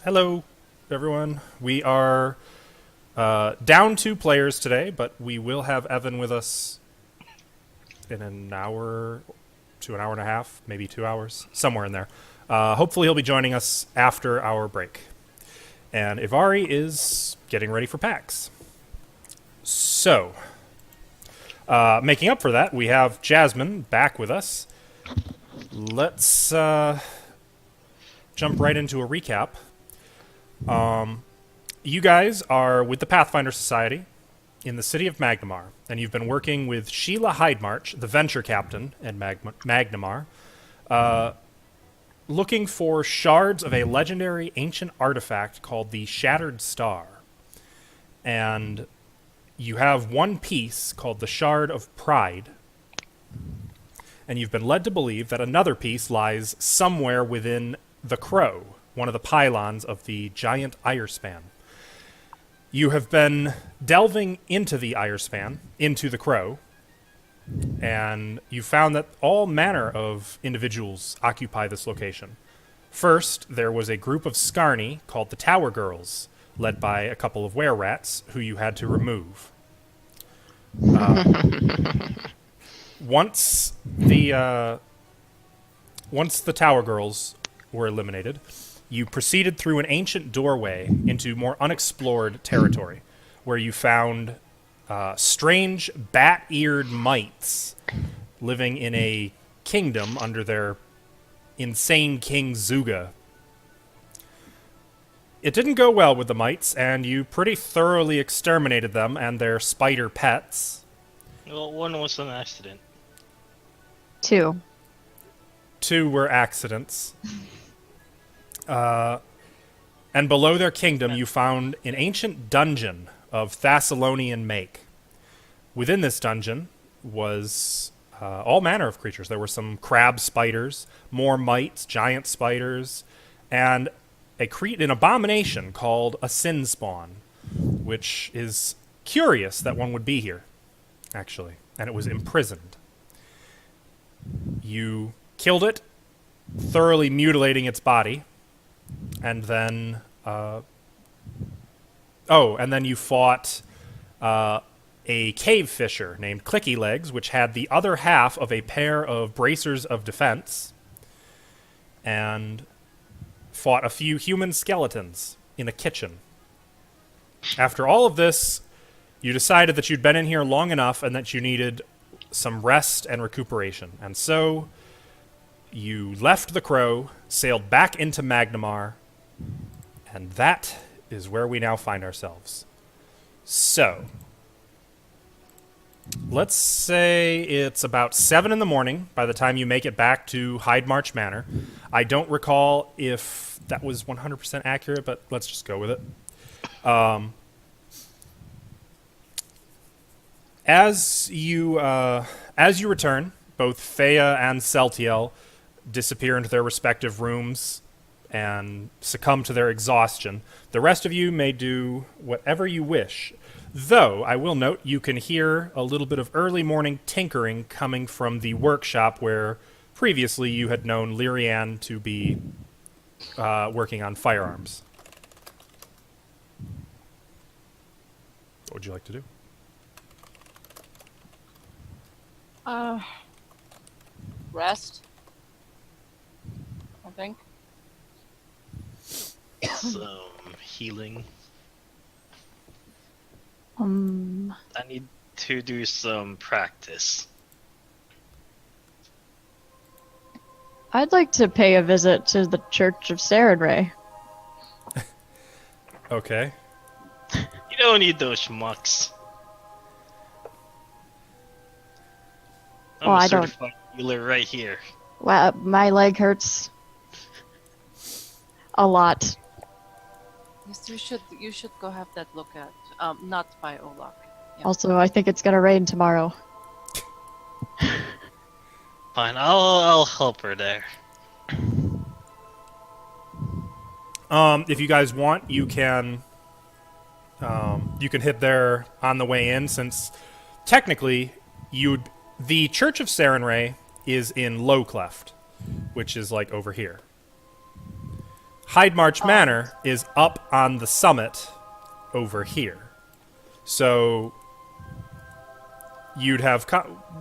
Hello, everyone. We are down 2 players today, but we will have Evan with us in an hour to an hour and a half, maybe 2 hours, somewhere in there. Hopefully, he'll be joining us after our break. And Ivari is getting ready for PAX. So, making up for that, we have Jasmine back with us. Let's jump right into a recap. You guys are with the Pathfinder Society in the city of Magnamar, and you've been working with Sheila Hydemarch, the venture captain at Magnamar, looking for shards of a legendary ancient artifact called the Shattered Star. And you have one piece called the Shard of Pride, and you've been led to believe that another piece lies somewhere within the Crow, one of the pylons of the giant Irespan. You have been delving into the Irespan, into the Crow, and you found that all manner of individuals occupy this location. First, there was a group of Scarni called the Tower Girls, led by a couple of were-rats who you had to remove. Once the Tower Girls were eliminated, you proceeded through an ancient doorway into more unexplored territory, where you found strange bat-eared mites living in a kingdom under their insane king Zuga. It didn't go well with the mites, and you pretty thoroughly exterminated them and their spider pets. Well, one was an accident. Two. 2 were accidents. And below their kingdom, you found an ancient dungeon of Thessalonian make. Within this dungeon was all manner of creatures. There were some crab spiders, more mites, giant spiders, and an abomination called a sin spawn, which is curious that one would be here, actually, and it was imprisoned. You killed it, thoroughly mutilating its body, and then you fought a cave fisher named Clicky Legs, which had the other half of a pair of bracers of defense, and fought a few human skeletons in a kitchen. After all of this, you decided that you'd been in here long enough and that you needed some rest and recuperation. And so you left the Crow, sailed back into Magnamar, and that is where we now find ourselves. So, let's say it's about 7 in the morning by the time you make it back to Hydemarch Manor. I don't recall if that was 100% accurate, but let's just go with it. As you return, both Thea and Celtiel disappear into their respective rooms and succumb to their exhaustion. The rest of you may do whatever you wish, though I will note you can hear a little bit of early morning tinkering coming from the workshop where previously you had known Lyrianne to be working on firearms. What would you like to do? Rest. I think. Some healing. I need to do some practice. I'd like to pay a visit to the Church of Sarenrae. Okay. You don't need those schmucks. I'm Well, a I don't- certified healer right here. Wow, my leg hurts a lot. Yes, you should go have that look at. Not by Olak. Yeah. Also, I think it's gonna rain tomorrow. Fine, I'll help her there. If you guys want, you can hit there on the way in, since technically the Church of Sarenrae is in Low Cleft, which is like over here. Hyde March Manor is up on the summit over here. So you'd have,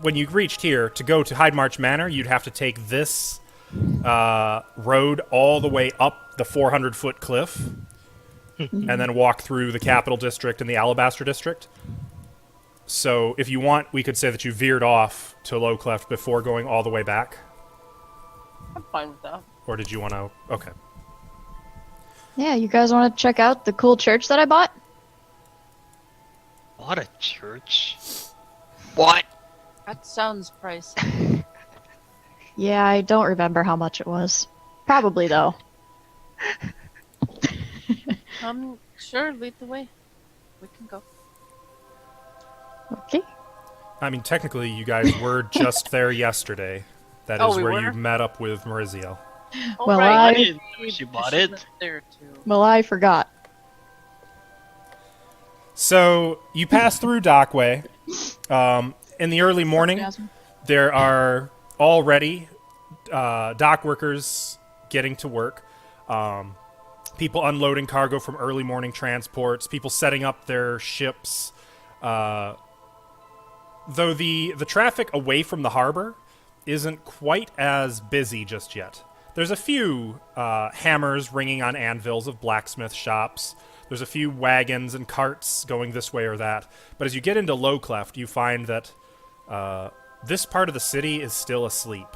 when you reached here, to go to Hyde March Manor, you'd have to take this road all the way up the 400-foot cliff and then walk through the Capital District and the Alabaster District. So if you want, we could say that you veered off to Low Cleft before going all the way back. I'm fine with that. Or did you want to... Okay. Yeah, you guys want to check out the cool church that I bought? What a church. What? That sounds pricey. Yeah, I don't remember how much it was. Probably, though. Sure, lead the way. We can go. Okay. I mean, technically, you guys were just there yesterday. That is we where were? you met up with Maurizio. Oh, Well, right. I didn't know she bought it. There too. Well, I forgot. So you pass through Dockway. In the early morning, Sarcasm. there are already dock workers getting to work. People unloading cargo from early morning transports. People setting up their ships. Though the traffic away from the harbor isn't quite as busy just yet. There's a few hammers ringing on anvils of blacksmith shops. There's a few wagons and carts going this way or that. But as you get into Low Cleft, you find that this part of the city is still asleep.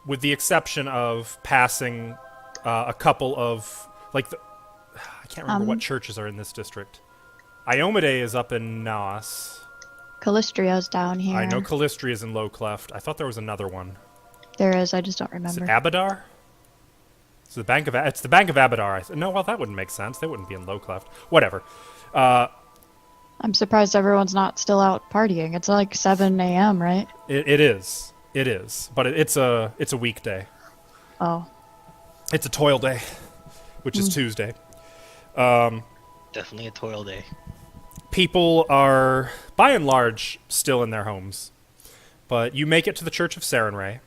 With the exception of passing a couple of... I can't remember what churches are in this district. Iomade is up in Naos. Callistrio's down here. I know Callistria is in Low Cleft. I thought there was another one. There is, I just don't Is it remember. Abadar? It's the Bank of Abadar. No, well, that wouldn't make sense. They wouldn't be in Low Cleft. Whatever. I'm surprised everyone's not still out partying. It's like 7 a.m., right? It is. It is. But it's a weekday. Oh. It's a toil day, which is Tuesday. Definitely a toil day. People are, by and large, still in their homes. But you make it to the Church of Sarenrae,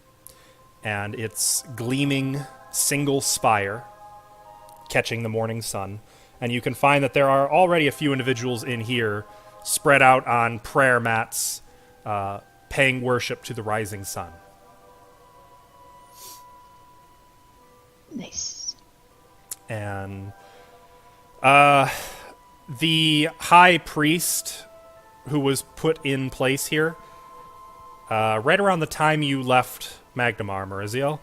and its gleaming single spire catching the morning sun. And you can find that there are already a few individuals in here spread out on prayer mats, paying worship to the rising sun. Nice. And the high priest who was put in place here, right around the time you left Magnamar, Maurizio,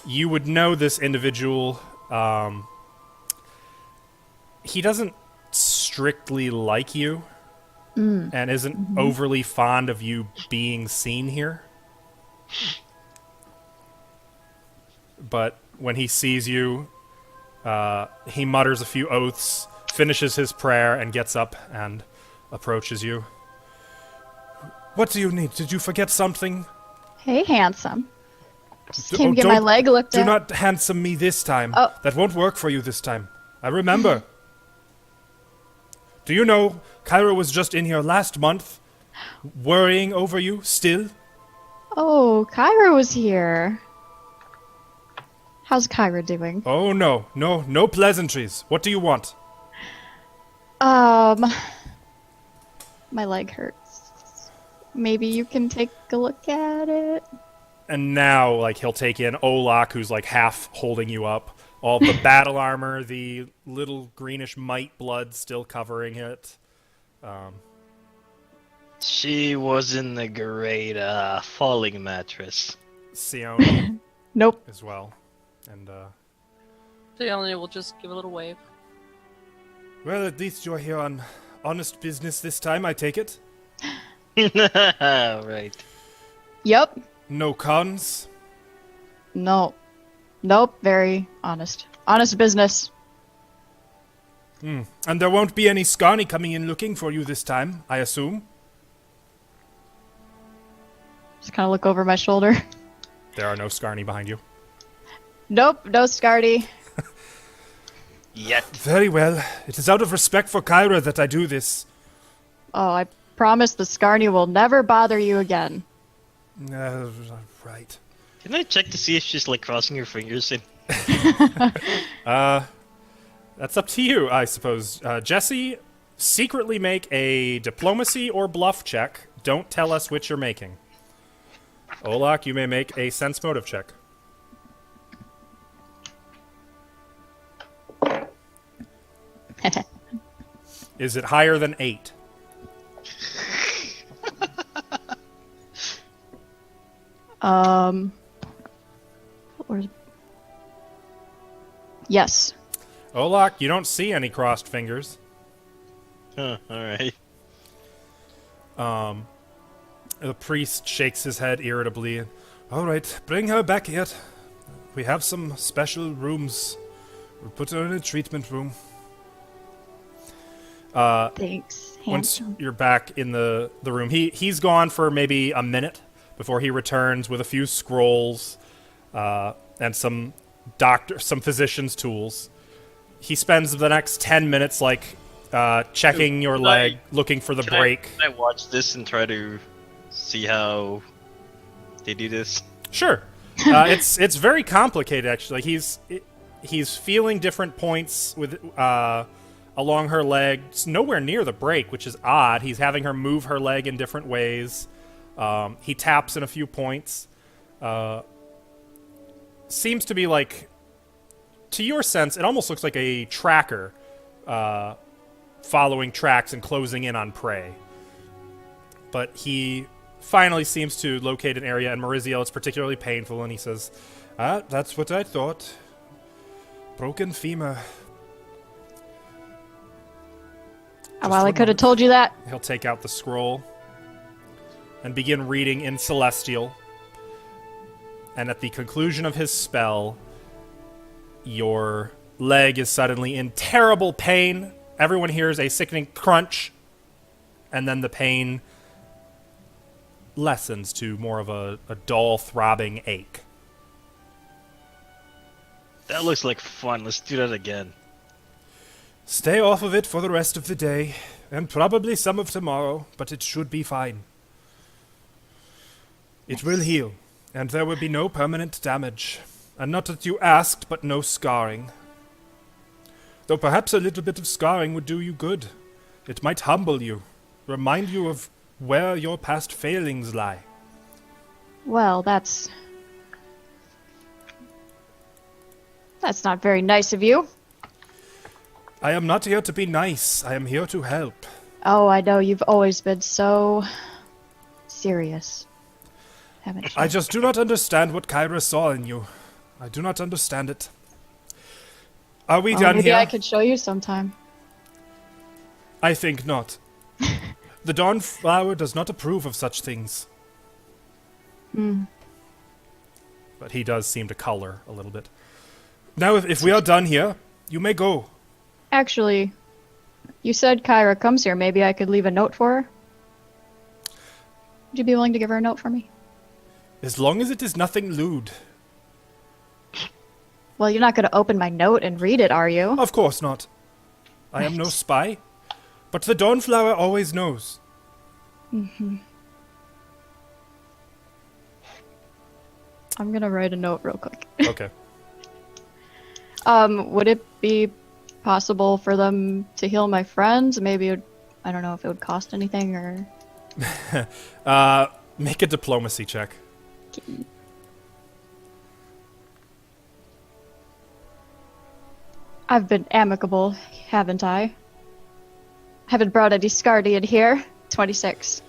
you would know this individual. He doesn't strictly like you and isn't overly fond of you being seen here. But when he sees you, he mutters a few oaths, finishes his prayer, and gets up and approaches you. What do you need? Did you forget something? Hey, handsome. Just came to get my leg looked Do at. not handsome me this time. Oh. That won't work for you this time. I remember. Do you know Kyra was just in here last month, worrying over you still? Oh, Kyra was here. How's Kyra doing? Oh, no pleasantries. What do you want? My leg hurts. Maybe you can take a look at it. And now, he'll take in Olak, who's, half holding you up. All the battle armor, the little greenish mite blood still covering it. She was in the great falling mattress. Sione Nope. as well. And, Leonie will just give a little wave. well, at least you're here on honest business this time, I take it. Right. Yep. No cons. No. Nope. Very honest. Honest business. And there won't be any Scarny coming in looking for you this time, I assume. Just kind of look over my shoulder. There are no Scarny behind you. Nope. No Scardy. Yet. Very well. It is out of respect for Kyra that I do this. Oh, I promise the Scarny will never bother you again. Right. Can I check to see if she's crossing her fingers in That's up to you, I suppose. Jesse, secretly make a diplomacy or bluff check. Don't tell us which you're making. Olak, you may make a sense motive check. Is it higher than 8? Where's... Yes. Olak, you don't see any crossed fingers. Huh, alright. The priest shakes his head irritably. All right, bring her back here. We have some special rooms. We'll put her in a treatment room. Thanks. Once Handsome. you're back in the room, he's gone for maybe a minute before he returns with a few scrolls and some physician's tools. He spends the next 10 minutes checking your leg, looking for the break. Can I watch this and try to see how they do this? Sure. It's very complicated actually. He's feeling different points with along her leg. It's nowhere near the break, which is odd. He's having her move her leg in different ways. He taps in a few points. Seems to be like, to your sense, it almost looks like a tracker following tracks and closing in on prey. But he finally seems to locate an area, and Maurizio, it's particularly painful, and he says, that's what I thought. Broken femur. Well, I could have told you that. He'll take out the scroll and begin reading in Celestial. And at the conclusion of his spell, your leg is suddenly in terrible pain. Everyone hears a sickening crunch, and then the pain lessens to more of a dull, throbbing ache. That looks like fun. Let's do that again. Stay off of it for the rest of the day, and probably some of tomorrow, but it should be fine. It will heal, and there will be no permanent damage. And not that you asked, but no scarring. Though perhaps a little bit of scarring would do you good. It might humble you, remind you of where your past failings lie. Well, that's not very nice of you. I am not here to be nice. I am here to help. Oh, I know. You've always been so serious, haven't you? I just do not understand what Kyra saw in you. I do not understand it. Are we done maybe here? I could show you sometime. I think not. The Dawn Flower does not approve of such things. But he does seem to color a little bit. Now, if we are done here, you may go. Actually, you said Kyra comes here. Maybe I could leave a note for her? Would you be willing to give her a note for me? As long as it is nothing lewd. Well, you're not going to open my note and read it, are you? Of course not. I am no spy. But the Dawnflower always knows. I'm going to write a note real quick. Okay. Would it be possible for them to heal my friends? Maybe I don't know if it would cost anything or... Make a diplomacy check. I've been amicable, haven't I? Haven't brought any Scardian here. 26.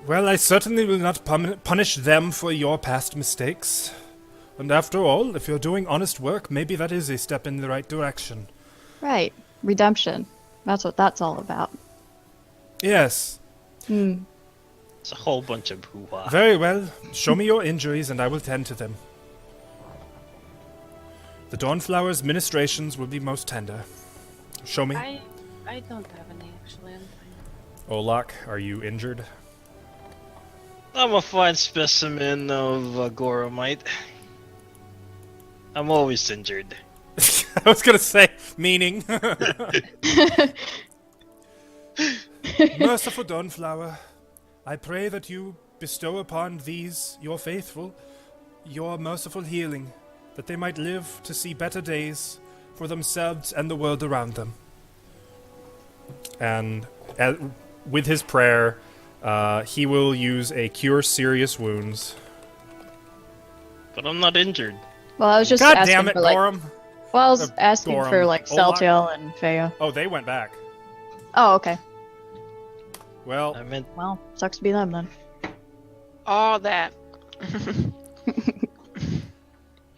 Well, I certainly will not punish them for your past mistakes. And after all, if you're doing honest work, maybe that is a step in the right direction. Right. Redemption. That's what that's all about. Yes. It's a whole bunch of hoo-ha. Very well. Show me your injuries and I will tend to them. The Dawnflower's ministrations will be most tender. Show me. I don't have any actually. I'm fine. Olak, are you injured? I'm a fine specimen of Goromite. I'm always injured. I was gonna say, meaning. Merciful Dawnflower, I pray that you bestow upon these, your faithful, your merciful healing. that they might live to see better days for themselves and the world around them. And with his prayer, he will use a Cure Serious Wounds. But I'm not injured. Well, I was just God asking damn it, for, like... Gorham! Well, I was asking Gorham. for, like, Olak? Celtiel and Fea. Oh, they went back. Oh, okay. Well, I meant Well, sucks to be them, then. All that.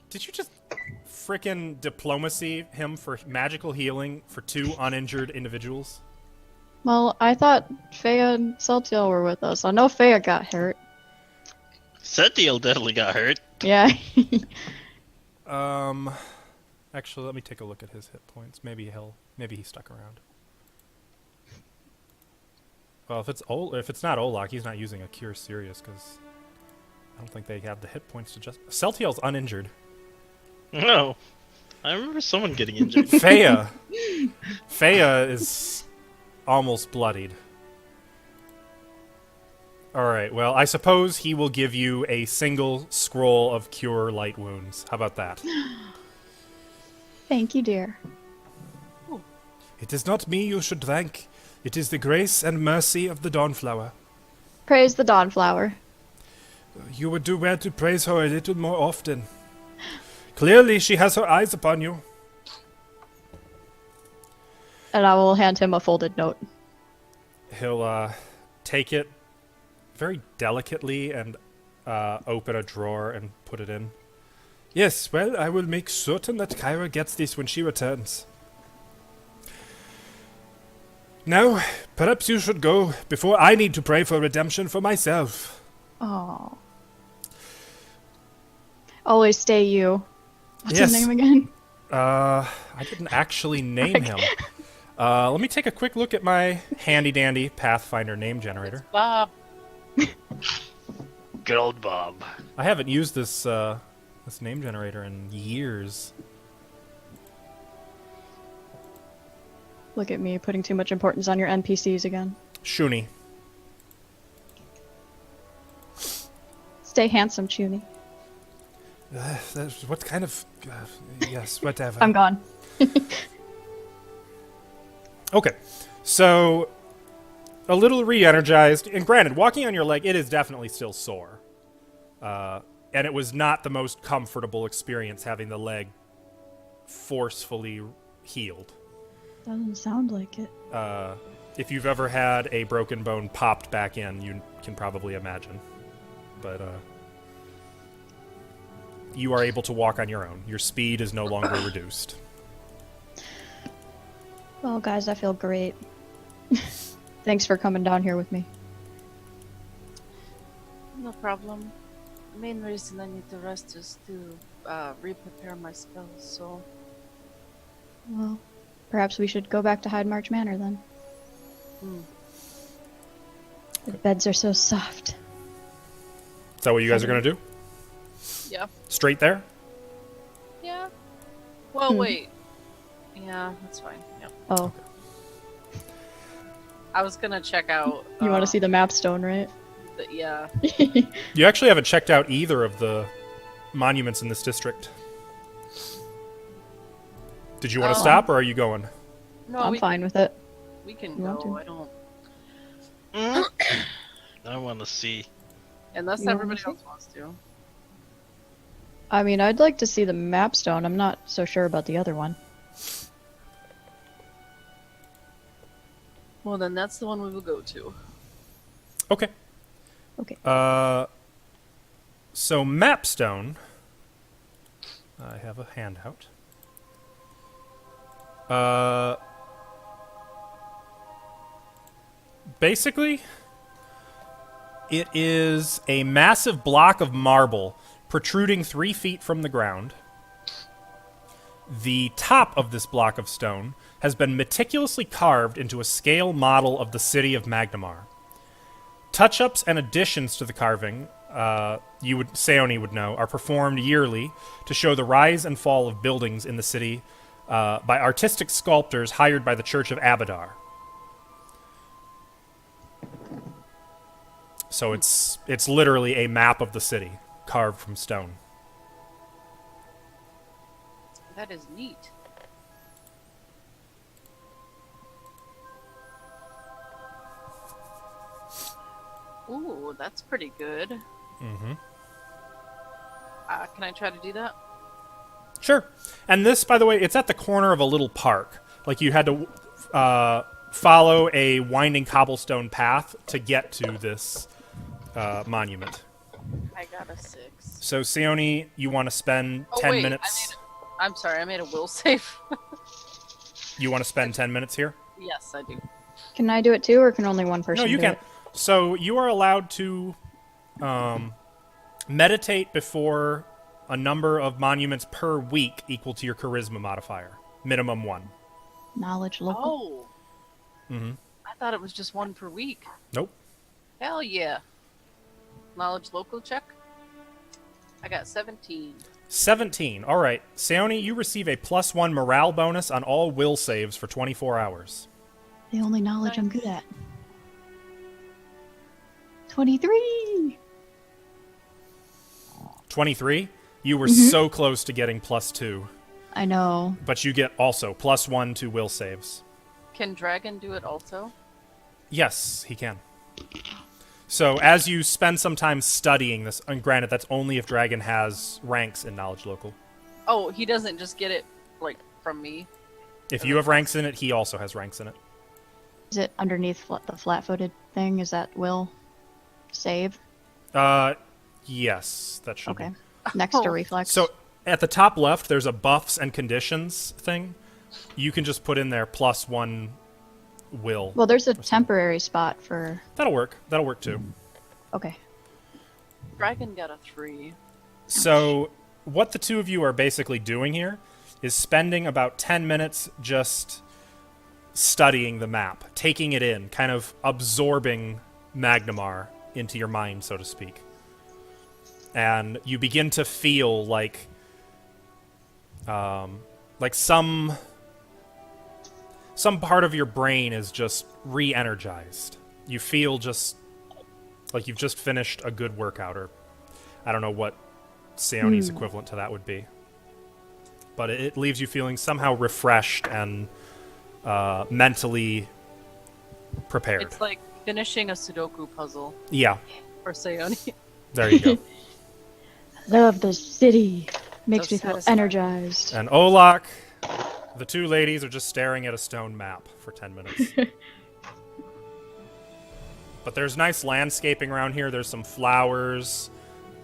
did you just frickin' diplomacy him for magical healing for 2 uninjured individuals? Well, I thought Fea and Celtiel were with us. I know Fea got hurt. Setiel definitely got hurt. Yeah. Actually, let me take a look at his hit points. Maybe he stuck around. Well, if it's not Olak, he's not using a Cure Serious because I don't think they have the hit points to just. Celtiel's uninjured. No. I remember someone getting injured. Fea is almost bloodied. Alright, well, I suppose he will give you a single scroll of Cure Light Wounds. How about that? Thank you, dear. It is not me you should thank. It is the grace and mercy of the Dawnflower. Praise the Dawnflower. You would do well to praise her a little more often. Clearly she has her eyes upon you. And I will hand him a folded note. He'll take it very delicately and open a drawer and put it in. Yes, well, I will make certain that Kyra gets this when she returns. Now, perhaps you should go before I need to pray for redemption for myself. Oh. Always stay you. What's Yes. his name again? I didn't actually name him. Let me take a quick look at my handy-dandy Pathfinder name generator. Bob. Good old Bob. I haven't used this name generator in years. Look at me putting too much importance on your NPCs again. Shuni. Stay handsome, Chuny. What kind of... yes, whatever. I'm gone. Okay, so a little re-energized, and granted, walking on your leg, it is definitely still sore. And it was not the most comfortable experience having the leg forcefully healed. Doesn't sound like it. If you've ever had a broken bone popped back in, you can probably imagine. But you are able to walk on your own. Your speed is no longer reduced. Well, guys, I feel great. Thanks for coming down here with me. No problem. The main reason I need to rest is to re-prepare my spells, so... Well, perhaps we should go back to Hyde March Manor then. The beds are so soft. Is that what you guys are going to do? Yeah. Straight there? Yeah. Well, wait. Yeah, that's fine. Yep. Oh, I was gonna check out... you want to see the Mapstone, right? Yeah. You actually haven't checked out either of the monuments in this district. Did you want to stop, or are you going? No, I'm fine with it. We can You want go. to? I don't... I want to see. Unless You wanna everybody see? else wants to. I mean, I'd like to see the Mapstone. I'm not so sure about the other one. Well, then that's the one we will go to. Okay. Okay. So Mapstone. I have a handout. Basically, it is a massive block of marble protruding 3 feet from the ground. The top of this block of stone has been meticulously carved into a scale model of the city of Magnamar. Touch-ups and additions to the carving, Seoni would know, are performed yearly to show the rise and fall of buildings in the city by artistic sculptors hired by the Church of Abadar. So it's literally a map of the city carved from stone. That is neat. Ooh, that's pretty good. Mm-hmm. Can I try to do that? Sure. And this, by the way, it's at the corner of a little park. Like you had to follow a winding cobblestone path to get to this monument. I got a 6. So, Sione, you want to spend 10 wait, minutes? I'm sorry, I made a will save. You want to spend 10 minutes here? Yes, I do. Can I do it too, or can only one person No, you do can. it? So, you are allowed to meditate before a number of monuments per week equal to your charisma modifier. Minimum 1. Knowledge local. Oh. Mm-hmm. I thought it was just 1 per week. Nope. Hell yeah. Knowledge local check? I got 17. 17. All right. Sione, you receive a +1 morale bonus on all will saves for 24 hours. The only knowledge I'm good at. 23! 23. You were so close to getting +2. I know. But you get also +1 to will saves. Can Dragon do it also? Yes, he can. So as you spend some time studying this, and granted, that's only if Dragon has ranks in Knowledge Local. Oh, he doesn't just get it, like, from me? If you have ranks in it, he also has ranks in it. Is it underneath the flat-footed thing? Is that will save? Yes, that should Okay. be. Next to reflex. So at the top left, there's a buffs and conditions thing. You can just put in there +1 will. Well, there's a temporary spot for... That'll work. That'll work too. Okay. Dragon got a 3. So what the two of you are basically doing here is spending about 10 minutes just studying the map, taking it in, kind of absorbing Magnamar into your mind, so to speak. And you begin to feel like some part of your brain is just re-energized. You feel just like you've just finished a good workout, or I don't know what Sione's equivalent to that would be. But it leaves you feeling somehow refreshed and mentally prepared. It's like finishing a Sudoku puzzle Yeah, for Sayoni. there you go. Love the city. Makes So me feel satisfying. energized. And Olak, the two ladies are just staring at a stone map for 10 minutes. But there's nice landscaping around here. There's some flowers,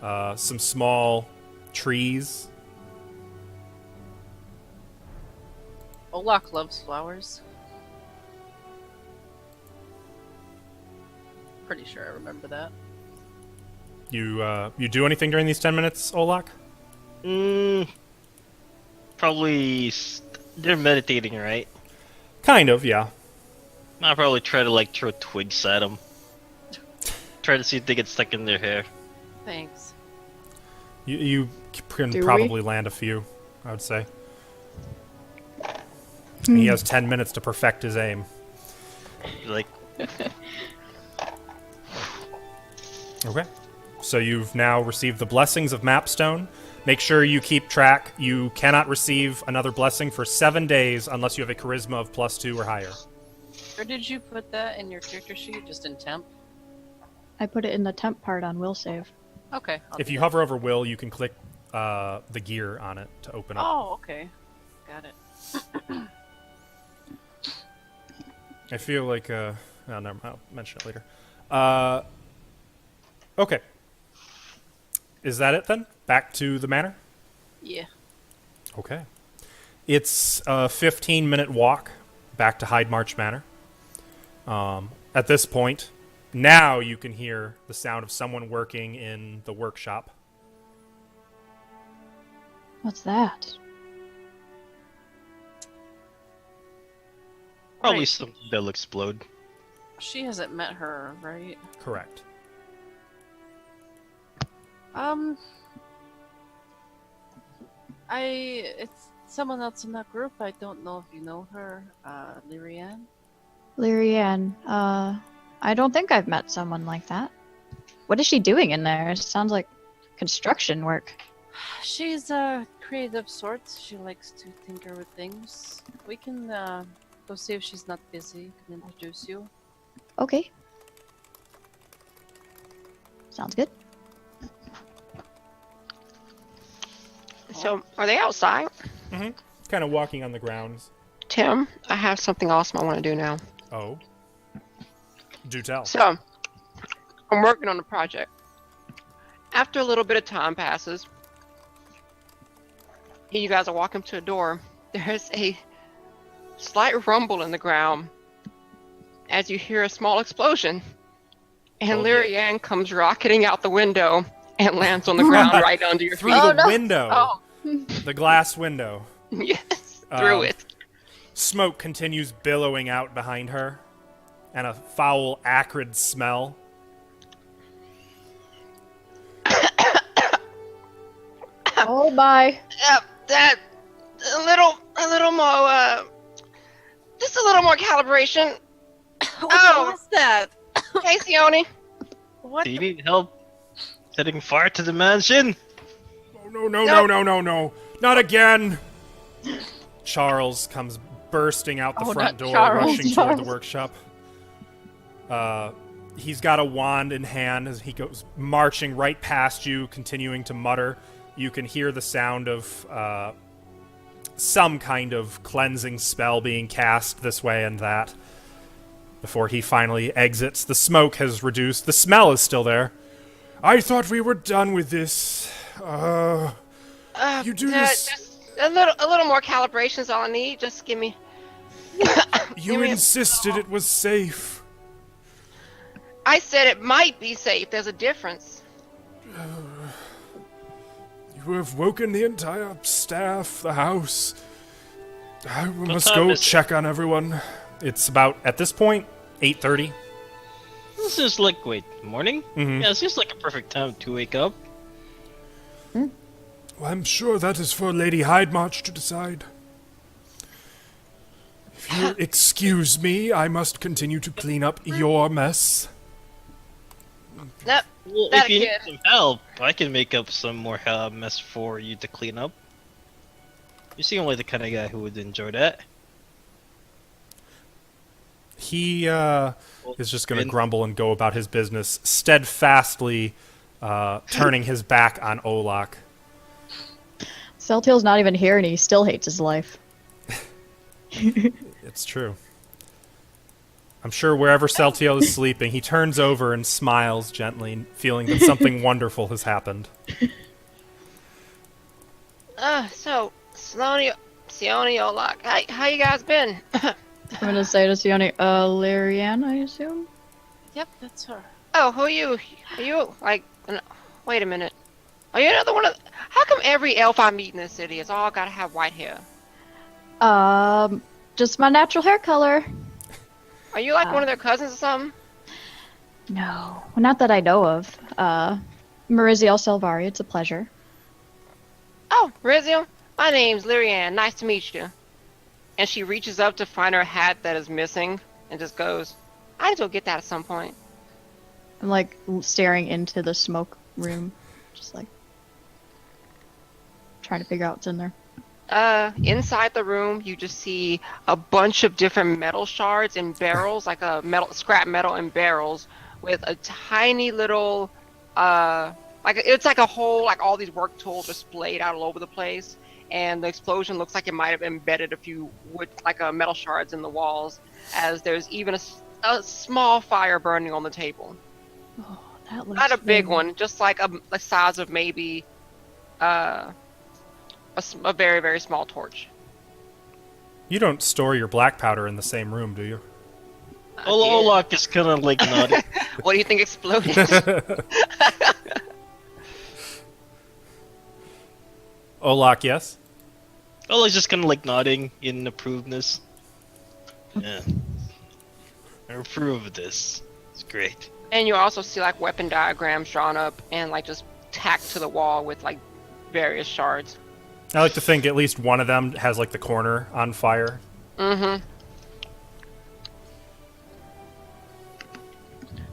some small trees. Olak loves flowers. Pretty sure I remember that. You do anything during these 10 minutes, Olak? Probably they're meditating, right? Kind of, yeah. I'll probably try to like throw twigs at them. Try to see if they get stuck in their hair. Thanks. You can Do we? probably land a few, I would say. And he has 10 minutes to perfect his aim. Like, Okay. So you've now received the blessings of Mapstone. Make sure you keep track. You cannot receive another blessing for 7 days unless you have a charisma of +2 or higher. Or did you put that in your character sheet, just in temp? I put it in the temp part on will save. Okay. I'll If do you that. hover over will, you can click the gear on it to open up. Oh, okay. Got it. I feel like oh, never, I'll mention it later. Okay. Is that it then? Back to the manor? Yeah. Okay. It's a 15-minute walk back to Hyde March Manor. At this point, now you can hear the sound of someone working in the workshop. What's that? probably Right. something that'll explode. She hasn't met her, right? Correct. It's someone else in that group. I don't know if you know her, Lyrianne. Lyrianne, I don't think I've met someone like that. What is she doing in there? It sounds like construction work. She's a creative sort. She likes to tinker with things. We can go see if she's not busy. Can introduce you. Okay. Sounds good. So, are they outside? Kind of walking on the grounds. Tim, I have something awesome I want to do now. Oh. Do tell. So, I'm working on a project. After a little bit of time passes, and you guys are walking to a door, there's a slight rumble in the ground as you hear a small explosion. And Lyrianne comes rocketing out the window and lands on the ground right under your Through feet. the no. window. Oh, The glass window. yes, through it. Smoke continues billowing out behind her, and a foul, acrid smell. Oh my. Yep, that a little more, just a little more calibration. What Oh. was that? Hey, Sione. What? Do you need help setting fire to the mansion? Oh, no. Not again. Charles comes bursting out the Oh, front not door, Charles. rushing toward the Charles. workshop. He's got a wand in hand as he goes marching right past you, continuing to mutter. You can hear the sound of some kind of cleansing spell being cast this way and that before he finally exits. The smoke has reduced. The smell is still there. I thought we were done with this. You do this. Just a little more calibration is all I need. Just give me. You insisted it was safe. I said it might be safe. There's a difference. You have woken the entire staff, the house. I must time go is it? check on everyone. It's about, at this point, 8:30. This is like, wait, morning? Mhm. Yeah, it's just like a perfect time to wake up. Well, I'm sure that is for Lady Hydemarch to decide. If you excuse me, I must continue to clean up your mess. No, Well, That if you need kid. some help, I can make up some more mess for you to clean up. You seem like the kind of guy who would enjoy that. He is just going to grumble and go about his business, steadfastly turning his back on Olak. Celtiel's not even here and he still hates his life. It's true. I'm sure wherever Celtiel is sleeping, he turns over and smiles gently, feeling that something wonderful has happened. So Sione, Olak, how you guys been? I'm gonna say to Sione, Lyrianne, I assume? Yep, that's her. Oh, who are you? Are you like? Wait a minute. Are you another one of? How come every elf I meet in this city has all got to have white hair? Just my natural hair color. Are you like one of their cousins or something? No, well, not that I know of. Maurizio Salvari, it's a pleasure. Oh, Maurizio, my name's Lyrianne. Nice to meet you. And she reaches up to find her hat that is missing and just goes, I need to go get that at some point. I'm like staring into the smoke room, just like trying to figure out what's in there. Inside the room, you just see a bunch of different metal shards in barrels, like a scrap metal in barrels, with a tiny little, it's like a whole, like all these work tools are splayed out all over the place. And the explosion looks like it might have embedded a few wood, like metal shards in the walls, as there's even a small fire burning on the table. Oh, that looks Not a big really- one, just like a size of maybe a very, very small torch. You don't store your black powder in the same room, do you? Olak is kind of like nodding. What do you think exploded? Olak, yes? Olak's just kind of like nodding in approvedness. Yeah. I approve of this. It's great. And you also see like weapon diagrams drawn up and like just tacked to the wall with like various shards. I like to think at least one of them has like the corner on fire. Mm-hmm.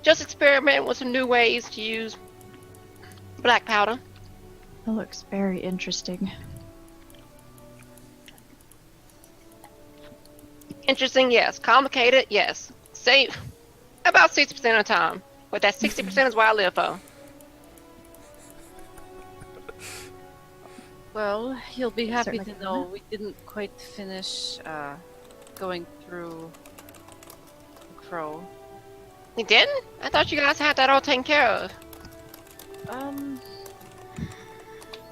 Just experiment with some new ways to use black powder. That looks very interesting. Interesting, yes. Complicated, yes. Say about 60% of the time. But that 60% is what I live for. Well, you'll be happy Certainly to can. know we didn't quite finish going through the crow. You didn't? I thought you guys had that all taken care of.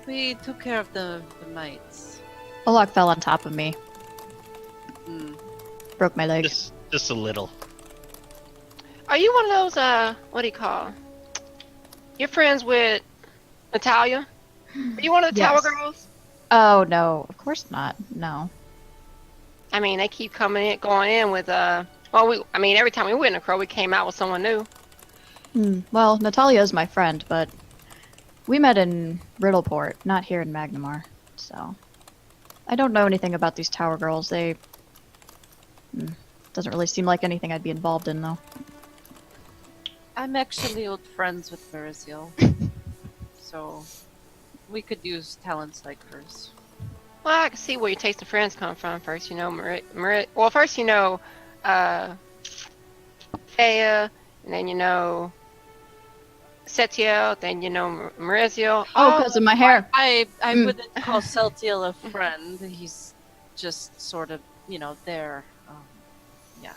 We took care of the mites. Olak fell on top of me. Hmm. Broke my leg. Just a little. Are you one of those, what do you call? You're friends with Natalia? Are you one of the Yes. Tower Girls? Oh, no. Of course not. No. I mean, they keep going in with, every time we went in a crow, we came out with someone new. Well, Natalia is my friend, but we met in Riddleport, not here in Magnamar. So, I don't know anything about these Tower Girls. They... Doesn't really seem like anything I'd be involved in, though. I'm actually old friends with Maurizio, so we could use talents like hers. Well, I can see where your taste of friends come from. First, you know, first you know, Thea, and then you know, Setiel, then you know Maurizio. Oh, because of my hair. I wouldn't call Celtiel a friend. He's just sort of, there. Yeah.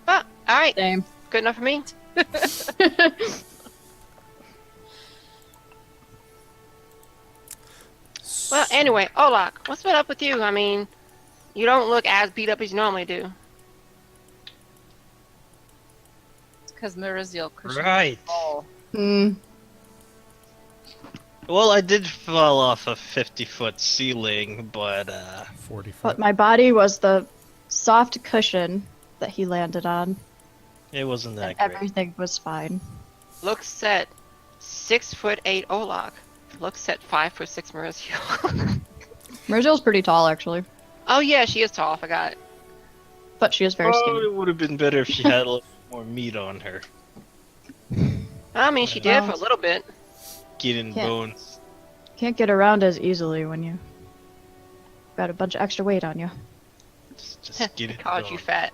But, alright, Same. good enough for me. Well, anyway, Olak, what's been up with you? I mean, you don't look as beat up as you normally do. It's because Maurizio cushioned Right. the ball. Well, I did fall off a 50-foot ceiling, but 40 foot. But my body was the soft cushion that he landed on, it wasn't that and great. everything was fine. Looks set 6'8" Olak. Looks set 5'6" Maurizio. Marizio's pretty tall, actually. Oh yeah, she is tall, I forgot. But she is very Oh, skinny. it would have been better if she had a little more meat on her. I mean, she did for a little bit. Get in Can't- bones. Can't get around as easily when you got a bunch of extra weight on you. Just get in Called bones. you fat.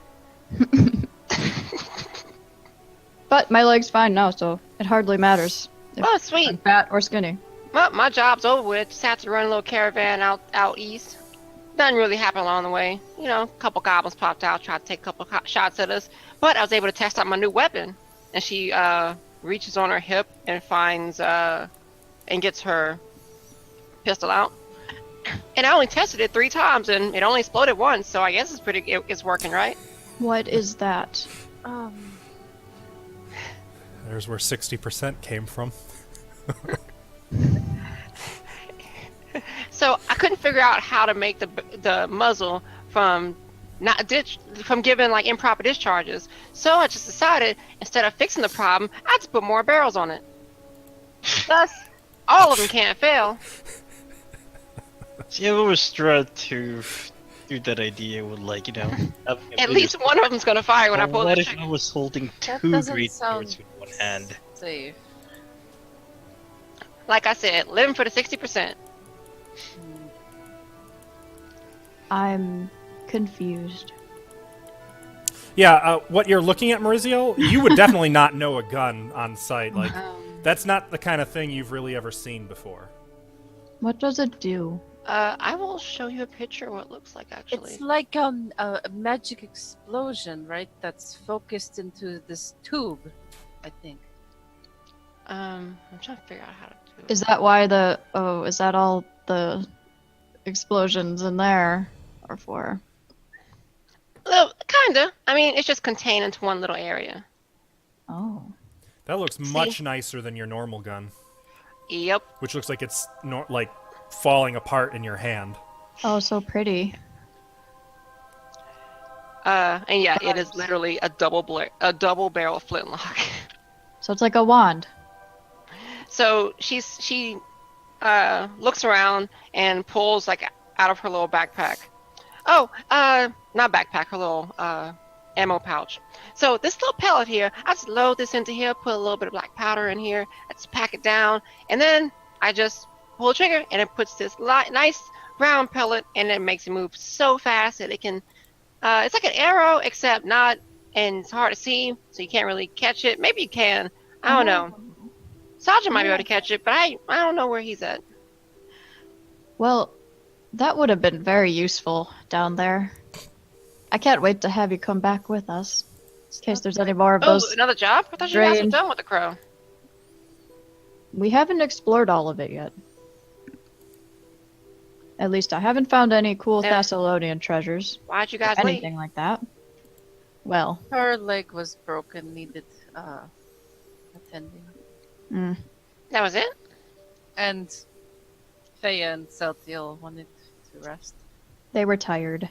But my leg's fine now, so it hardly matters if Oh, I'm sweet. fat or skinny. Well, my job's over with. Just have to run a little caravan out east. Nothing really happened along the way. You know, a couple goblins popped out, tried to take a couple shots at us. But I was able to test out my new weapon. And she reaches on her hip and finds and gets her pistol out. And I only tested it 3 times, and it only exploded once. So I guess it's working, right? What is that? There's where 60% came from. So I couldn't figure out how to make the muzzle from giving like improper discharges. So I just decided instead of fixing the problem, I just put more barrels on it. Thus, all of them can't fail. See, I've always tried to do that idea with, like, At least one of them's gonna fire when I pull What the if trigger. I was holding That 2 doesn't great sound- swords with one hand? Safe. Like I said, living for the 60%. I'm confused. Yeah, what you're looking at, Maurizio, you would definitely not know a gun on sight. Like, that's not the kind of thing you've really ever seen before. What does it do? I will show you a picture of what it looks like actually. It's like a magic explosion, right? That's focused into this tube, I think. I'm trying to figure out how to do it. Is that why is that all the explosions in there are for? Well, kinda. I mean, it's just contained into one little area. Oh. That looks much nicer than your normal gun, Yep. which looks like it's like falling apart in your hand. Oh, so pretty. And yeah, it is literally a double barrel flintlock. So it's like a wand. So she looks around and pulls like out of her little backpack. Oh, not backpack, her little ammo pouch. So this little pellet here, I just load this into here, put a little bit of black powder in here, I just pack it down, and then I just pull the trigger, and it puts this nice round pellet, and it makes it move so fast that it can. It's like an arrow, except not, and it's hard to see, so you can't really catch it. Maybe you can. I don't know. Sergeant might be able to catch it, but I don't know where he's at. Well, that would have been very useful down there. I can't wait to have you come back with us. In case there's any more of Oh, those. another job? I thought you guys were drained- done with the crow. We haven't explored all of it yet. At least I haven't found any cool Yeah. Thessalonian treasures. Why'd you Or guys leave? anything like that. Well, Her leg was broken, needed attending. mm, That was it? And Thea and Celtiel wanted to rest. they were tired.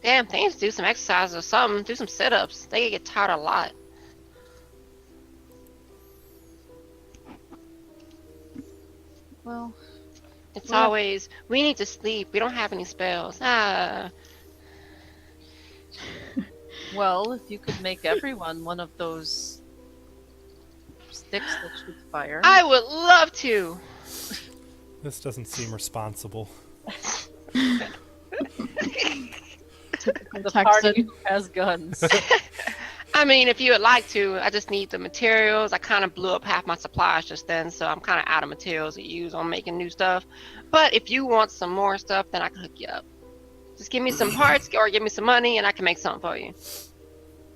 Damn, they need to do some exercise or something. Do some sit-ups. They get tired a lot. Well, It's Well- always, we need to sleep. We don't have any spells. well, if you could make everyone one of those sticks that shoot fire. I would love to. This doesn't seem responsible. the Texan. party who has guns. I mean, if you would like to, I just need the materials. I kind of blew up half my supplies just then, so I'm kind of out of materials to use on making new stuff. But if you want some more stuff, then I can hook you up. Just give me some parts or give me some money and I can make something for you.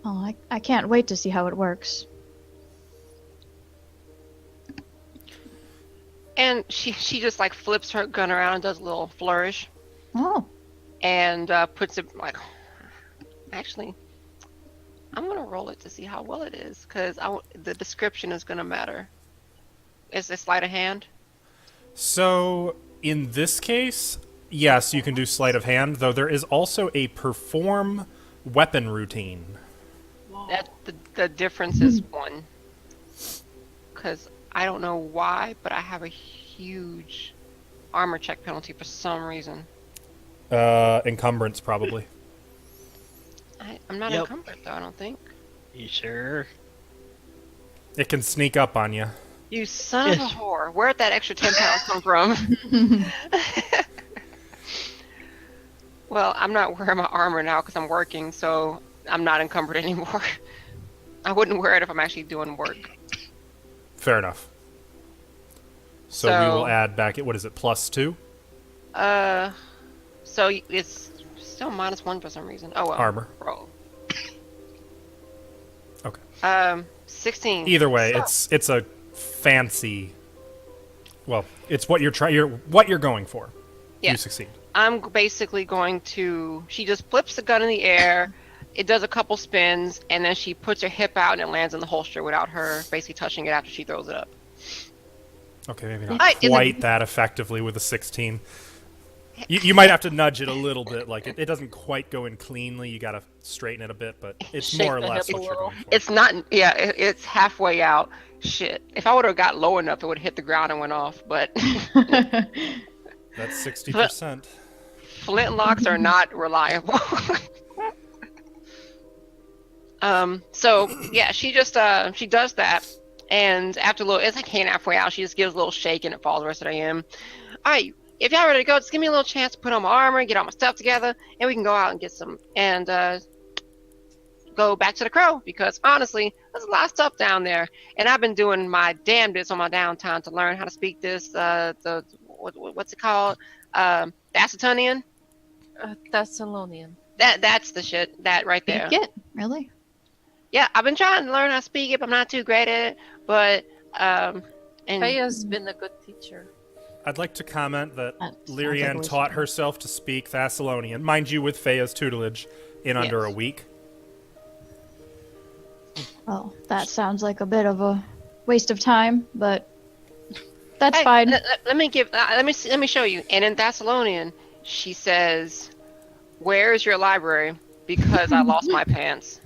Oh, I can't wait to see how it works. And she just like flips her gun around and does a little flourish Oh, and puts it like, actually, I'm going to roll it to see how well it is because the description is going to matter. Is this sleight of hand? So, in this case, yes, you can do sleight of hand, though there is also a perform weapon routine. That the difference is one. Because I don't know why, but I have a huge armor check penalty for some reason. Encumbrance, probably. I'm not Yep. encumbered though, I don't think. You sure? It can sneak up on you. You son of a whore. Where'd that extra 10 pounds come from? Well, I'm not wearing my armor now because I'm working, so I'm not encumbered anymore. I wouldn't wear it if I'm actually doing work. Fair enough. So we will add back, what is it, +2? So it's still -1 for some reason. Oh well. Armor. Roll. Okay. 16. Either way, So- it's a fancy. Well, it's what you're going for. Yeah. You succeed. I'm basically going to. She just flips the gun in the air. It does a couple spins, and then she puts her hip out and it lands in the holster without her basically touching it after she throws it up. Okay, maybe not Alright, is it- quite that effectively with a 16. You might have to nudge it a little bit. Like it doesn't quite go in cleanly. You got to straighten it a bit, but it's Shake more or the less hip a what you're little. going for. It's not. Yeah, it's halfway out. Shit. If I would have got low enough, it would have hit the ground and went off. But That's 60%. flintlocks are not reliable. So yeah, she just she does that, and after a little, it's like halfway out. She just gives a little shake and it falls the rest of the in. All right, if y'all ready to go, just give me a little chance to put on my armor, get all my stuff together, and we can go out and get some and go back to the Crow because honestly, there's a lot of stuff down there, and I've been doing my damnedest on my downtime to learn how to speak this. What's it called? Macedonian. Thessalonian. That's the shit. That right there. Speak it? Really? Yeah, I've been trying to learn how to speak it, but I'm not too great at it. But and Thea's been a good teacher. I'd like to comment that That sounds like a Lyrian waste taught of time. herself to speak Thessalonian, mind you, with Fea's tutelage, in under a Yes. week. Oh, that sounds like a bit of a waste of time, but that's Hey, fine. Let me show you. And in Thessalonian, she says, "Where is your library? Because I lost my pants."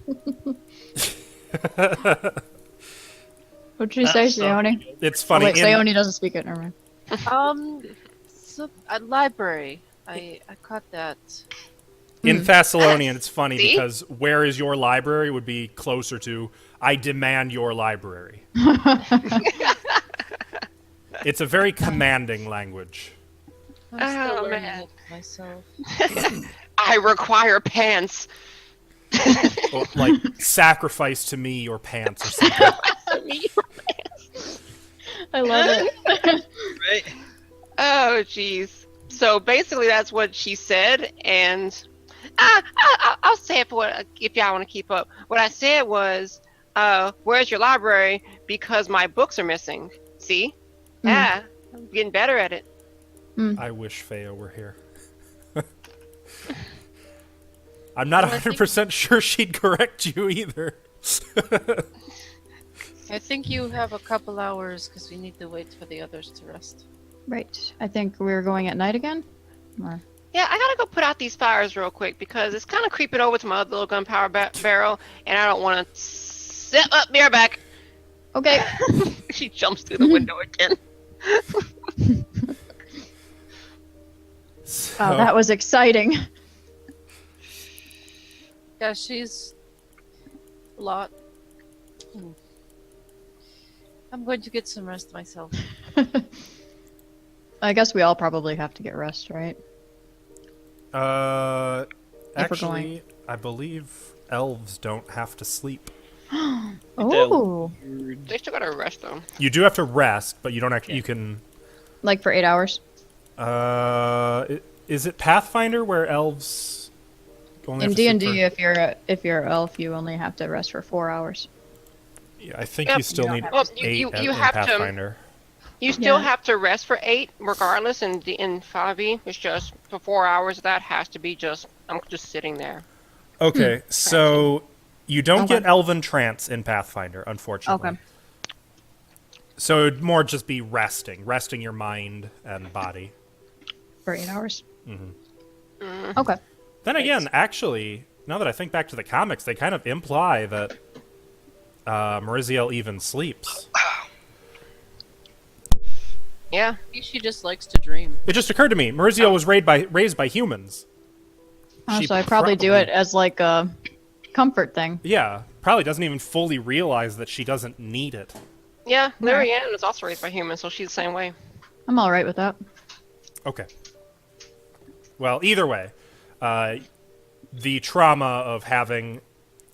What'd you say, That's so Sione? good. It's Oh, funny. wait, in- Sione doesn't speak it. Never mind. So a library. I caught that. In Thessalonian, it's funny See? because where is your library would be closer to I demand your library. It's a very commanding language. I'm still Oh, learning man. it myself. I require pants. Or, like, sacrifice to me your pants or something. I love it. Right. Oh, jeez. So basically, that's what she said, and I'll say it for if y'all want to keep up. What I said was, "Where's your library? Because my books are missing." See? Yeah, I'm getting better at it. I wish Faya were here. I'm not 100% sure she'd correct you either. I think you have a couple hours because we need to wait for the others to rest. Right. I think we're going at night again. Or... Yeah, I gotta go put out these fires real quick because it's kind of creeping over to my other little gunpowder barrel, and I don't want to sit up near back. Okay. She jumps through the window again. Oh, that was exciting. Yeah, she's a lot. I'm going to get some rest myself. I guess we all probably have to get rest, right? If we're Actually, I believe elves don't have to sleep. Oh, They still gotta rest though. You do have to rest, but you don't actually. You can. like for 8 hours? Is it Pathfinder where elves only In have to sleep D&D, for- if you're an elf, you only have to rest for 4 hours. Yeah, I think Yep. you still You don't need have Well, 8 you in have to. Pathfinder. You still Yeah. have to rest for 8, regardless. In 5e, it's just for 4 hours. That has to be just. I'm just sitting there. Okay, so you don't Okay. get Elven Trance in Pathfinder, unfortunately. Okay. So it'd more just be resting your mind and body. For 8 hours? Mm-hmm. Okay. Then again, actually, now that I think back to the comics, they kind of imply that Maurizio even sleeps. Yeah. Maybe she just likes to dream. It just occurred to me, Maurizio was raised by humans. Oh, She so I probably do it as like a comfort thing. Yeah, probably doesn't even fully realize that she doesn't need it. Yeah. Larry Ann was also raised by humans, so she's the same way. I'm alright with that. Okay. Well, either way, the trauma of having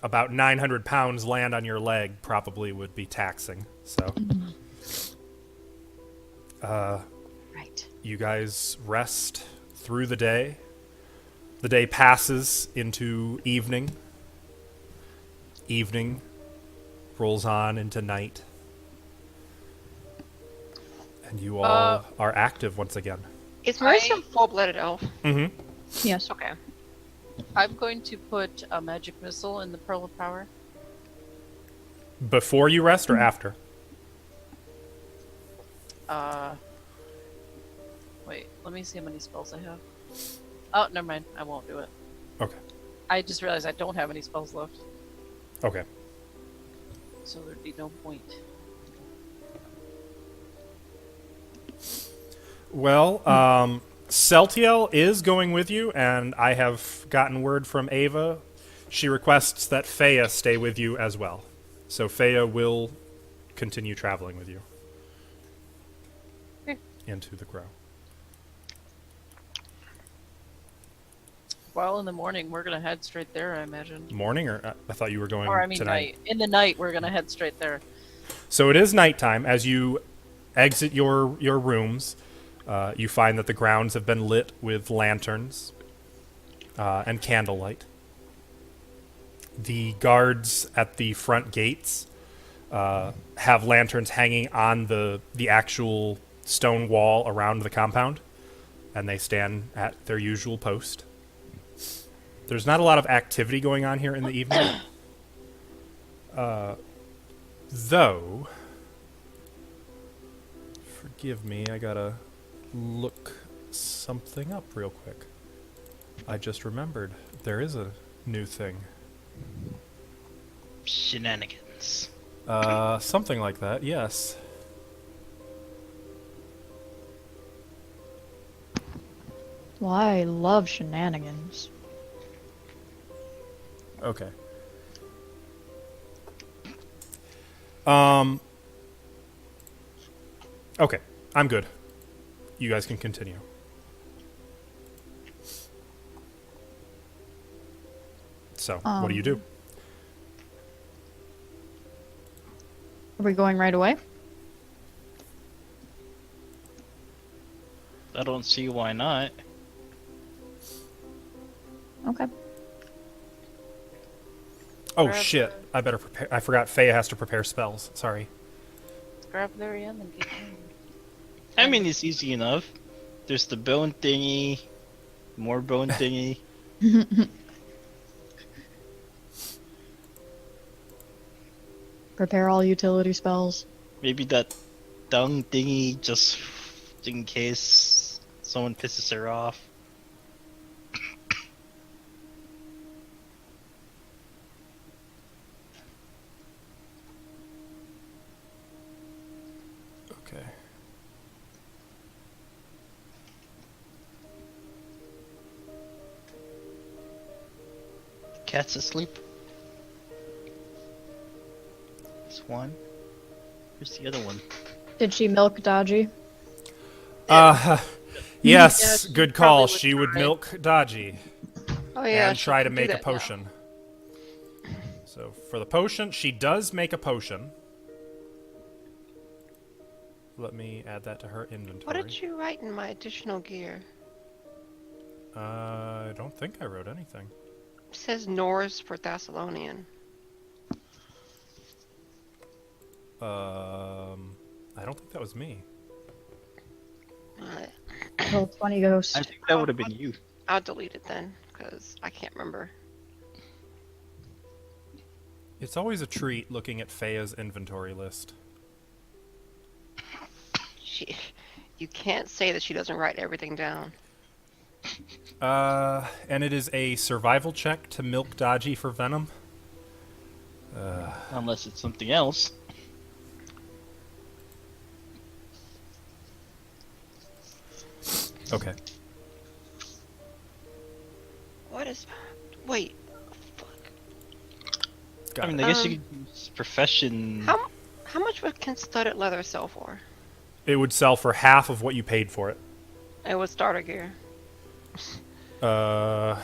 about 900 pounds land on your leg probably would be taxing. So, Right. you guys rest through the day. The day passes into evening. Evening rolls on into night. And you all are active once again. Is Maurizio a full-blooded elf? Mm-hmm. Yes. Okay. I'm going to put a magic missile in the Pearl of Power. Before you rest or after? Wait, let me see how many spells I have. Oh, never mind. I won't do it. Okay. I just realized I don't have any spells left, Okay. so there'd be no point. Well, Celtiel is going with you, and I have gotten word from Ava. She requests that Faya stay with you as well. So Faya will continue traveling with you. Okay. Into the Grow. Well, in the morning, we're gonna head straight there, I imagine. Morning, or I thought you were going Or, I mean, tonight. night. In the night, we're gonna head straight there. So it is nighttime. As you exit your rooms, you find that the grounds have been lit with lanterns and candlelight. The guards at the front gates have lanterns hanging on the actual stone wall around the compound, and they stand at their usual post. There's not a lot of activity going on here in the evening. Though, forgive me, I gotta look something up real quick. I just remembered there is a new thing. Shenanigans. Something like that, yes. Well, I love shenanigans. Okay. Okay, I'm good. You guys can continue. So, what do you do? Are we going right away? I don't see why not. Okay. Oh Grab shit! I better prepare. I forgot. Faya has to prepare spells. Sorry. Grab Larian and get in. I mean, it's easy enough. There's the bone thingy, more bone thingy. Prepare all utility spells. Maybe that dung thingy just in case someone pisses her off. Okay. Cat's asleep. There's one. Where's the other one? Did she milk Dodgy? Yes, she good call. probably would She would try. milk Dodgy Oh yeah. and she try to can do make a that now. potion. So for the potion, she does make a potion. Let me add that to her inventory. What did you write in my additional gear? I don't think I wrote anything. It says Norse for Thessalonian. I don't think that was me. Uh, Roll 20 ghost. I think that would have been you. I'll delete it then, because I can't remember. It's always a treat looking at Faya's inventory list. You can't say that she doesn't write everything down. And it is a survival check to milk Dodgy for venom. Unless it's something else. Okay. What is... Wait. Fuck. Got I mean, it. I guess you could use profession. How much can studded leather sell for? It would sell for half of what you paid for it. It was starter gear. I'll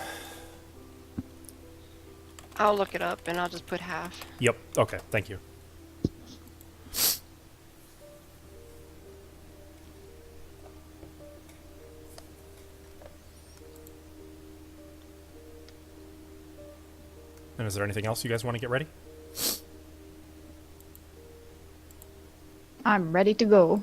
look it up and I'll just put half. Yep. Okay, thank you. And is there anything else you guys want to get ready? I'm ready to go.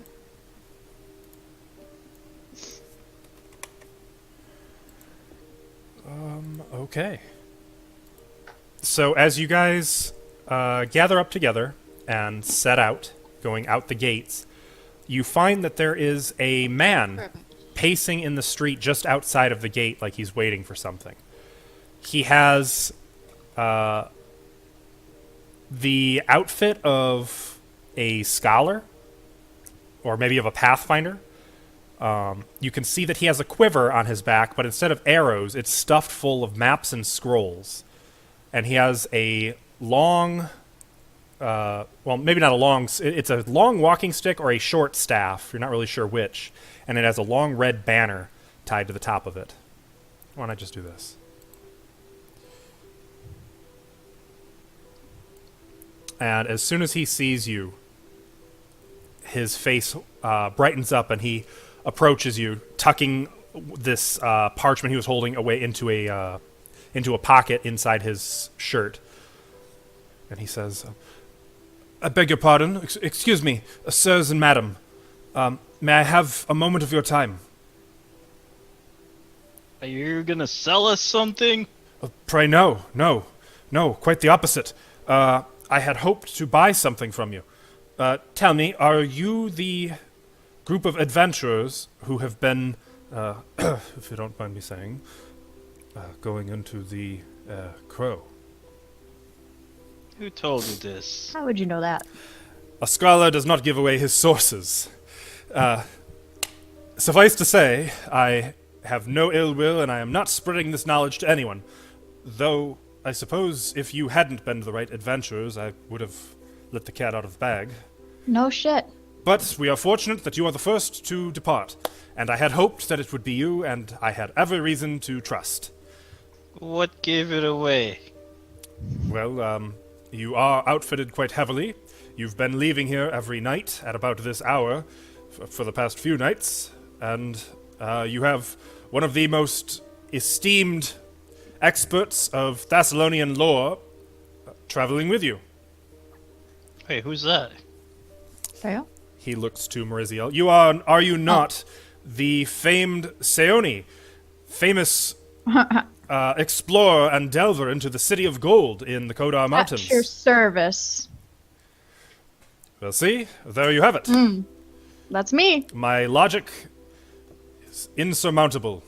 Okay. So as you guys gather up together and set out, going out the gates, you find that there is a man pacing in the street just outside of the gate like he's waiting for something. He has the outfit of a scholar, or maybe of a Pathfinder. You can see that he has a quiver on his back, but instead of arrows, it's stuffed full of maps and scrolls. And he has a long, well, maybe not a long, it's a long walking stick or a short staff. You're not really sure which. And it has a long red banner tied to the top of it. Why don't I just do this? And as soon as he sees you, his face brightens up and he approaches you, tucking this parchment he was holding away into a pocket inside his shirt. And he says, I beg your pardon. Excuse me, sirs and madam. May I have a moment of your time? Are you gonna sell us something? Pray no, quite the opposite. I had hoped to buy something from you. Tell me, are you the group of adventurers who have been, if you don't mind me saying, going into the Crow? Who told you this? How would you know that? A scholar does not give away his sources. Suffice to say, I have no ill will and I am not spreading this knowledge to anyone, though I suppose if you hadn't been the right adventurers, I would have let the cat out of the bag. No shit. But we are fortunate that you are the first to depart, and I had hoped that it would be you, and I had every reason to trust. What gave it away? Well, you are outfitted quite heavily. You've been leaving here every night at about this hour for the past few nights, and you have one of the most esteemed experts of Thessalonian lore traveling with you. Wait, who's that? Fail? He looks to Maurizio. Are you not the famed Seoni, famous explorer and delver into the City of Gold in the Kodar Mountains? At your service. Well, see, there you have it. That's me. My logic is insurmountable.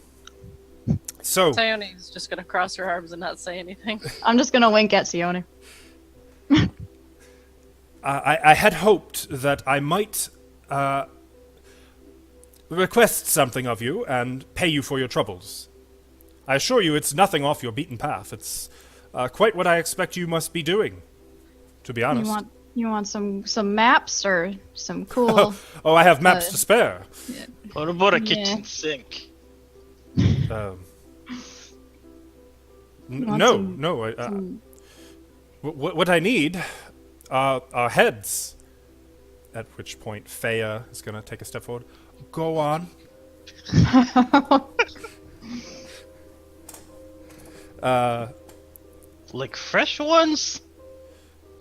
So, Tione's just gonna cross her arms and not say anything. I'm just gonna wink at Sione. I had hoped that I might request something of you and pay you for your troubles. I assure you it's nothing off your beaten path. It's quite what I expect you must be doing, to be honest. You want some maps or some cool... Oh, I have maps to spare. What about a Yeah. kitchen sink? want No. some- What I need are heads. At which point, Faya is going to take a step forward. Go on. Like fresh ones?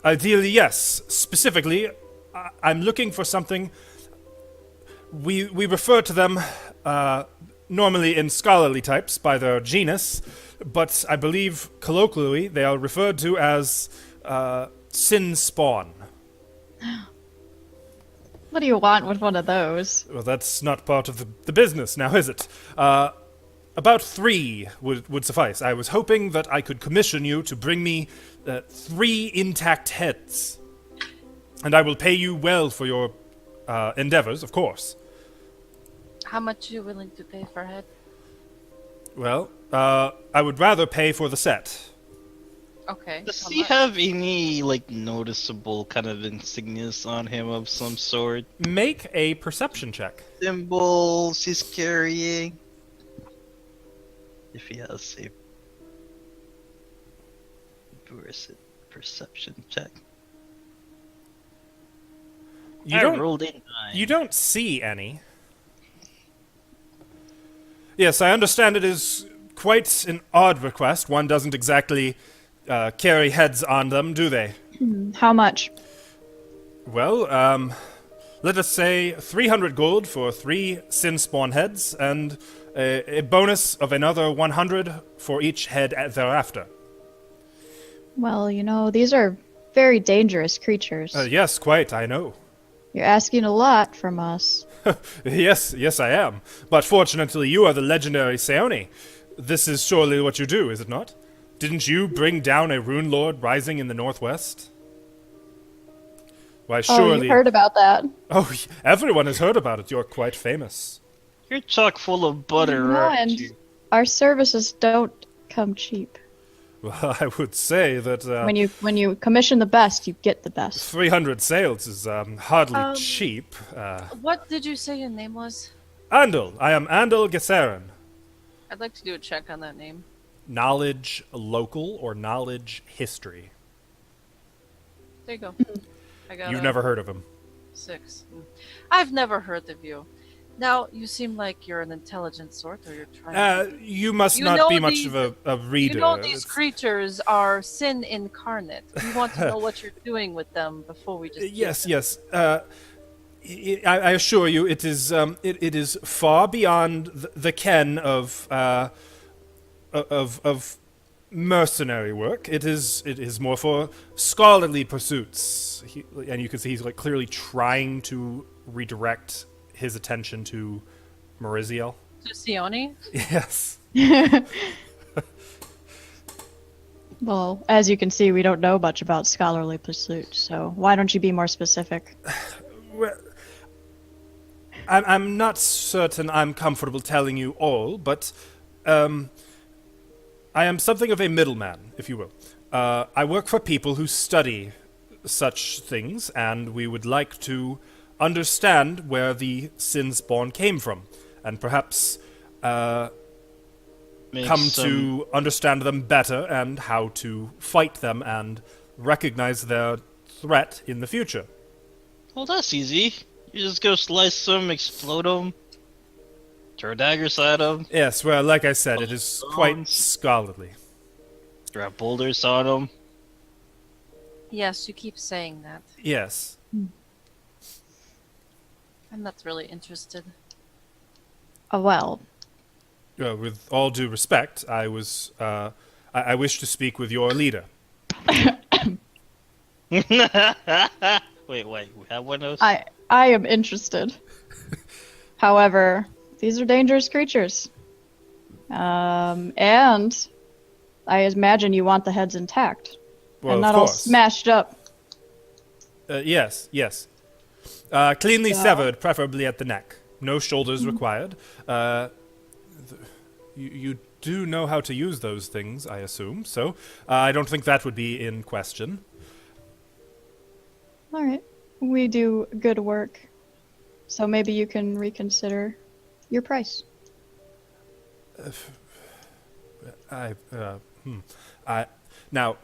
Ideally, yes. Specifically, I'm looking for something. We refer to them normally in scholarly types by their genus, but I believe colloquially they are referred to as sin spawn. What do you want with one of those? Well, that's not part of the business now, is it? About 3 would suffice. I was hoping that I could commission you to bring me 3 intact heads. And I will pay you well for your endeavors, of course. How much are you willing to pay for a head? Well, I would rather pay for the set. Okay. Does how he much? have any, like, noticeable kind of insignias on him of some sort? Make a perception check. Symbols he's carrying? If he has a... Where is it? Perception check. You I don't rolled a 9. You don't see any. Yes, I understand it is quite an odd request. One doesn't exactly carry heads on them, do they? How much? Well, let us say 300 gold for 3 sin spawn heads, and a bonus of another 100 for each head thereafter. Well, these are very dangerous creatures. Yes, quite, I know. You're asking a lot from us. Yes, I am. But fortunately, you are the legendary Seoni. This is surely what you do, is it not? Didn't you bring down a rune lord rising in the northwest? Why, Oh, surely... you heard about that. Oh, everyone has heard about it. You're quite famous. You're chock full of butter, No, aren't and you? our services don't come cheap. Well, I would say that When you commission the best, you get the best. 300 sales is hardly cheap. What did you say your name was? Andel. I am Andel Gesserin. I'd like to do a check on that name. Knowledge local or knowledge history? There you go. I got You've a never heard of him. 6. I've never heard of you. Now, you seem like you're an intelligent sort, or you're trying to... You must You not know be much these- of a reader. You know these creatures are sin incarnate. We want to know what you're doing with them before we just... Yes. I assure you, it is far beyond the ken of mercenary work. It is more for scholarly pursuits. And you can see he's like clearly trying to redirect his attention to Maurizio. To Sione? Yes. Well, as you can see, we don't know much about scholarly pursuits, so why don't you be more specific? Well, I'm not certain I'm comfortable telling you all, but I am something of a middleman, if you will. I work for people who study such things, and we would like to understand where the sin spawn came from, and perhaps Make come some- to understand them better and how to fight them and recognize their threat in the future. Well, that's easy. You just go slice them, explode them, throw daggers at them, Yes, well, like I said, it is quite Bones. scholarly. drop boulders on them. Yes, you keep saying that. Yes. I'm not really interested. Well, With all due respect, I wish to speak with your leader. Wait, we have one of those? I am interested. However, these are dangerous creatures. And I imagine you want the heads intact. Well, and not of all course. smashed up. Yes. Cleanly So- severed, preferably at the neck. No shoulders required. You do know how to use those things, I assume, so I don't think that would be in question. All right. We do good work. So maybe you can reconsider your price. Now,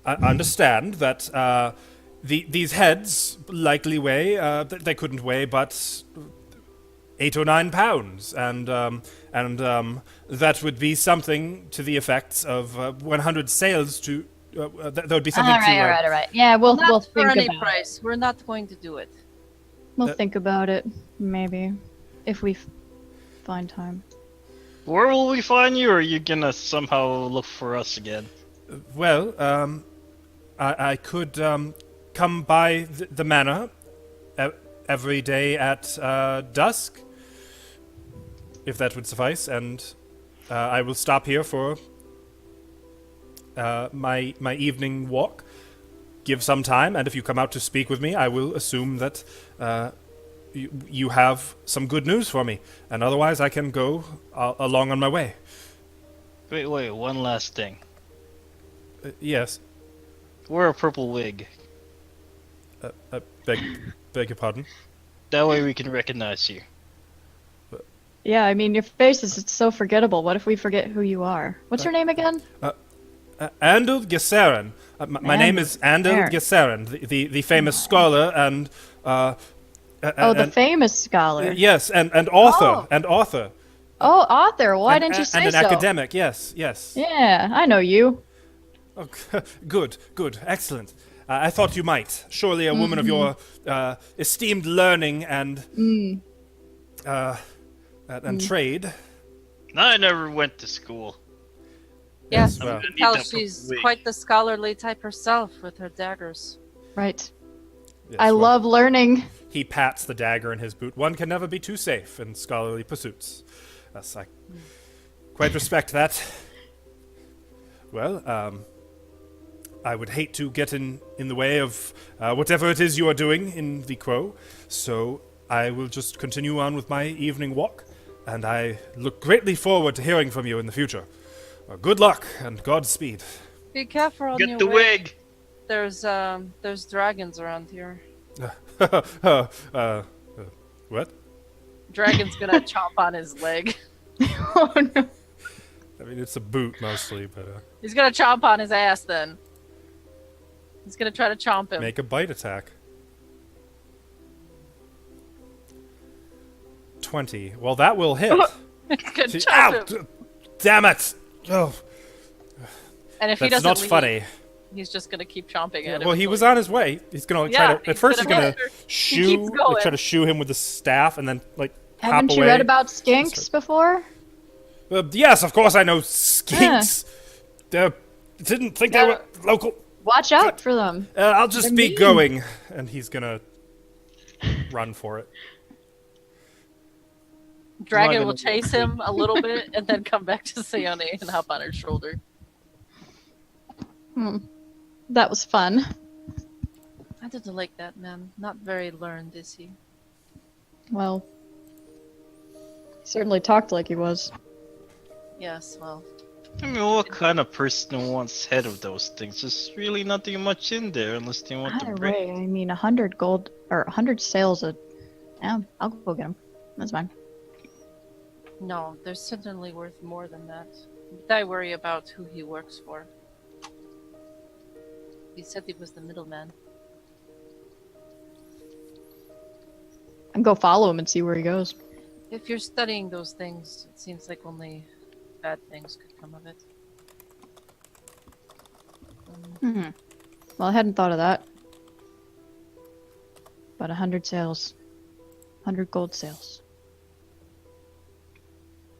I understand that these heads likely weigh, they couldn't weigh but 8 or 9 pounds, and that would be something to the effects of 100 sails to. That would be something all right, to. all right. Yeah, we'll Not for think any about it. price. We're not going to do it. We'll think about it, maybe, if we find time. Where will we find you, or are you gonna somehow look for us again? Well, I could come by the manor every day at dusk, if that would suffice, and I will stop here for my evening walk. Give some time, and if you come out to speak with me, I will assume that you have some good news for me, and otherwise I can go along on my way. Wait, one last thing. Yes. Wear a purple wig. Beg your pardon? That way we can recognize you. Yeah, I mean, your face is so forgettable. What if we forget who you are? What's your name again? Andel Gesaren. My name is Andel Gesaren, the famous scholar and... the famous scholar. Yes, and author, Oh. and author. Oh, author. Why And- didn't you say and an so? academic, yes. Yeah, I know you. Oh, good, excellent. I thought you might. Surely a woman of your esteemed learning and trade. I never went to school. Yes, well, gonna need Tell that she's purple wig. quite the scholarly type herself with her daggers. right. yes, I well, love learning. He pats the dagger in his boot. One can never be too safe in scholarly pursuits. Yes, I quite respect that. Well, I would hate to get in the way of whatever it is you are doing in the Crow, so I will just continue on with my evening walk, and I look greatly forward to hearing from you in the future. Good luck and Godspeed. Be careful on your Get the way. wig! There's dragons around here. What? Dragon's gonna chomp on his leg. Oh no. I mean, it's a boot mostly, but He's gonna chomp on his ass then. He's gonna try to chomp him. make a bite attack. 20. Well, that will hit. He's gonna See- chomp Ow! him. Damn it! Oh, And if he that's doesn't not leave, funny. he's just gonna keep chomping at him. Well, he until was on his way. He's gonna try Yeah, to. At he's first, he's gonna gonna hit her. shoo, keeps going. like, try to shoo him with the staff, and then like Haven't hop you away. read about skinks before? Yes, of course I know skinks. Didn't think they were local. Watch out for them. I'll just They're be mean. going, and he's gonna run for it. Dragon I'm will not gonna- chase him a little bit and then come back to Sayone and hop on her shoulder. That was fun. I didn't like that man. Not very learned, is he? Well, he certainly talked like he was. Yes, well, I mean, what kind of person wants head of those things? There's really nothing much in there unless they want to Either break. way, I mean, 100 gold or 100 sales. Yeah, I'll go get them. That's fine. No, they're certainly worth more than that. But I worry about who he works for. He said he was the middleman. I can go follow him and see where he goes. If you're studying those things, it seems like only bad things could come of it. Hmm. Well, I hadn't thought of that. But 100 sales. 100 gold sales.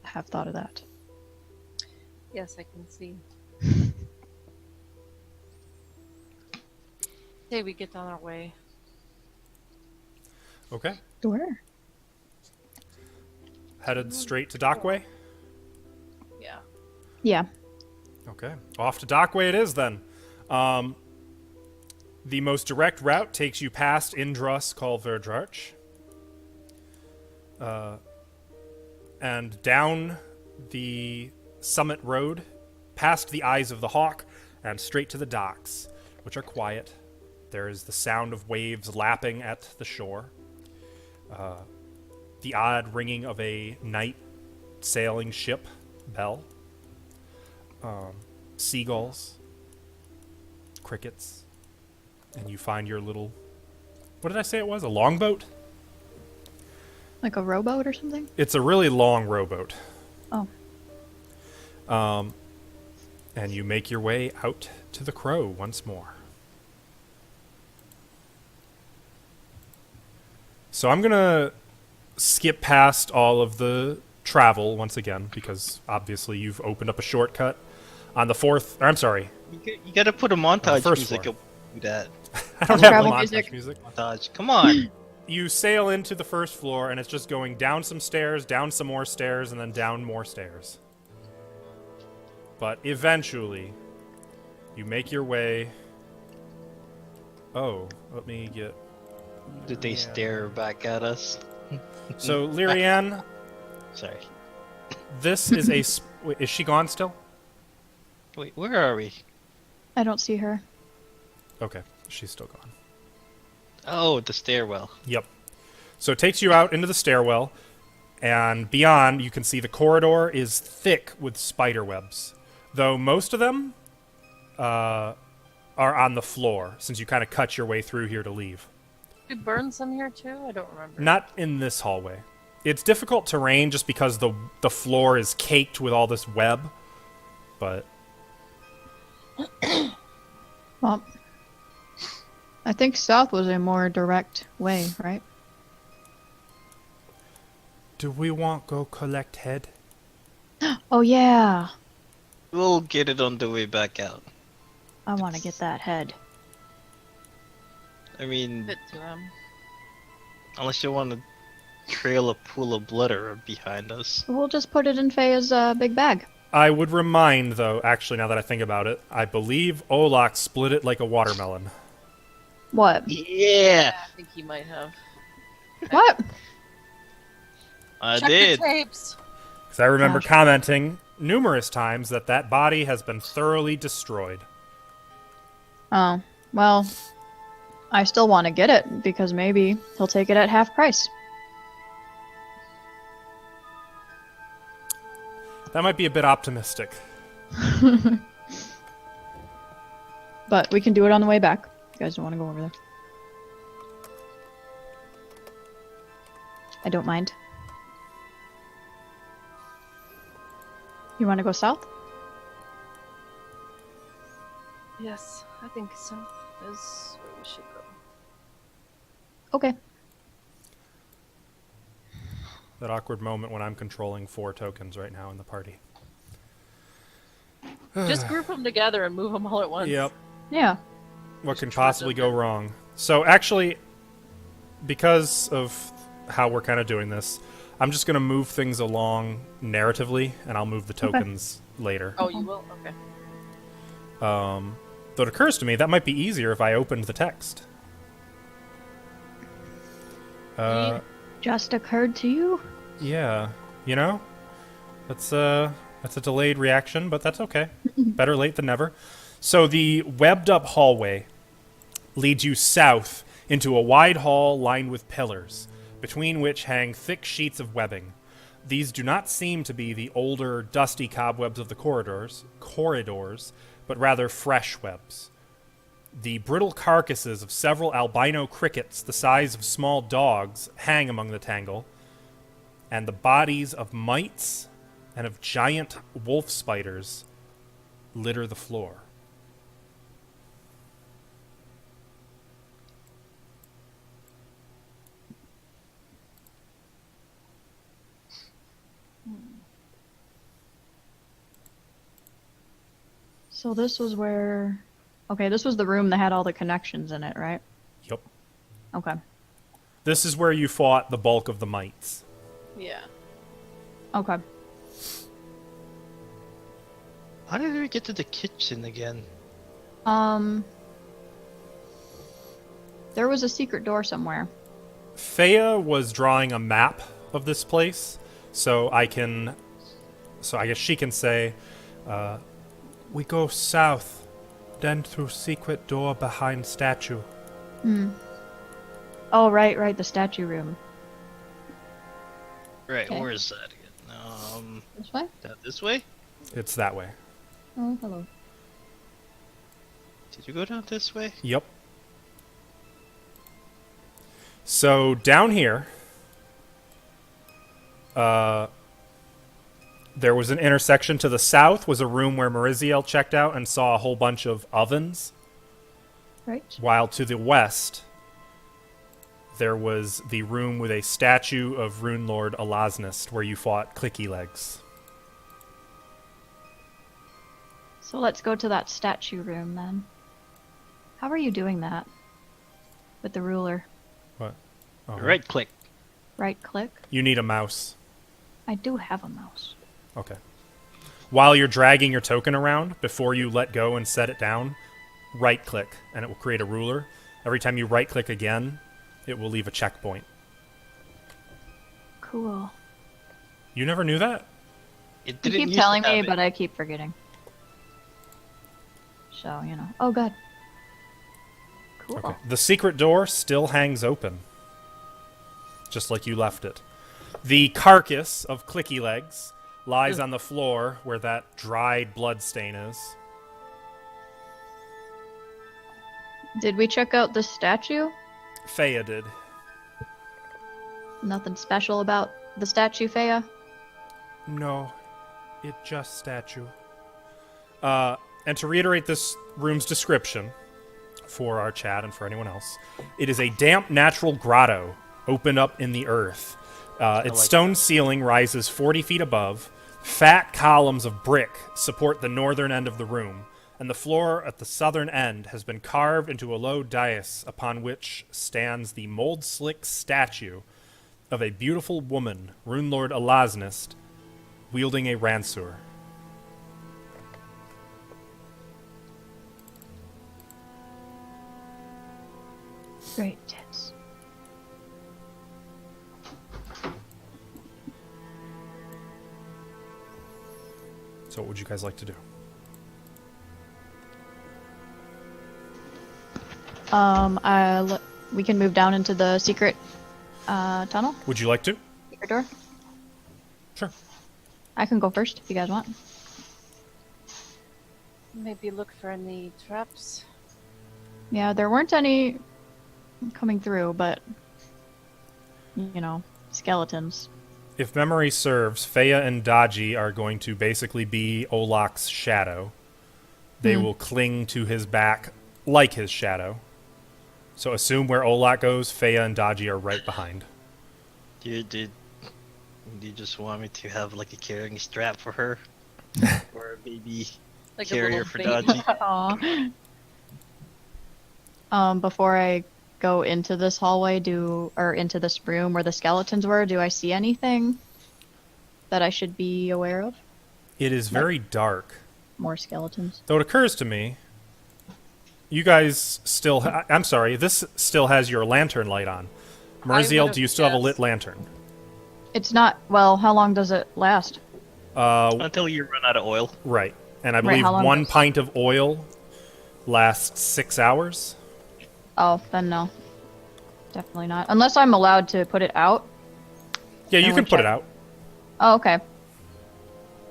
I have thought of that. Yes, I can see. Say we get on our way. Okay. Where? Headed straight to Dockway? Yeah. Yeah. Okay. Off to Dockway it is then. The most direct route takes you past Indrus Colverdrarch. And down the summit road, past the Eyes of the Hawk, and straight to the docks, which are quiet. There is the sound of waves lapping at the shore. The odd ringing of a night sailing ship bell. Seagulls. Crickets. And you find your little... What did I say it was? A longboat? Like a rowboat or something? It's a really long rowboat. Oh. And you make your way out to the Crow once more. So I'm going to skip past all of the travel once again, because obviously you've opened up a shortcut on the fourth... Or I'm sorry. You gotta put a montage first music floor. up. Do that. I don't Travel have the montage music. music. Montage. Come on. You sail into the first floor, and it's just going down some stairs, down some more stairs, and then down more stairs. But eventually, you make your way... Oh, let me get... Did they stare back at us? So, Lyrianne, Sorry. this is a... Wait, is she gone still? Wait, where are we? I don't see her. Okay, she's still gone. Oh, the stairwell. Yep. So it takes you out into the stairwell, and beyond, you can see the corridor is thick with spider webs. Though most of them are on the floor, since you kind of cut your way through here to leave. We burned some here too? I don't remember. Not in this hallway. It's difficult terrain just because the floor is caked with all this web, but... Well, I think south was a more direct way, right? Do we want go collect head? Oh yeah, We'll get it on the way back out. I want to get that head. I mean, Bit to him. unless you want to trail a pool of blood behind us. We'll just put it in Faye's big bag. I would remind, though, actually, now that I think about it, I believe Olak split it like a watermelon. What? Yeah, I think he might have. What? I Check did. the tapes. Because I remember Gosh. commenting numerous times that body has been thoroughly destroyed. Oh, well, I still want to get it because maybe he'll take it at half price. That might be a bit optimistic. But we can do it on the way back. You guys don't want to go over there. I don't mind. You want to go south? Yes, I think south is where we should go. Okay. That awkward moment when I'm controlling 4 tokens right now in the party. Just group them together and move them all at once. Yep. Yeah. What can Just trust possibly them. go wrong? So actually, because of how we're kind of doing this, I'm just going to move things along narratively, and I'll move the tokens later. Oh, you will? Okay. Though it occurs to me, that might be easier if I opened the text. Just occurred to you? Yeah, you know? Let's That's a delayed reaction, but that's okay. Better late than never. So the webbed-up hallway leads you south into a wide hall lined with pillars, between which hang thick sheets of webbing. These do not seem to be the older, dusty cobwebs of the corridors, but rather fresh webs. The brittle carcasses of several albino crickets the size of small dogs hang among the tangle, and the bodies of mites and of giant wolf spiders litter the floor. So this was where... Okay, this was the room that had all the connections in it, right? Yep. Okay. This is where you fought the bulk of the mites. Yeah. Okay. How did we get to the kitchen again? There was a secret door somewhere. Fea was drawing a map of this place, so I guess she can say, we go south, then through secret door behind statue. Oh, right, the statue room. Right, Okay. where is that again? This way? This way? It's that way. Oh, hello. Did you go down this way? Yep. So down here, there was an intersection to the south, was a room where Maurizio checked out and saw a whole bunch of ovens. Right. While to the west, there was the room with a statue of Rune Lord Alasnist, where you fought Clicky Legs. So let's go to that statue room then. How are you doing that? With the ruler. What? Oh. Right click. Right click? You need a mouse. I do have a mouse. Okay. While you're dragging your token around, before you let go and set it down, right click, and it will create a ruler. Every time you right click again, it will leave a checkpoint. Cool. You never knew that? It You didn't keep used to telling have me, it. but I keep forgetting. So, you know. Oh, God. Cool. Okay. The secret door still hangs open, just like you left it. The carcass of Clicky Legs lies on the floor where that dried blood stain is. Did we check out the statue? Fea did. Nothing special about the statue, Fea? No, it just statue. And to reiterate this room's description for our chat and for anyone else, it is a damp natural grotto opened up in the earth. Its stone ceiling rises 40 feet above. Fat columns of brick support the northern end of the room, and the floor at the southern end has been carved into a low dais upon which stands the mold-slick statue of a beautiful woman, Rune Lord Alasnist, wielding a ranseur. Great tits. So what would you guys like to do? We can move down into the secret tunnel. Would you like to? Secret door. Sure. I can go first if you guys want. Maybe look for any traps. Yeah, there weren't any coming through, but you know, skeletons. If memory serves, Fea and Daji are going to basically be Olak's shadow. They will cling to his back like his shadow. So assume where Olak goes, Fea and Daji are right behind. Dude, do you just want me to have like a carrying strap for her? Or a baby Like carrier a for little baby. Dodgy? Aw. Before I go into this hallway, into this room where the skeletons were, do I see anything that I should be aware of? It is very dark. More skeletons. Though it occurs to me, you guys still... I'm sorry, this still has your lantern light on. Maurizio, would've do you still have a lit guessed. lantern? It's not... Well, how long does it last? Until you run out of oil. Right. And I Right, believe how long 1 does- pint of oil lasts 6 hours. Oh, then no. Definitely not. Unless I'm allowed to put it out. Yeah, you And can we'll put it check. out. Oh, okay.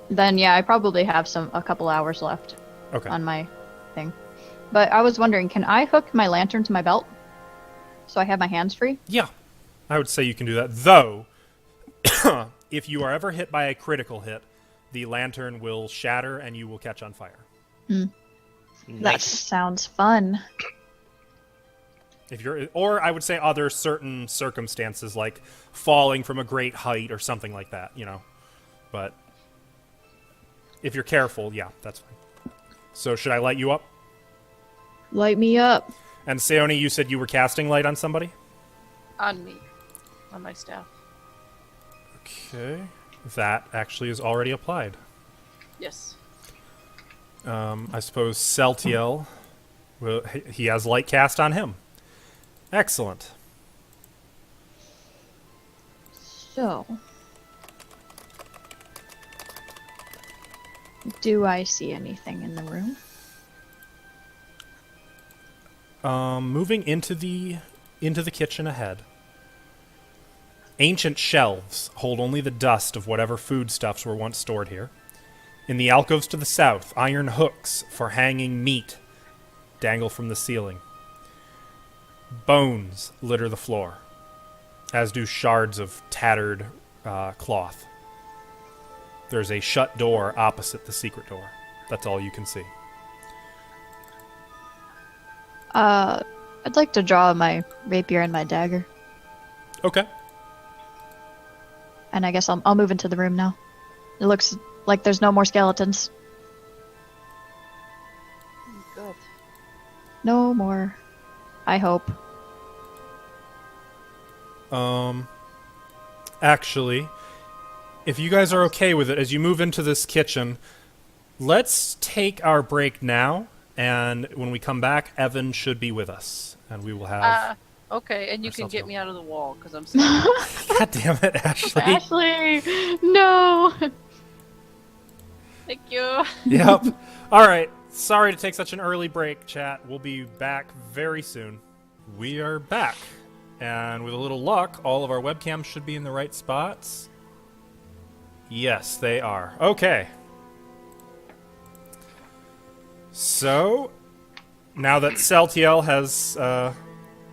Then yeah, I probably have a couple hours left Okay. on my thing. But I was wondering, can I hook my lantern to my belt so I have my hands free? Yeah, I would say you can do that. Though, if you are ever hit by a critical hit, the lantern will shatter and you will catch on fire. That Nice. sounds fun. If you're, or I would say other certain circumstances like falling from a great height or something like that, you know. But if you're careful, yeah, that's fine. So should I light you up? Light me up. And Seoni, you said you were casting light on somebody? On me. On my staff. Okay. That actually is already applied. Yes. I suppose Celtiel, well, he has light cast on him. Excellent. So, do I see anything in the room? Moving into the kitchen ahead. Ancient shelves hold only the dust of whatever foodstuffs were once stored here. In the alcoves to the south, iron hooks for hanging meat dangle from the ceiling. Bones litter the floor, as do shards of tattered cloth. There's a shut door opposite the secret door. That's all you can see. I'd like to draw my rapier and my dagger. Okay. And I guess I'll move into the room now. It looks like there's no more skeletons. Good. No more. I hope. Actually, if you guys are okay with it, as you move into this kitchen, let's take our break now, and when we come back, Evan should be with us, and we will have... Okay, and you can Ourselves get go. me out of the wall, because I'm stuck. God damn it, Ashley. Ashley! No! Thank you. Yep. All right. Sorry to take such an early break, chat. We'll be back very soon. We are back. And with a little luck, all of our webcams should be in the right spots. Yes, they are. Okay. So, now that Celtiel has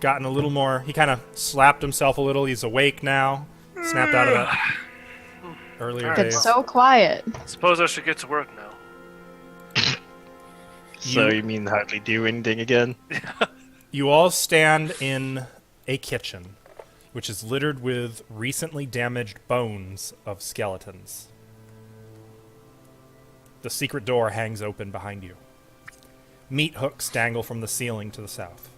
gotten a little more... He kind of slapped himself a little. He's awake now. Snapped out of that earlier Alright. days. It's so quiet. Suppose I should get to work now. So you mean hardly do anything again? You all stand in a kitchen, which is littered with recently damaged bones of skeletons. The secret door hangs open behind you. Meat hooks dangle from the ceiling to the south.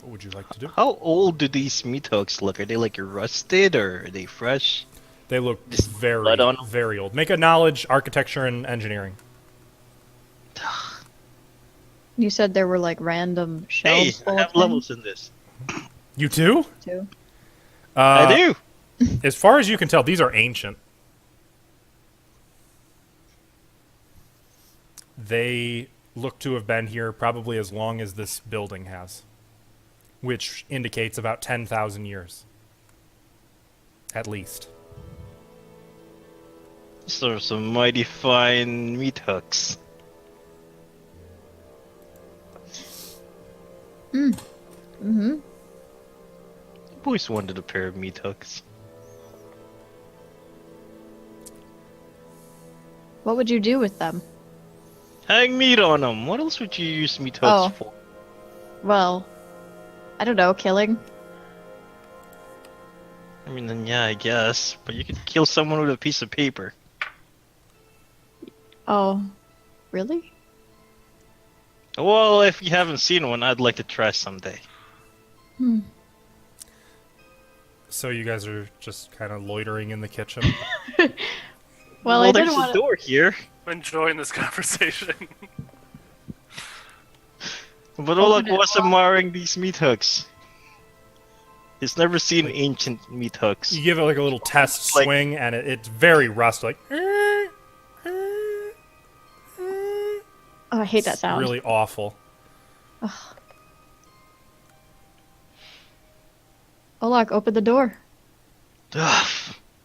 What would you like to do? How old do these meat hooks look? Are they like rusted or are they fresh? They look Just very, blood on 'em? very old. Make a knowledge, architecture, and engineering. You said there were like random Hey, shelves I full have of levels in this. You too? things, too. I do. As far as you can tell, these are ancient. They look to have been here probably as long as this building has, which indicates about 10,000 years. At least. These are some mighty fine meat hooks. Mm-hmm. I've always wanted a pair of meat hooks. What would you do with them? Hang meat on them. What else would you use meat Oh. hooks for? Well, I don't know, killing? I mean, then yeah, I guess. But you could kill someone with a piece of paper. Oh, really? Well, if you haven't seen one, I'd like to try someday. Hmm. So you guys are just kind of loitering in the kitchen. Well, I there's didn't a want door here. I'm enjoying this conversation. But oh look, Open it what's admiring these meat hooks? He's never seen ancient meat hooks. You give it like a little test Like- swing, and it's very rust. Like, Oh, I hate that it's sound. really awful. Olak, open the door. Ugh,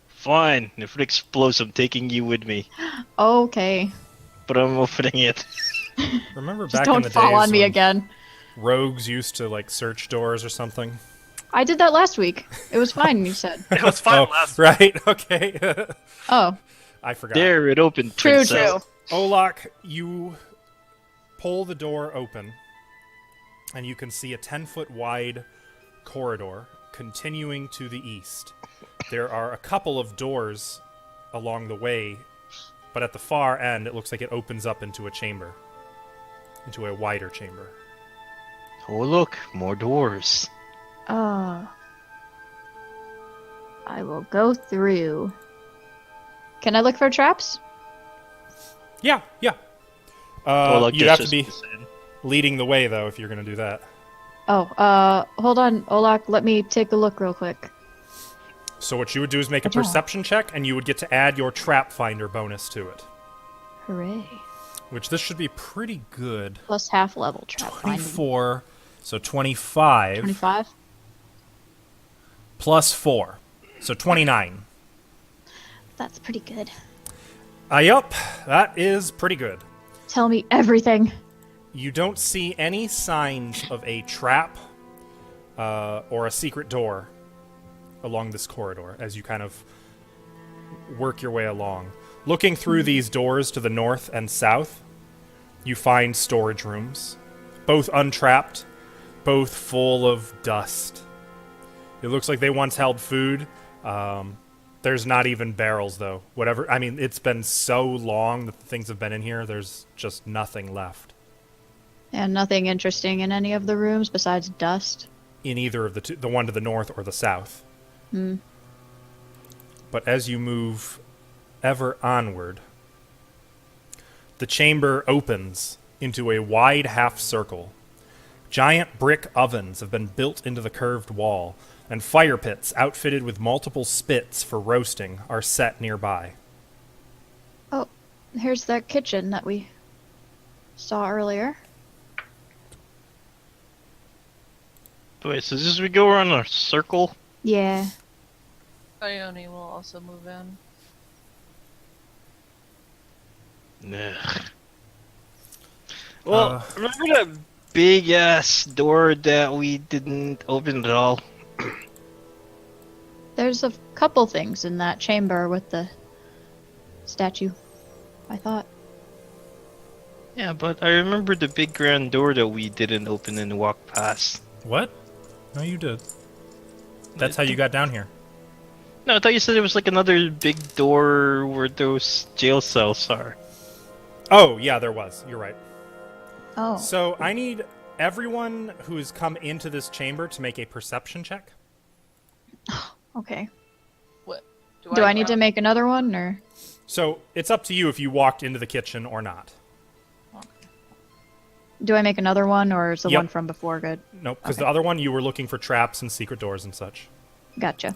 fine. If it explodes, I'm taking you with me. Okay. But I'm opening it. Remember Just back in don't the fall days on me when again. rogues used to like search doors or something? I did that last week. It was fine, you said. It was fine Oh, last. right. Okay. Oh, I forgot. There, it opened. true, princess. true. Olak, you pull the door open, and you can see a 10-foot wide corridor continuing to the east. There are a couple of doors along the way, but at the far end, it looks like it opens up into a chamber, into a wider chamber. Oh, look, more doors. I will go through. Can I look for traps? Yeah. Oh, look, You'd have to just be saying. leading the way, though, if you're going to do that. Oh, hold on, Olak. Let me take a look real quick. So what you would do is make a Good job. perception check, and you would get to add your trap finder bonus to it. Hooray. Which this should be pretty good. Plus half level trap finding. 24, so 25, 25? plus 4, so 29. That's pretty good. Yup, that is pretty good. Tell me everything. You don't see any signs of a trap or a secret door along this corridor as you kind of work your way along. Looking through these doors to the north and south, you find storage rooms, both untrapped, both full of dust. It looks like they once held food. There's not even barrels, though. It's been so long that things have been in here, there's just nothing left. And nothing interesting in any of the rooms besides dust. In either of the two, the one to the north or the south. But as you move ever onward, the chamber opens into a wide half circle. Giant brick ovens have been built into the curved wall, and fire pits outfitted with multiple spits for roasting are set nearby. Oh, here's that kitchen that we saw earlier. Wait, so just we go around a circle? Yeah. Ione will also move in. Ugh. Well, remember that big ass door that we didn't open at all? There's a couple things in that chamber with the statue, I thought. Yeah, but I remember the big grand door that we didn't open and walk past. What? No, you did. That's how you got down here. No, I thought you said there was like another big door where those jail cells are. Oh, yeah, there was. You're right. Oh. So I need everyone who has come into this chamber to make a perception check. Okay. What? Do I need to make another one, or? So it's up to you if you walked into the kitchen or not. Do I make another one, or is the Yep. one from before good? Nope, because Okay. the other one you were looking for traps and secret doors and such. Gotcha.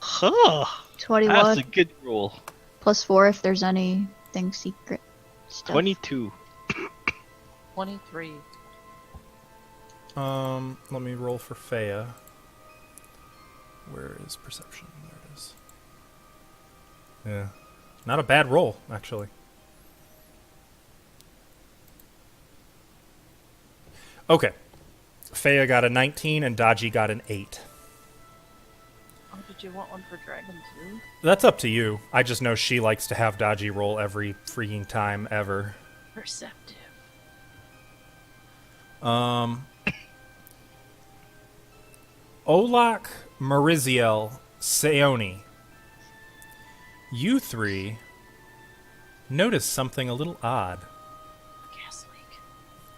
Huh. 21 That's a good roll. plus 4 if there's anything secret stuff. 22. 23. Let me roll for Fea. Where is perception? There it is. Yeah. Not a bad roll, actually. Okay. Fea got a 19 and Daji got an 8. Oh, did you want one for Dragon too? That's up to you. I just know she likes to have Daji roll every freaking time ever. Perceptive. Olak, Maurizio, Seoni. You three notice something a little odd. Gas leak.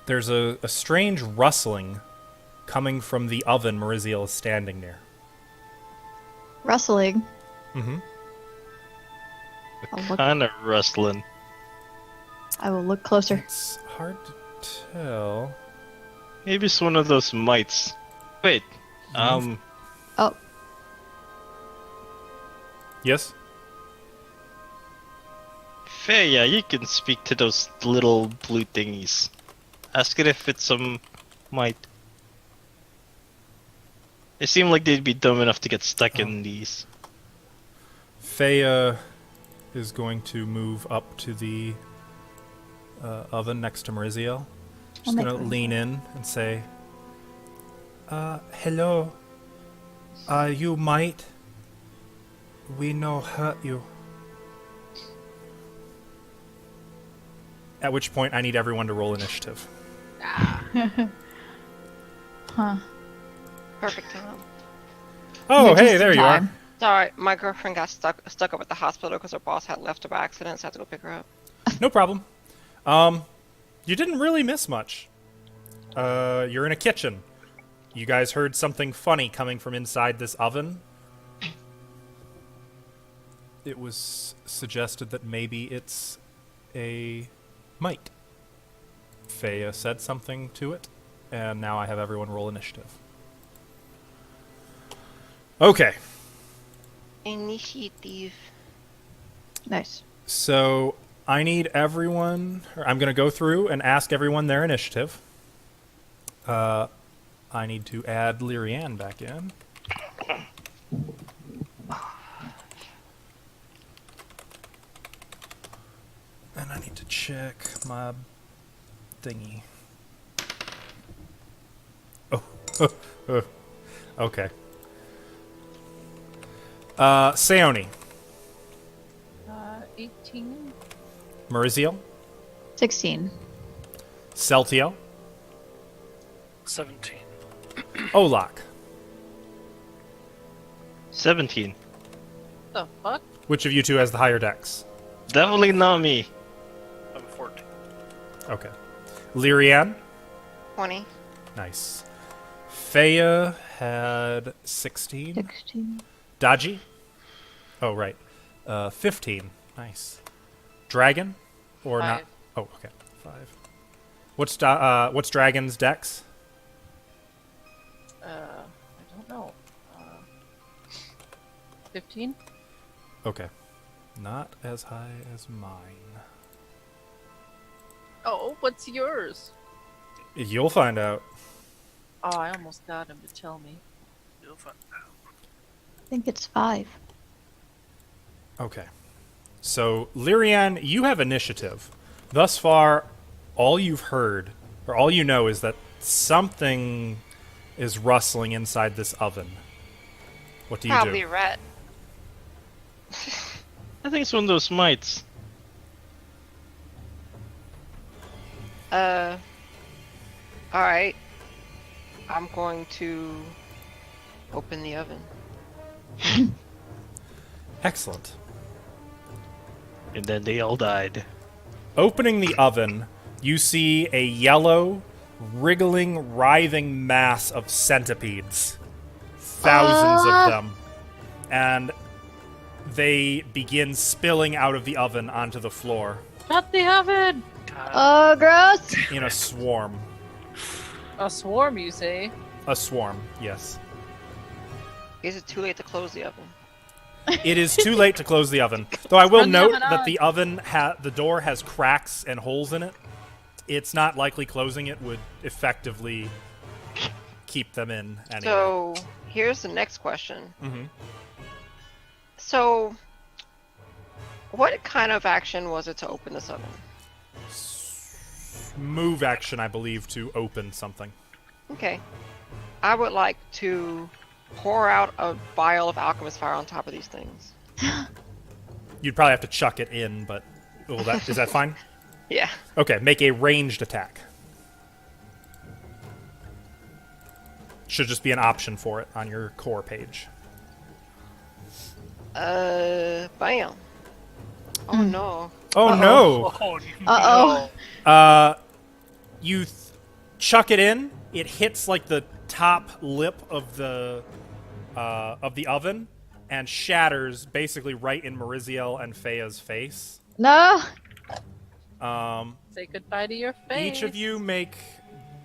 There's a strange rustling coming from the oven Maurizio is standing near. Rustling. Mm-hmm. I'll look, Kind of rustling. I will look closer. It's hard to tell. Maybe it's one of those mites. Wait, Oh, Yes? Feya, you can speak to those little blue thingies. Ask it if it's some mite. They seem like they'd be dumb enough to get stuck in these. Feya is going to move up to the oven next to Maurizio. She's make going to room. lean in and say, hello. You might. We no hurt you. At which point, I need everyone to roll initiative. huh. Perfect time. Oh, Yeah, hey, just there in you are. time. Sorry, my girlfriend got stuck up at the hospital because her boss had left her by accident, so I had to go pick her up. No problem. You didn't really miss much. You're in a kitchen. You guys heard something funny coming from inside this oven. It was suggested that maybe it's a mite. Feya said something to it, and now I have everyone roll initiative. Okay, Initiative. Nice. so I need everyone, or I'm going to go through and ask everyone their initiative. I need to add Lyrianne back in. And I need to check my thingy. Oh, okay. Seoni, 18. Maurizio, 16. Celtio, 17. Olak. 17. The fuck? Which of you two has the higher dex? Definitely not me. I'm 14. Okay. Lyrianne, 20. nice. Feya had 16. 16. Daji? Oh, right. 15. Nice. Dragon? Or not? 5. Oh, okay. 5. What's Dragon's dex? I don't know. 15? Okay. Not as high as mine. Oh, what's yours? You'll find out. Oh, I almost got him to tell me. You'll find out. I think it's 5. Okay. So, Lyrianne, you have initiative. Thus far, all you've heard, or all you know, is that something is rustling inside this oven. What do you Probably do? rat. I think it's one of those mites. Alright. I'm going to open the oven. Excellent. And then they all died. Opening the oven, you see a yellow, wriggling, writhing mass of centipedes. Thousands of them. And they begin spilling out of the oven onto the floor Shut the oven! Oh, gross! in a swarm. A swarm, you say? A swarm, yes. Is it too late to close the oven? It is too late to close the oven. Though I will Run the note oven that on. the oven, the door has cracks and holes in it. It's not likely closing it would effectively keep them in anyway. So, here's the next question. Mhm. So, what kind of action was it to open this oven? Move action, I believe, to open something. Okay. I would like to pour out a vial of alchemist fire on top of these things. You'd probably have to chuck it in, but is that fine? Yeah. Okay, make a ranged attack. Should just be an option for it on your core page. Bam. Oh no. Oh Uh-oh. no! Oh, Uh-oh. You chuck it in. It hits like the top lip of the oven and shatters basically right in Maurizio and Feya's face. No! Say goodbye to your face. Each of you make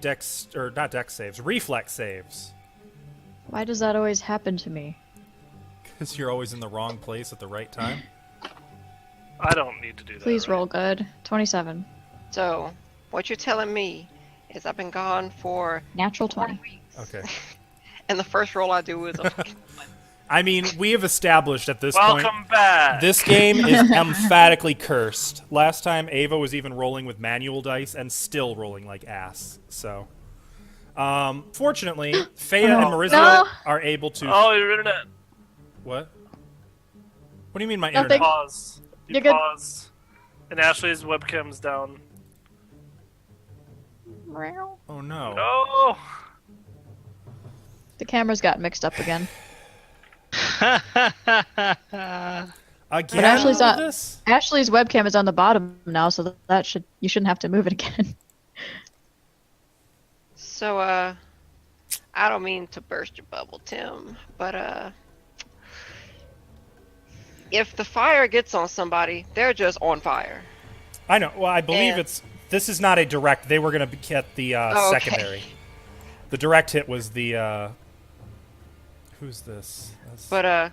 dex, or not dex saves, reflex saves. Why does that always happen to me? Because you're always in the wrong place at the right time. I don't need to do that. Please right? roll good. 27. So, what you're telling me is I've been gone for Natural 4 20. weeks. Okay. And the first roll I do is a fucking I mean, we have established at this point, Welcome back. this game is emphatically cursed. Last time, Ava was even rolling with manual dice and still rolling like ass. So, fortunately, Fea and Maurizio No. are able to. Oh, your internet. What? What do you mean my Nothing. internet? Pause. You You're good. pause. And Ashley's webcam's down. Oh no. No. The cameras got mixed up again. Again? Ashley's with not- this? Ashley's webcam is on the bottom now, so you shouldn't have to move it again. So, I don't mean to burst your bubble, Tim, but, if the fire gets on somebody, they're just on fire. I know. Well, I believe And- this is not a direct. They were going to get the Oh, okay. secondary. The direct hit was the. Who's this? But, I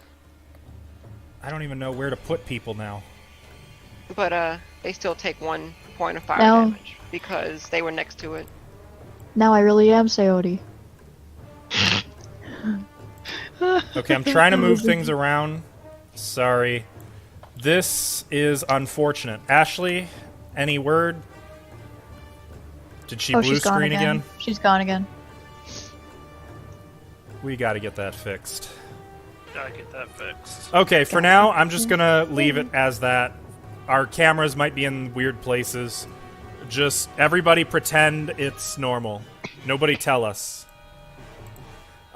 don't even know where to put people now. they still take 1 point of fire No. damage because they were next to it. Now I really am Sayori. Okay, I'm trying to move things around. Sorry. This is unfortunate. Ashley, any word? Did she blue she's gone screen again? She's gone again. We got to get that fixed. Gotta get that fixed. Okay, for now, I'm just gonna leave it as that. Our cameras might be in weird places. Just everybody pretend it's normal. Nobody tell us.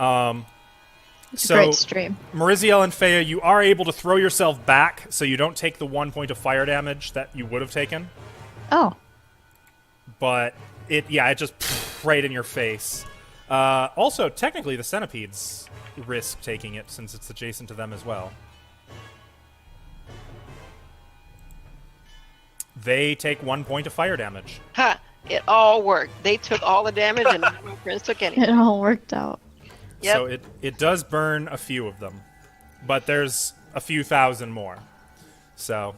It's So- a great stream. Maurizio and Fea, you are able to throw yourself back, so you don't take the 1 point of fire damage that you would have taken. Oh, But it just right in your face. Also, technically, the centipedes risk taking it since it's adjacent to them as well. They take 1 point of fire damage. Ha! It all worked. They took all the damage and none of my friends took any. it all worked out. Yep. So it does burn a few of them. But there's a few thousand more. So,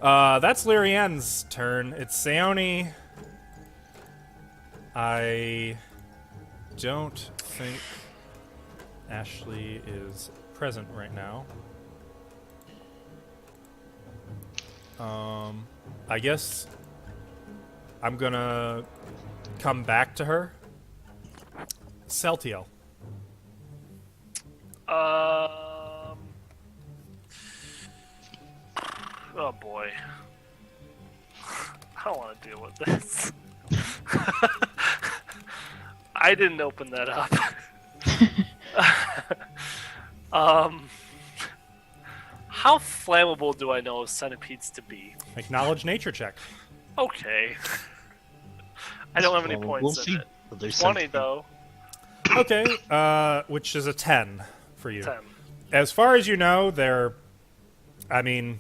that's Lyrian's turn. It's Seoni. I don't think Ashley is present right now. I guess I'm gonna come back to her. Celtiel. Oh boy. I don't want to deal with this. I didn't open that up. How flammable do I know centipedes to be? Acknowledge nature check. Okay. I don't have any Well, points we'll in see. it. But there's 20 something. though. Okay, which is a 10 for you. 10. As far as you know, they're, I mean,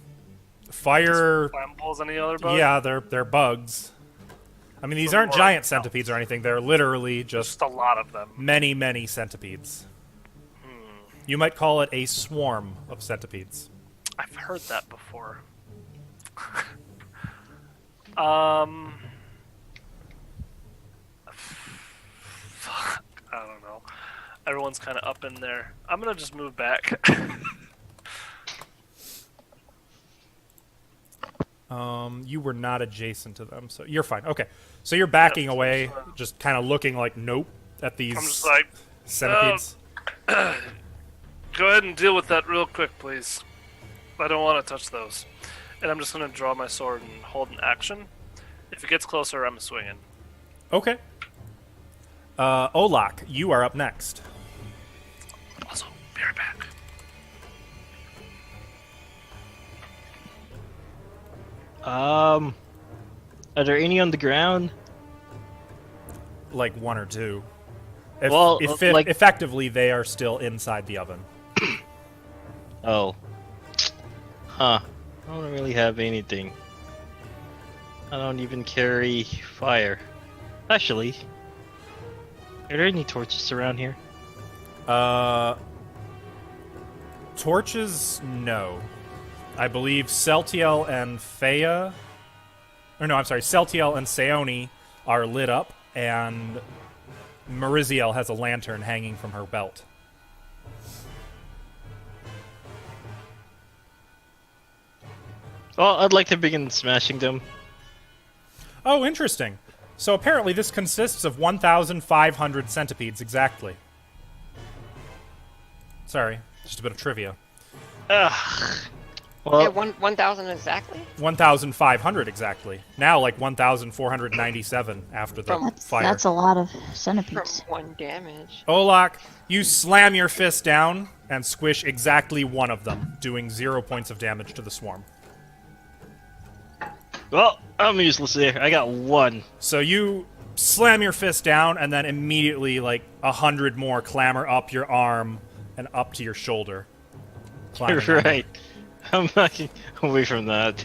fire. Flammable as any other bug? Yeah, they're bugs. I mean, these So aren't more giant like centipedes or anything. They're literally just Just a lot of them. many, many centipedes. You might call it a swarm of centipedes. I've heard that before. I don't know. Everyone's kind of up in there. I'm gonna just move back. You were not adjacent to them, so you're fine. Okay, so you're backing Yep, away, sure. just kind of looking like nope at these I'm just like, centipedes. go ahead and deal with that real quick, please. I don't want to touch those. And I'm just gonna draw my sword and hold an action. If it gets closer, I'm swinging. Okay. Olak, you are up next. Also, be right back. Are there any on the ground? Like one or two. Well, like- Effectively, they are still inside the oven. Oh. Huh. I don't really have anything. I don't even carry fire. Actually, Are there any torches around here? Torches, no. I believe Celtiel and Thea... Or no, I'm sorry, Celtiel and Seoni are lit up, and Maurizio has a lantern hanging from her belt. Well, I'd like to begin smashing them. Oh, interesting. So apparently this consists of 1,500 centipedes exactly. Sorry, just a bit of trivia. Ugh. Yeah, Well, 1,000 exactly? 1,500 exactly. Now like 1,497 after the fire. That's a lot of From centipedes. 1 damage. Olak, you slam your fist down and squish exactly one of them, doing 0 points of damage to the swarm. well, I'm useless here. I got 1. So you slam your fist down, and then immediately, like, 100 more clamber up your arm and up to your shoulder. Climbing on Right. I'm backing away from that.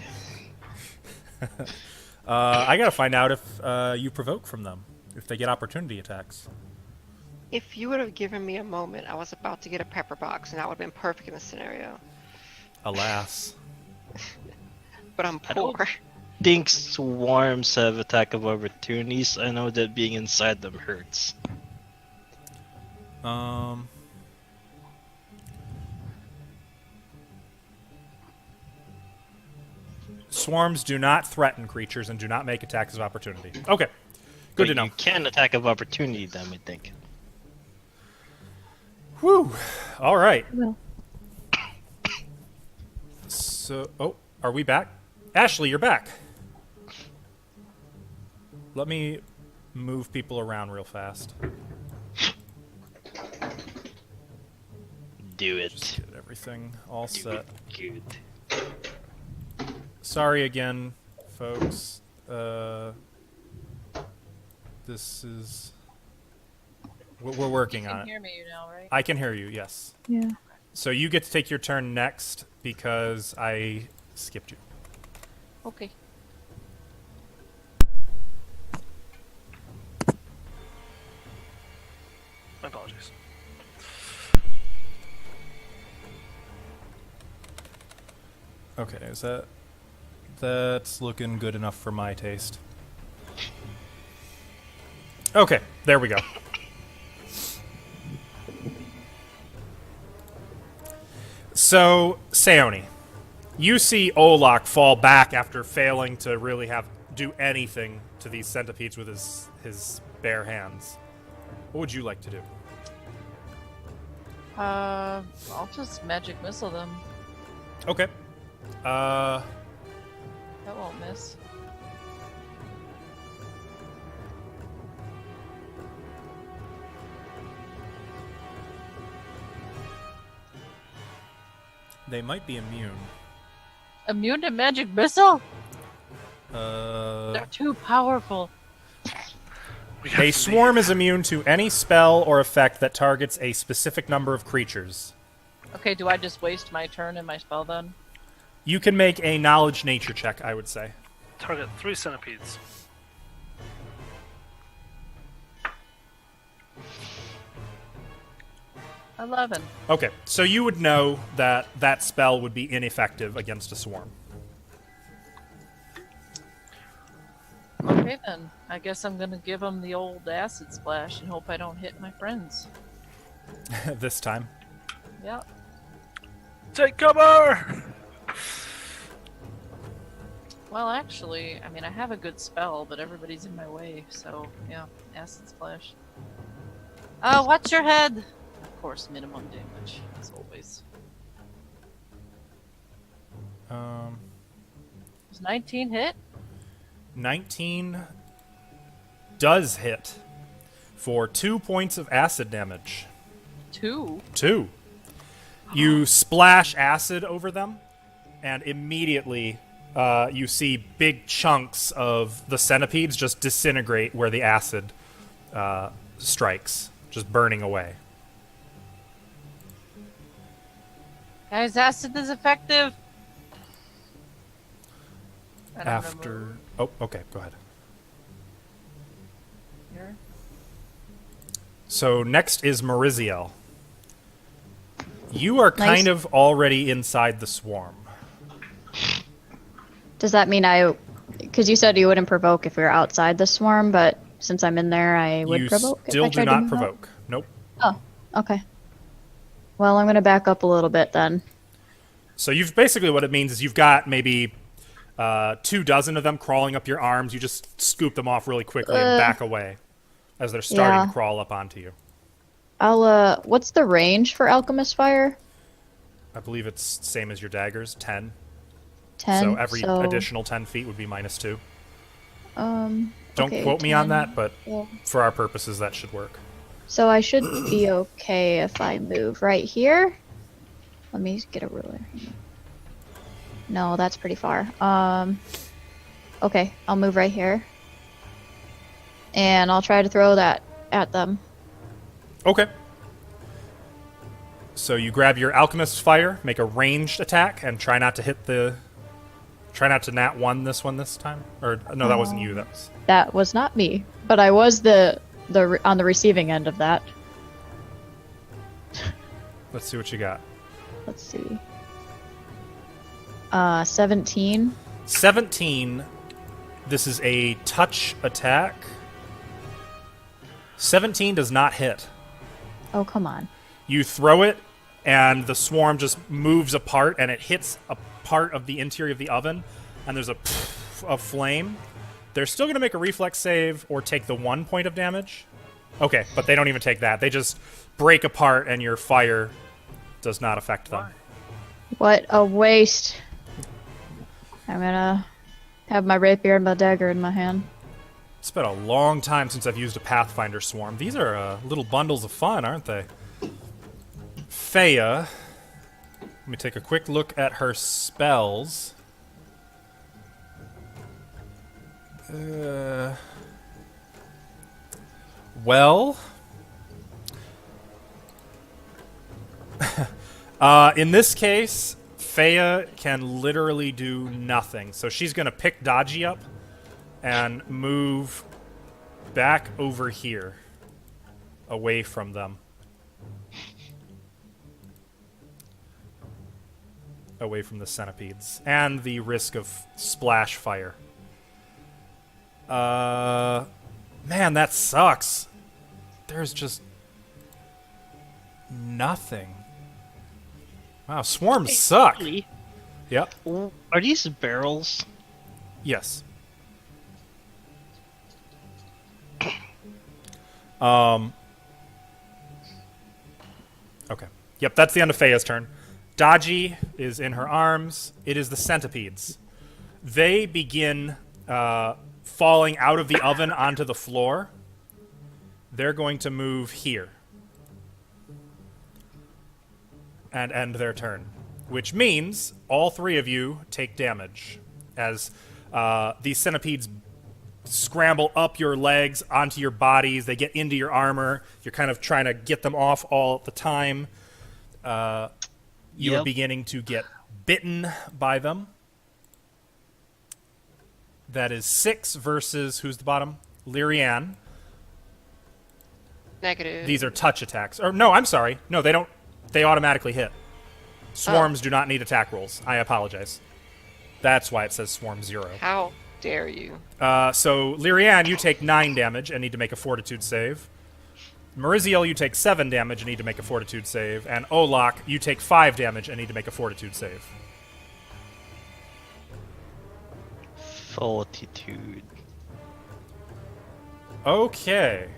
I gotta find out if you provoke from them, if they get opportunity attacks. If you would have given me a moment, I was about to get a pepper box, and that would have been perfect in this scenario. Alas. But I'm I don't- poor. Think swarms have attack of opportunities. I know that being inside them hurts. Swarms do not threaten creatures and do not make attacks of opportunity. Okay. Good to know. You can attack of opportunity them, I think. Whew. All right. Well. So, oh, are we back? Ashley, you're back. Let me move people around real fast. Do it. Just get everything all Do set. it good. Sorry again, folks. This is... We're working You on can it. hear me now, right? I can hear you, yes. Yeah. So you get to take your turn next because I skipped you. Okay. My apologies. Okay, is that... That's looking good enough for my taste. Okay, there we go. So, Seoni, you see Olak fall back after failing to really do anything to these centipedes with his bare hands. What would you like to do? I'll just magic missile them. Okay. That won't miss. They might be immune. Immune to magic missile? Uh, They're too powerful. We have a to swarm leave. is immune to any spell or effect that targets a specific number of creatures. Okay, do I just waste my turn and my spell then? You can make a knowledge nature check, I would say. Target 3 centipedes. $11. Okay, so you would know that that spell would be ineffective against a swarm. Okay then. I guess I'm gonna give them the old acid splash and hope I don't hit my friends. This time. Yep. Take cover! Well, actually, I mean, I have a good spell, but everybody's in my way, so yeah, acid splash. Watch your head! Of course, minimum damage, as always. Does 19 hit? 19 does hit for 2 points of acid damage. 2? 2. You splash acid over them, and immediately you see big chunks of the centipedes just disintegrate where the acid strikes, just burning away. Guys, acid is effective! And I'm gonna After... move Oh, okay, go ahead. here. So next is Maurizio. You are Nice. kind of already inside the swarm. Does that mean because you said you wouldn't provoke if we were outside the swarm, but since I'm in there, I would You provoke if still I do tried to not move out? provoke. Nope. Oh, okay. Well, I'm going to back up a little bit then. So you've basically what it means is you've got maybe 24 of them crawling up your arms. You just scoop them off really quickly and back away as they're starting Yeah. to crawl up onto you. What's the range for Alchemist Fire? I believe it's same as your daggers, 10. 10. So every additional 10 feet would be -2. Don't okay, quote me on 10. that, but Yeah. for our purposes, that should work. So I should be okay if I move right here. Let me get a ruler. No, that's pretty far. Okay, I'll move right here. And I'll try to throw that at them. Okay. So you grab your Alchemist's Fire, make a ranged attack, and try not to hit the... Try not to nat 1 this one this time? Or, no, that wasn't you. That was... That was not me, but I was on the receiving end of that. Let's see what you got. Let's see. 17. 17. This is a touch attack. 17 does not hit. Oh, come on. You throw it, and the swarm just moves apart, and it hits a part of the interior of the oven, and there's a pff of flame. They're still going to make a reflex save or take the 1 point of damage. Okay, but they don't even take that. They just break apart, and your fire does not affect them. What a waste. I'm gonna have my rapier and my dagger in my hand. It's been a long time since I've used a Pathfinder swarm. These are little bundles of fun, aren't they? Faya. Let me take a quick look at her spells. Well... in this case, Faya can literally do nothing. So she's going to pick Dodgy up and move back over here, away from them. Away from the centipedes. And the risk of splash fire. Man, that sucks. There's just nothing. Wow, swarms suck. Really? Yep. Are these barrels? Yes. Okay. Yep, that's the end of Faya's turn. Dodgy is in her arms. It is the centipedes. They begin falling out of the oven onto the floor. They're going to move here and end their turn, which means all 3 of you take damage as these centipedes scramble up your legs onto your bodies. They get into your armor. You're kind of trying to get them off all the time. You are beginning to get bitten by them. That is 6 versus, who's the bottom? Lyrianne. Negative. These are touch attacks. Or no, I'm sorry. No, they don't. They automatically hit. Swarms do not need attack rolls. I apologize. That's why it says swarm 0. How dare you? So, Lyrianne, you take 9 damage and need to make a fortitude save. Maurizio, you take 7 damage and need to make a fortitude save. And Olak, you take 5 damage and need to make a fortitude save. Fortitude. Okay.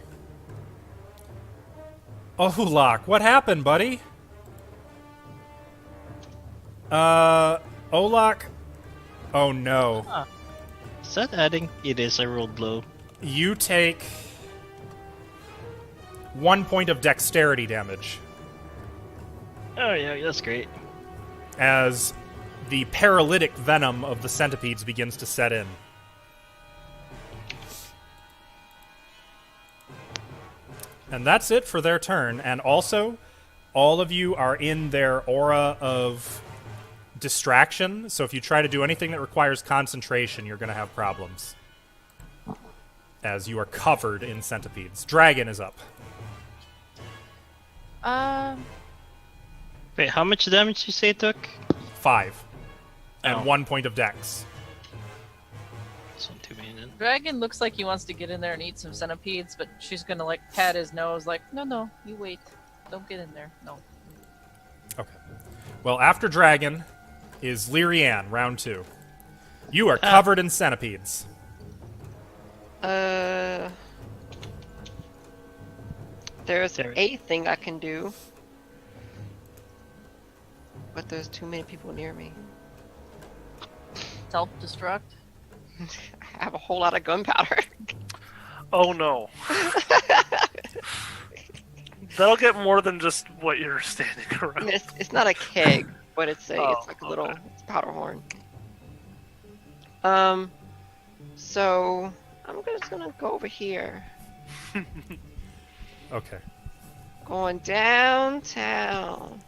Olak, what happened, buddy? Olak. Oh no. Is that adding? It is, I rolled low. You take 1 point of dexterity damage Oh yeah, that's great. as the paralytic venom of the centipedes begins to set in. And that's it for their turn. And also, all of you are in their aura of distraction. So if you try to do anything that requires concentration, you're going to have problems. As you are covered in centipedes. Dragon is up. Wait, how much damage did you say it took? 5. And Oh. 1 point of dex. This one too many then. Dragon looks like he wants to get in there and eat some centipedes, but she's gonna like pat his nose, like, no, you wait, don't get in there, no. Okay. Well, after Dragon is Lyrianne, round 2. You are covered in centipedes. There's There. a thing I can do. But there's too many people near me. Self-destruct. I have a whole lot of gunpowder. Oh no. That'll get more than just what you're standing I around. mean, it's not a keg, but it's Oh, like a little okay. it's a powder horn. So I'm just gonna go over here. Okay. Going downtown.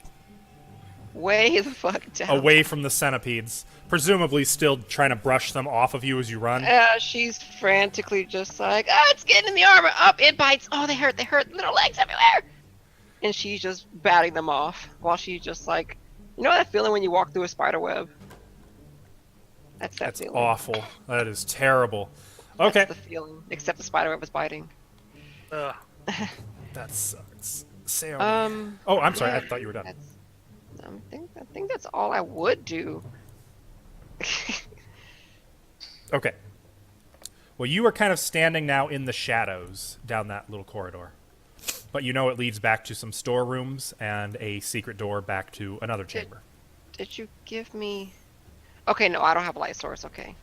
Way the fuck down. Away from the centipedes. Presumably still trying to brush them off of you as you run. She's frantically just like, it's getting in the armor. Up, it bites. Oh, they hurt. Little legs everywhere. And she's just batting them off while she's just like, you know that feeling when you walk through a spider web? That's that That's feeling. awful. That is terrible. Okay. That's the feeling. Except the spider web was biting. Ugh. That sucks. Sail. Oh, I'm sorry. I thought you were done. I think that's all I would do. Okay. Well, you are kind of standing now in the shadows down that little corridor. But you know it leads back to some storerooms and a secret door back to another chamber. Did you give me... Okay, no, I don't have a light source, okay.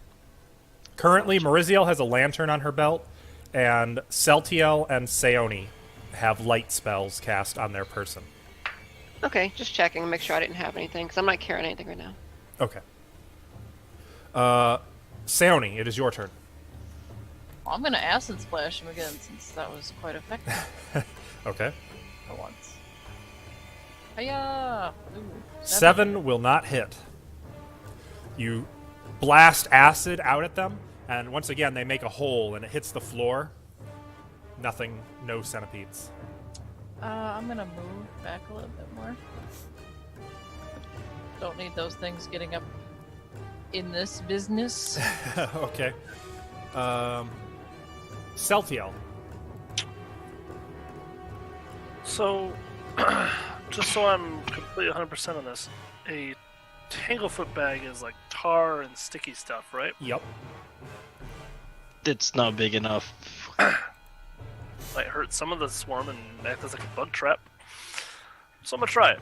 Currently, Maurizio has a lantern on her belt, and Celtiel and Seoni have light spells cast on their person. Okay, just checking, make sure I didn't have anything, because I'm not carrying anything right now. Okay. Seoni, it is your turn. Well, I'm gonna acid splash him again since that was quite effective Okay. for once. Hiya! Ooh, 7 will not hit. You blast acid out at them, and once again they make a hole and it hits the floor. Nothing, no centipedes. I'm gonna move back a little bit more. Don't need those things getting up in this business. Okay. Celtiel. So, just so I'm completely 100% on this, a Tanglefoot bag is like tar and sticky stuff, right? Yep. It's not big enough. Might hurt some of the swarm and act as like a bug trap. So I'm gonna try it.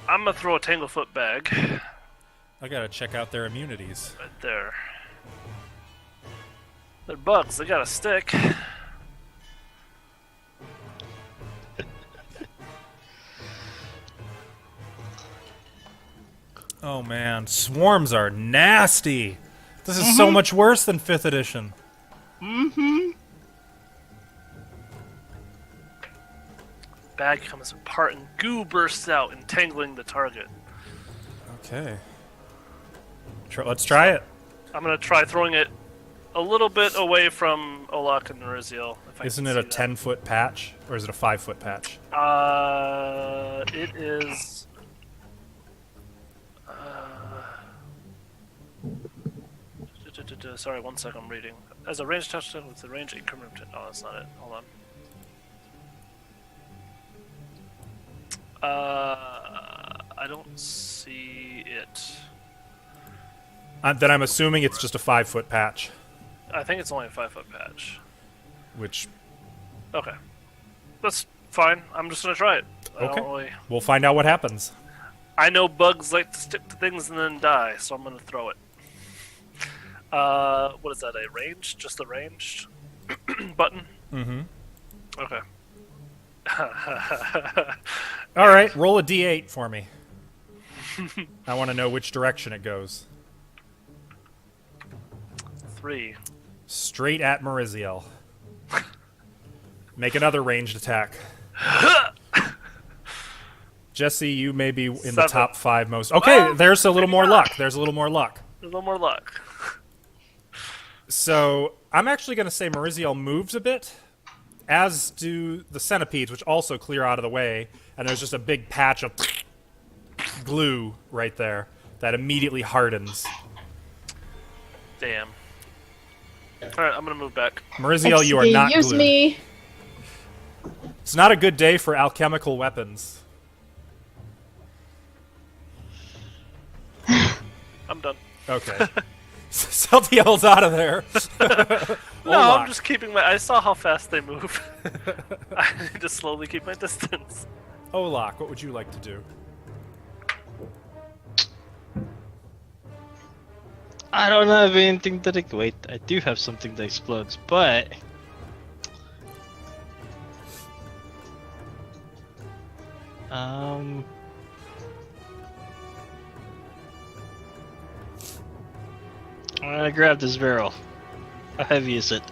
I'm gonna throw a Tanglefoot bag I gotta check out their immunities. right there. They're bugs, they got a stick. Oh man, swarms are nasty. This is so much worse than 5th edition. Bag comes apart and goo bursts out, entangling the target. Okay. Let's try it. I'm gonna try throwing it a little bit away from Olak and Maurizio. If I Isn't can it a see that. 10-foot patch? Or is it a 5-foot patch? It is. Sorry, 1 second. I'm reading. As a range touchdown with the range increment. No, that's not it. Hold on. I don't see it. Then I'm assuming it's just a 5-foot patch. I think it's only a 5-foot patch. Which, Okay, that's fine. I'm just gonna try it. I Okay. don't really... we'll find out what happens. I know bugs like to stick to things and then die, so I'm gonna throw it. What is that? A range? Just a ranged button? Mm-hmm. Okay. All right, roll a d8 for me. I want to know which direction it goes. 3. Straight at Maurizio. Make another ranged attack. Jesse, you may be in the 7. top 5 most. Okay, Well, there's a little maybe more not. luck. There's a little more luck. A little more luck. So I'm actually going to say Maurizio moves a bit, as do the centipedes, which also clear out of the way, and there's just a big patch of glue right there that immediately hardens. Damn. Alright, I'm gonna move back. Maurizio, you are not Excuse glued. me. It's not a good day for alchemical weapons. I'm done. Okay. Celtiel's out of there. No, Olak. I'm just keeping my. I saw how fast they move. I need to slowly keep my distance. Olak, what would you like to do? I don't have anything that. Wait, I do have something that explodes, but. I'm gonna grab this barrel. How heavy is it?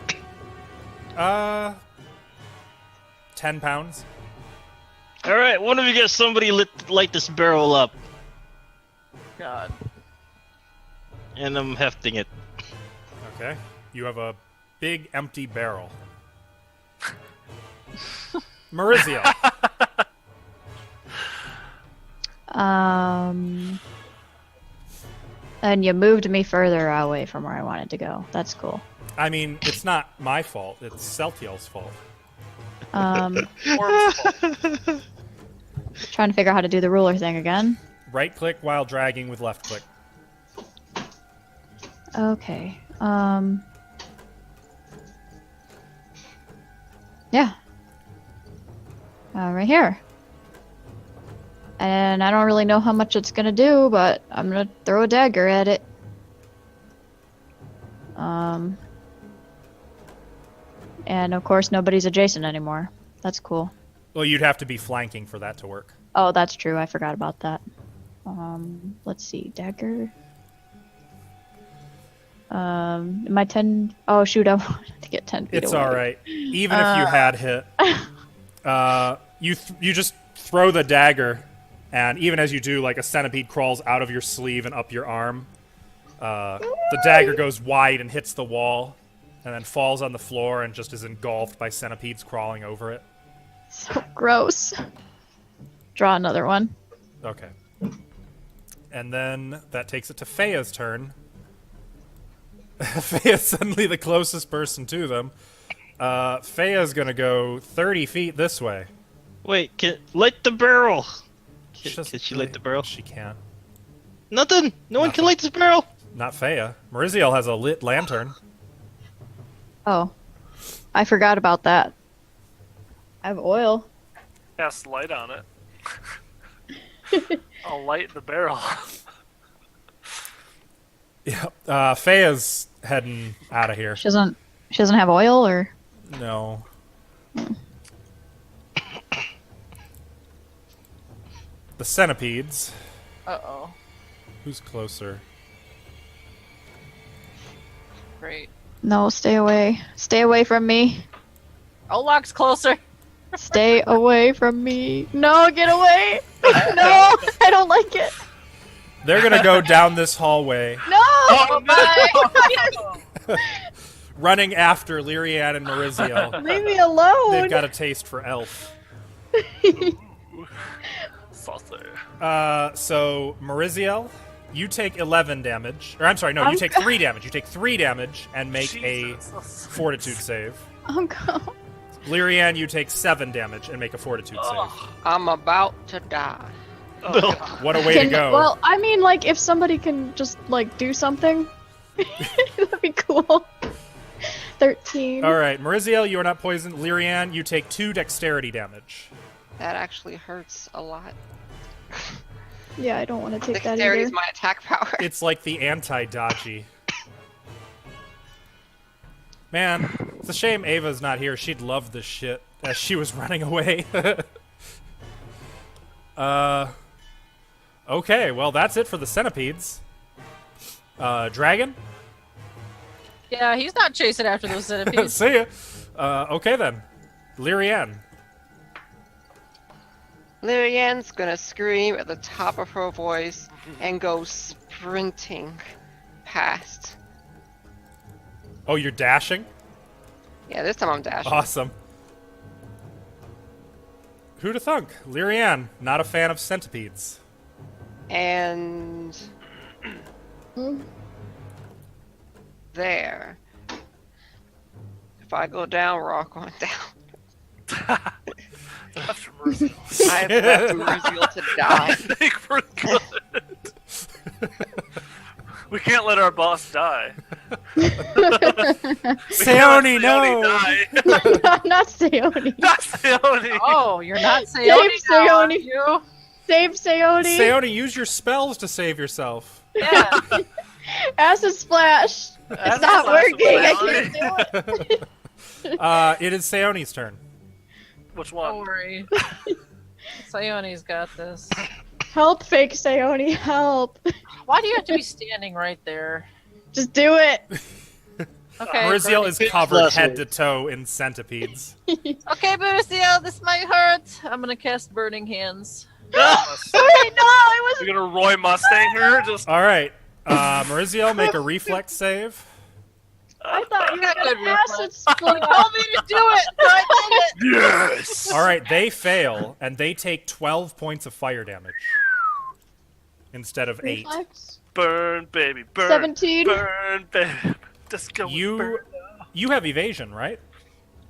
10 pounds. Alright, one of you get somebody light this barrel up. God. And I'm hefting it. Okay. You have a big empty barrel. Maurizio. And you moved me further away from where I wanted to go. That's cool. I mean, it's not my fault. It's Celtiel's fault. Trying to figure out how to do the ruler thing again. Right click while dragging with left click. Okay. Yeah. Right here. And I don't really know how much it's gonna do, but I'm gonna throw a dagger at it. And of course nobody's adjacent anymore. That's cool. Well, you'd have to be flanking for that to work. Oh, that's true. I forgot about that. Let's see. Dagger. Am I 10? Oh, shoot. I wanted to get 10 feet It's away. alright. Even if you had hit, you just throw the dagger, and even as you do, like a centipede crawls out of your sleeve and up your arm. The dagger goes wide and hits the wall, and then falls on the floor and just is engulfed by centipedes crawling over it. So gross. Draw another one. Okay. And then that takes it to Fea's turn. Fea's suddenly the closest person to them. Fea's gonna go 30 feet this way. Wait, light the barrel! She Can she light the barrel? She can't. Nothing! No one can light this barrel! Not Fea. Maurizio has a lit lantern. Oh. I forgot about that. I have oil. Cast light on it. I'll light the barrel. Yeah. Fea's heading out of here. She doesn't have oil, or? No. The centipedes. Uh-oh. Who's closer? Great. No, stay away. Stay away from me. Olak's closer. Stay away from me. No, get away! No, I don't like it. They're gonna go down this hallway, No! Oh my! running after Lyrian and Maurizio. Leave me alone. They've got a taste for elf. Saucy. So Maurizio, you take 11 damage. Or I'm sorry, no, you take 3 damage. You take 3 damage and make Jesus. a fortitude save. I'm going. Lyrian, you take 7 damage and make a fortitude save. I'm about to die. Oh, God. What a way to go. Well, I mean, like, if somebody can just, like, do something, that'd be cool. 13. Alright, Maurizio, you are not poisoned. Lyrian, you take 2 dexterity damage. That actually hurts a lot. Yeah, I don't want to take that Dexterity either. is my attack power. It's like the anti-dodgy. Man, it's a shame Ava's not here. She'd love this shit as she was running away. Okay, well, that's it for the centipedes. Dragon? Yeah, he's not chasing after those centipedes. See ya. Okay then. Lyrian. Lyrian's gonna scream at the top of her voice and go sprinting past. Oh, you're dashing? Yeah, this time I'm dashing. Awesome. Who'da thunk? Lyrianne, not a fan of centipedes. And there. If I go down, we're all going down. After Maurizio. I've left Maurizio to die. I think we're good. We can't let our boss die. Seoni, no! Die. Not Seoni. Not Seoni! Oh, you're not Save Seoni now, are Seoni. you? Save Seoni. Seoni, use your spells to save yourself. Yeah. Acid splash. It's not working. I can't do it. It is Seoni's turn. Which Don't one? worry. Seoni's got this. Help, fake Seoni. Help. Why do you have to be standing right there? Just do it. Okay. Maurizio is Big covered plus head one. to toe in centipedes. Okay, Maurizio, this might hurt. I'm gonna cast Burning Hands. Wait, no, I We're gonna Roy Mustang her? Just All right, Maurizio, make a reflex save. I thought you were Got good gonna acid reflex. splash. You told me to do it. So I did it. yes. All right, they fail, and they take 12 points of fire damage instead of 8. Reflex. Burn, baby, burn. 17. Burn, baby. Just go. You have evasion, right?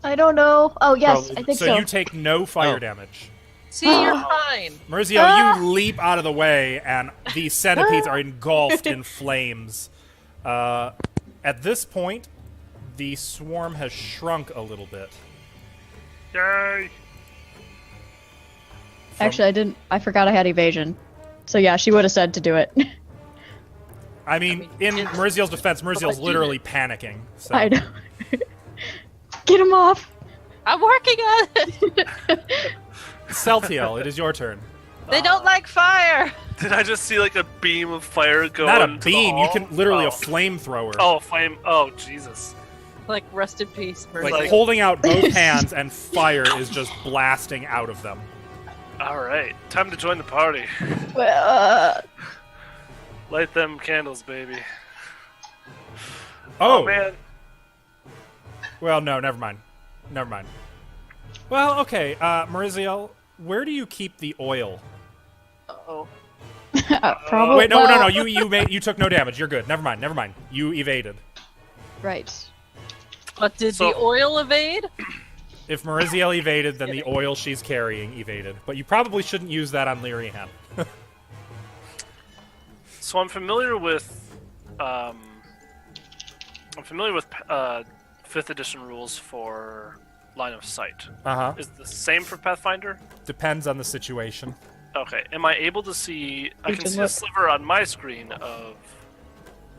I don't know. Oh yes, I think so so. you take no fire damage. See, you're fine. Maurizio, you leap out of the way, and the centipedes are engulfed in flames. At this point, the swarm has shrunk a little bit. Yay. Actually, I forgot I had evasion. So yeah, she would have said to do it. I mean, in Maurizio's defense, Maurizio's literally panicking. So. I know. Get him off. I'm working on it. Celtiel, it is your turn. They don't like fire. Did I just see like a beam of fire go? Not a into the beam, you hall? can literally Oh. a flamethrower. Oh, flame! Oh, Jesus! Like rest in peace, Like Maurizio. holding out both hands and fire is just blasting out of them. All right, time to join the party. Uh, Light them candles, baby. Oh, Man, well, no, never mind. Never mind. Well, okay, Maurizio, where do you keep the oil? Uh-oh. probably. Wait, no, well, you took no damage. You're good. Never mind. You evaded. Right. But did So- the oil evade? If Maurizio evaded, then the oil she's carrying evaded. But you probably shouldn't use that on Lyrianne. so I'm familiar with, 5th edition rules for line of sight. Uh-huh. Is it the same for Pathfinder? Depends on the situation. Okay. Am I able to see? I You can can see a look. sliver on my screen of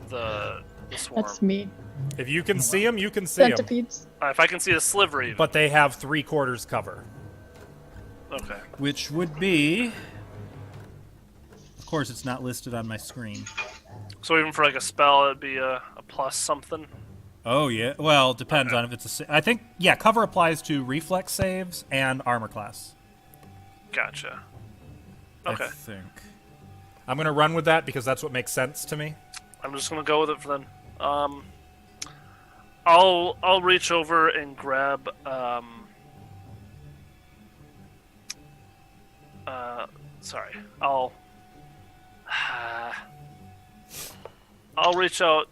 the swarm. That's me. If you can see them, you can see them. Centipedes. If I can see a sliver, even. But they have 3/4 cover. Okay. Which would be... Of course, it's not listed on my screen. So even for like a spell, it'd be a plus something. Oh, yeah. Well, it depends on if it's a... I think, yeah, cover applies to reflex saves and armor class. Gotcha. Okay. I think. I'm going to run with that because that's what makes sense to me. I'm just gonna go with it for then. I'll reach over and grab sorry. I'll reach out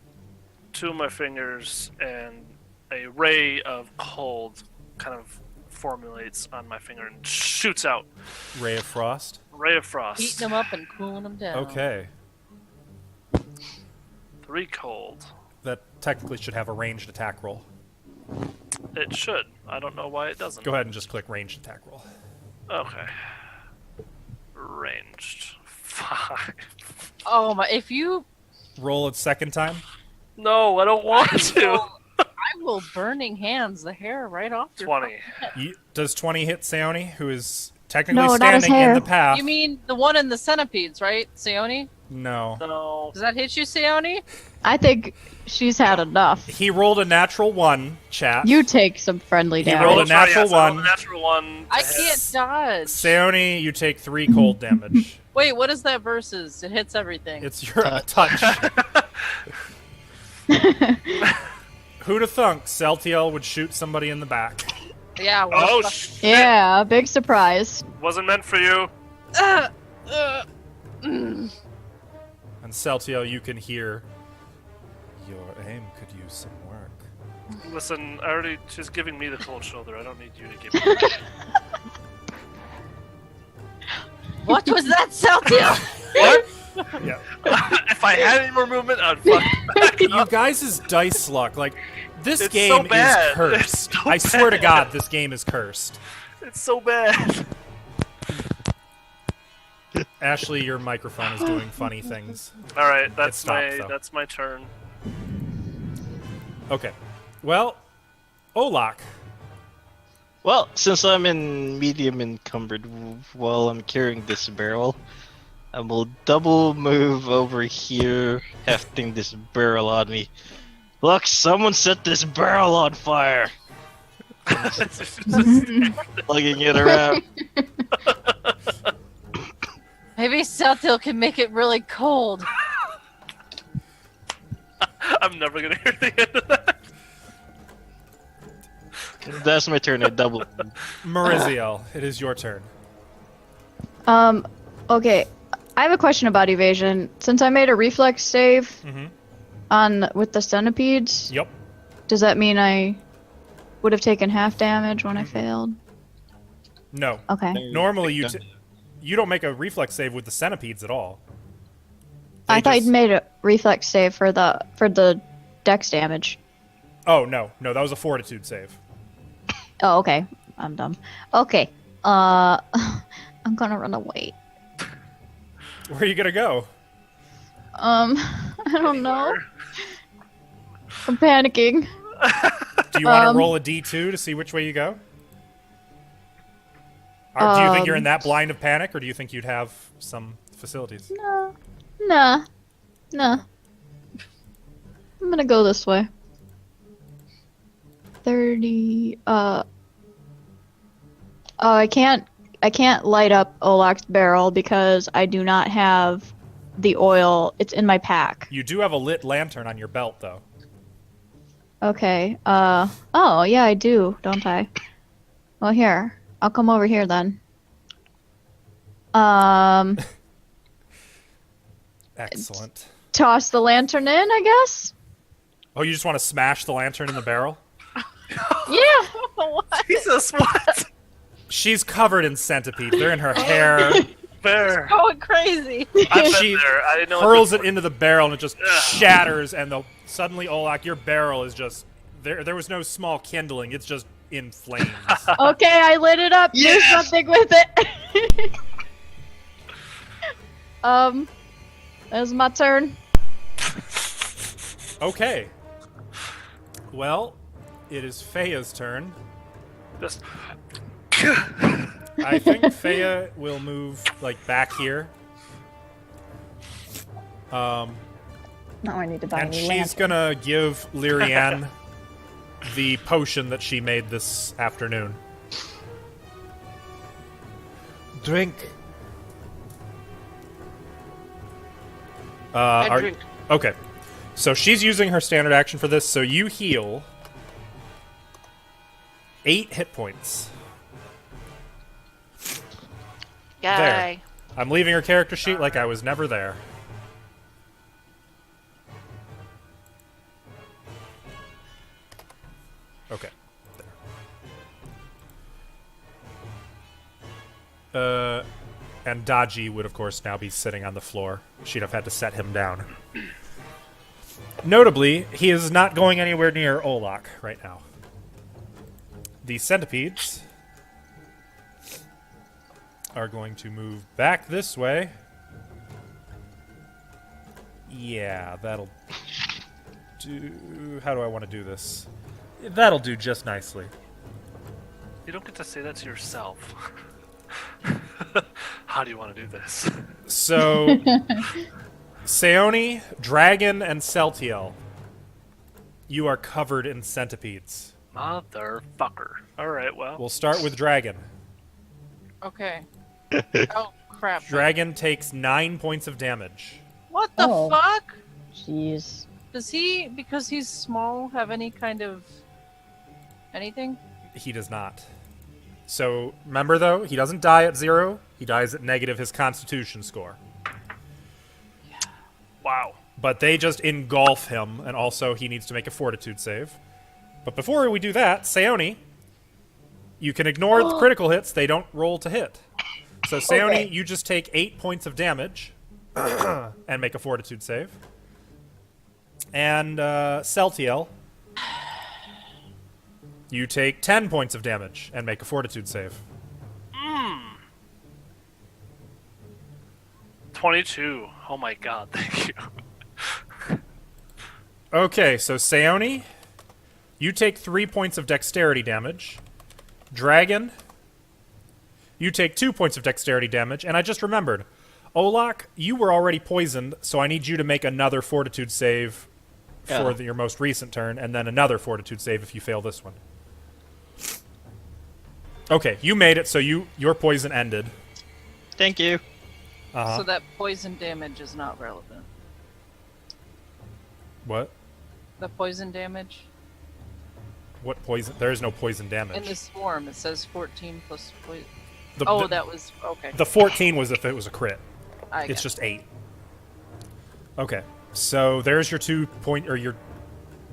two of my fingers and a ray of cold kind of formulates on my finger and shoots out. Ray of Frost. Ray of frost. Heating them up and cooling them down. Okay. 3 cold. That technically should have a ranged attack roll. It should. I don't know why it doesn't. Go ahead and just click ranged attack roll. Okay. Ranged. 5. Oh my! If you, Roll it second time. No, I don't want to. I will burning hands the hair right off your 20. Does 20 hit Seoni, who is technically No, not his standing in hair. the path? You mean the one in the centipedes, right, Seoni? No. No. Does that hit you, Seoni? I think she's had enough. He rolled a natural 1, chat. You take some friendly He damage. rolled a Oh, sorry, natural yes, I rolled one. a natural 1. I can't dodge. Seoni, you take 3 cold damage. Wait, what is that versus? It hits everything. It's your touch. Who'da thunk Celtiel would shoot somebody in the back? Yeah. Oh, What the shit! Yeah, big surprise. Wasn't meant for you. uh, mm. And Celtio, you can hear. Your aim could use some work. Listen, she's giving me the cold shoulder. I don't need you to give me. What was that, Celtia? What? Yeah. If I had any more movement, I'd fuck. You guys' dice luck, like, this It's game so bad. is cursed. It's so I swear to bad. God, this game is cursed. It's so bad. Ashley, your microphone is doing funny things. All right, that's stopped, though. that's my turn. Okay. Well, Olak. Well, since I'm in medium encumbered while I'm carrying this barrel, I will double move over here, hefting this barrel on me. Look, someone set this barrel on fire! Lugging it around. Maybe Celtil can make it really cold. I'm never gonna hear the end of that. That's my turn, I double. Maurizio, it is your turn. Okay. I have a question about evasion. Since I made a reflex save with the centipedes, Yep. does that mean I would have taken half damage when I failed? No. Okay. Normally, you don't make a reflex save with the centipedes at all. I They thought just- you'd made a reflex save for the dex damage. Oh, no. No, that was a fortitude save. Oh, okay. I'm dumb. Okay. I'm gonna run away. Where are you gonna go? I don't know. I'm panicking. Do you want to roll a d2 to see which way you go? Or do you think you're in that blind of panic, or do you think you'd have some facilities? Nah. I'm gonna go this way. 30. Oh, I can't light up Olak's barrel because I do not have the oil. It's in my pack. You do have a lit lantern on your belt, though. Okay. Oh, yeah, I do, don't I? Well, here. I'll come over here then. Excellent. Toss the lantern in, I guess? Oh, you just want to smash the lantern in the barrel? Yeah. What? Jesus, what? She's covered in centipedes. They're in her hair. Bear. Going crazy. I've She been there. I didn't know. hurls what it into the barrel and it just shatters, and suddenly, Olak, your barrel is just... There was no small kindling. It's just in flames. Okay, I lit it up. Yes! Do something with it. It's my turn. Okay. Well, it is Feya's turn. Just I think Feya will move, like, back here. Now I need to buy And she's gonna give Lyrianne the potion that she made this afternoon. Drink. I drink. Okay. So she's using her standard action for this, so you heal 8 hit points. Yay. I'm leaving her character sheet like I was never there. Okay. There. And Daji would, of course, now be sitting on the floor. She'd have had to set him down. Notably, he is not going anywhere near Olak right now. The centipedes are going to move back this way. Yeah, that'll do... How do I want to do this? That'll do just nicely. you don't get to say that to yourself. How do you want to do this? So, Seoni, Dragon, and Celtiel, you are covered in centipedes. Motherfucker. All right, well. We'll start with Dragon. Okay. Oh crap. Dragon takes 9 points of damage. What the Oh. fuck? Jeez. Does he, because he's small, have any kind of anything? He does not. So, remember though, he doesn't die at 0. He dies at negative his constitution score. Wow. But they just engulf him, and also he needs to make a fortitude save. But before we do that, Seoni, you can ignore the critical hits. They don't roll to hit. So, Seoni, Okay. you just take 8 points of damage and make a fortitude save. And Celtiel, you take 10 points of damage and make a fortitude save. 22. Oh my god, thank you. Okay, so Seoni, you take 3 points of dexterity damage. Dragon, you take 2 points of dexterity damage. And I just remembered, Olak, you were already poisoned, so I need you to make another fortitude save for your most recent turn, and then another fortitude save if you fail this one. Okay, you made it, so your poison ended. Thank you. Uh-huh. So that poison damage is not relevant. What? The poison damage What poison? There is no poison damage. in the swarm, it says 14 plus poison. The, That was okay. the 14 was if it was a crit. I It's get just 8. Okay, so there's your your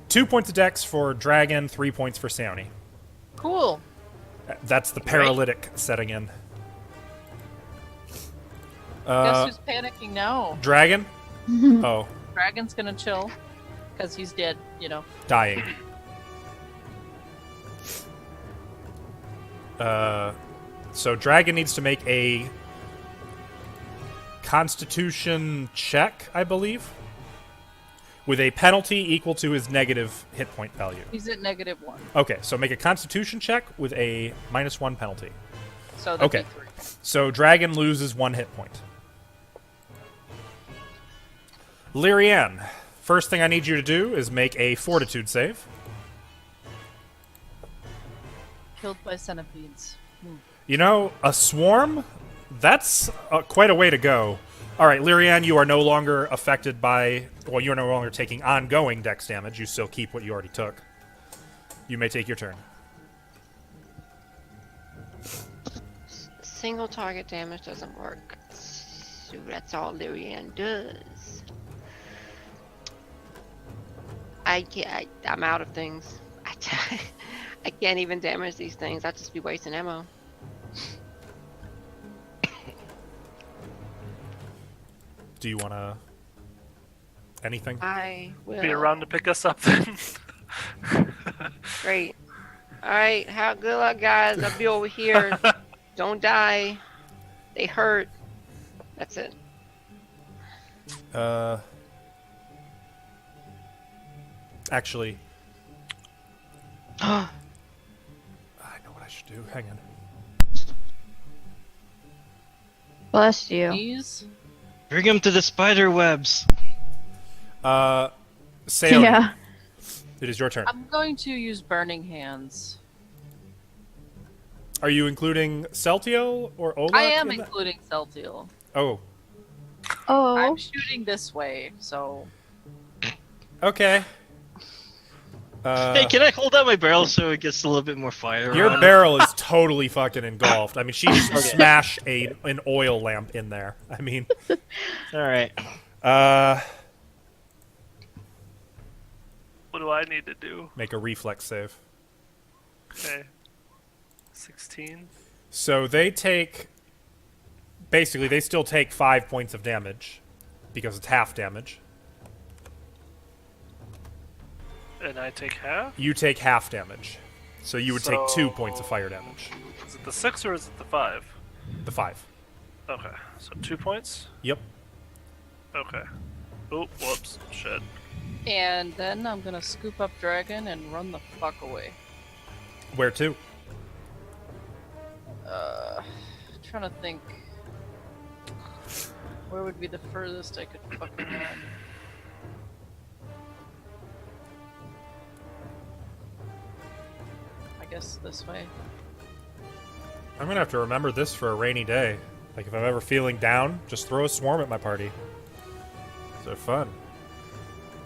2 points of dex for Dragon, 3 points for Seoni. cool. That's the paralytic setting in. Guess who's panicking now? Dragon? Oh, Dragon's gonna chill because he's dead. You know. dying. So Dragon needs to make a Constitution check, I believe, with a penalty equal to his negative hit point value. He's at -1, Okay, so make a Constitution check with a -1 penalty. so that'd Okay. be 3. So Dragon loses 1 hit point. Lyrianne, first thing I need you to do is make a Fortitude save. Killed by centipedes. You know, a swarm? That's quite a way to go. All right, Lyrianne, you are no longer affected by... Well, you're no longer taking ongoing dex damage. You still keep what you already took. You may take your turn. Single target damage doesn't work. So that's all Lyrian does. I'm out of things. I can't even damage these things. I'd just be wasting ammo. Do you want to... anything? I will. Be around to pick us up then. Great. Alright, good luck, guys. I'll be over here. Don't die. They hurt. That's it. Actually... I know what I should do. Hang on. Bless you. Please. Bring him to the spider webs. Seoni, Yeah. it is your turn. I'm going to use burning hands. Are you including Celtiel or Olak? I am in that? including Celtiel. Oh, Oh. I'm shooting this way, so okay. Hey, can I hold out my barrel so it gets a little bit more fire? Your around it? barrel is totally fucking engulfed. I mean, she just smashed an oil lamp in there. I mean, All right. What do I need to do? make a reflex save. Okay. 16. So they take... Basically, they still take 5 points of damage because it's half damage. And I take half? You take half damage. So you would take 2 So- points of fire damage. Is it the 6 or is it the 5? The 5. Okay, so 2 points? Yep. Okay. Oh, whoops. Shit. and then I'm gonna scoop up Dragon and run the fuck away. Where to? Trying to think. Where would be the furthest I could fucking run? I guess this way. I'm gonna have to remember this for a rainy day. Like, if I'm ever feeling down, just throw a swarm at my party. So fun.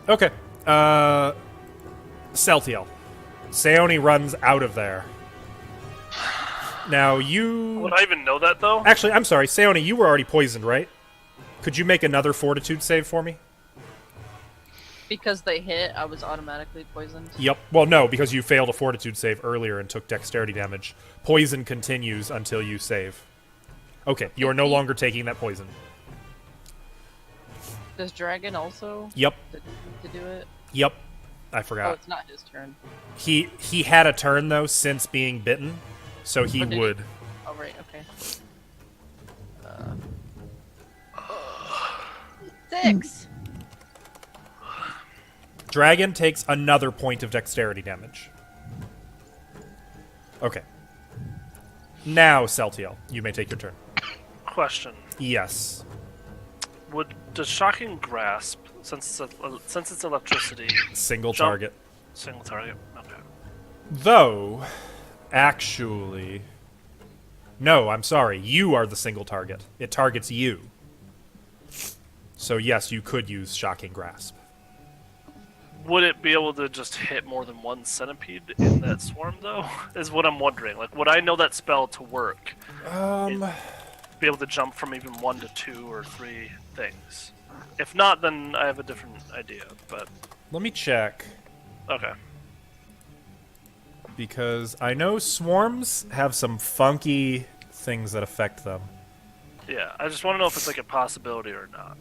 Okay. Celtiel. Seoni runs out of there. Now you... Would I even know that, though? Actually, I'm sorry. Seone, you were already poisoned, right? Could you make another fortitude save for me? Because they hit, I was automatically poisoned. Yep. Well, no, because you failed a fortitude save earlier and took dexterity damage. Poison continues until you save. Okay, you are no longer taking that poison. Does Dragon also Yep. to do it? Yep. I Oh, forgot. it's not his turn. He had a turn, though, since being bitten, so he Oh, did he? would. Oh, right, okay. 6! Dragon takes another point of dexterity damage. Okay. Now, Celtiel, you may take your turn. Question. Yes. Does Shocking Grasp, since it's electricity... Single jump- target. Single target? Okay. Though, actually... No, I'm sorry. You are the single target. It targets you. So yes, you could use Shocking Grasp. Would it be able to just hit more than one centipede in that swarm, though? Is what I'm wondering. Like, would I know that spell to work? Be able to jump from even 1 to 2 or 3 things. If not, then I have a different idea, but... Let me check. Okay. Because I know swarms have some funky things that affect them. Yeah, I just want to know if it's like a possibility or not.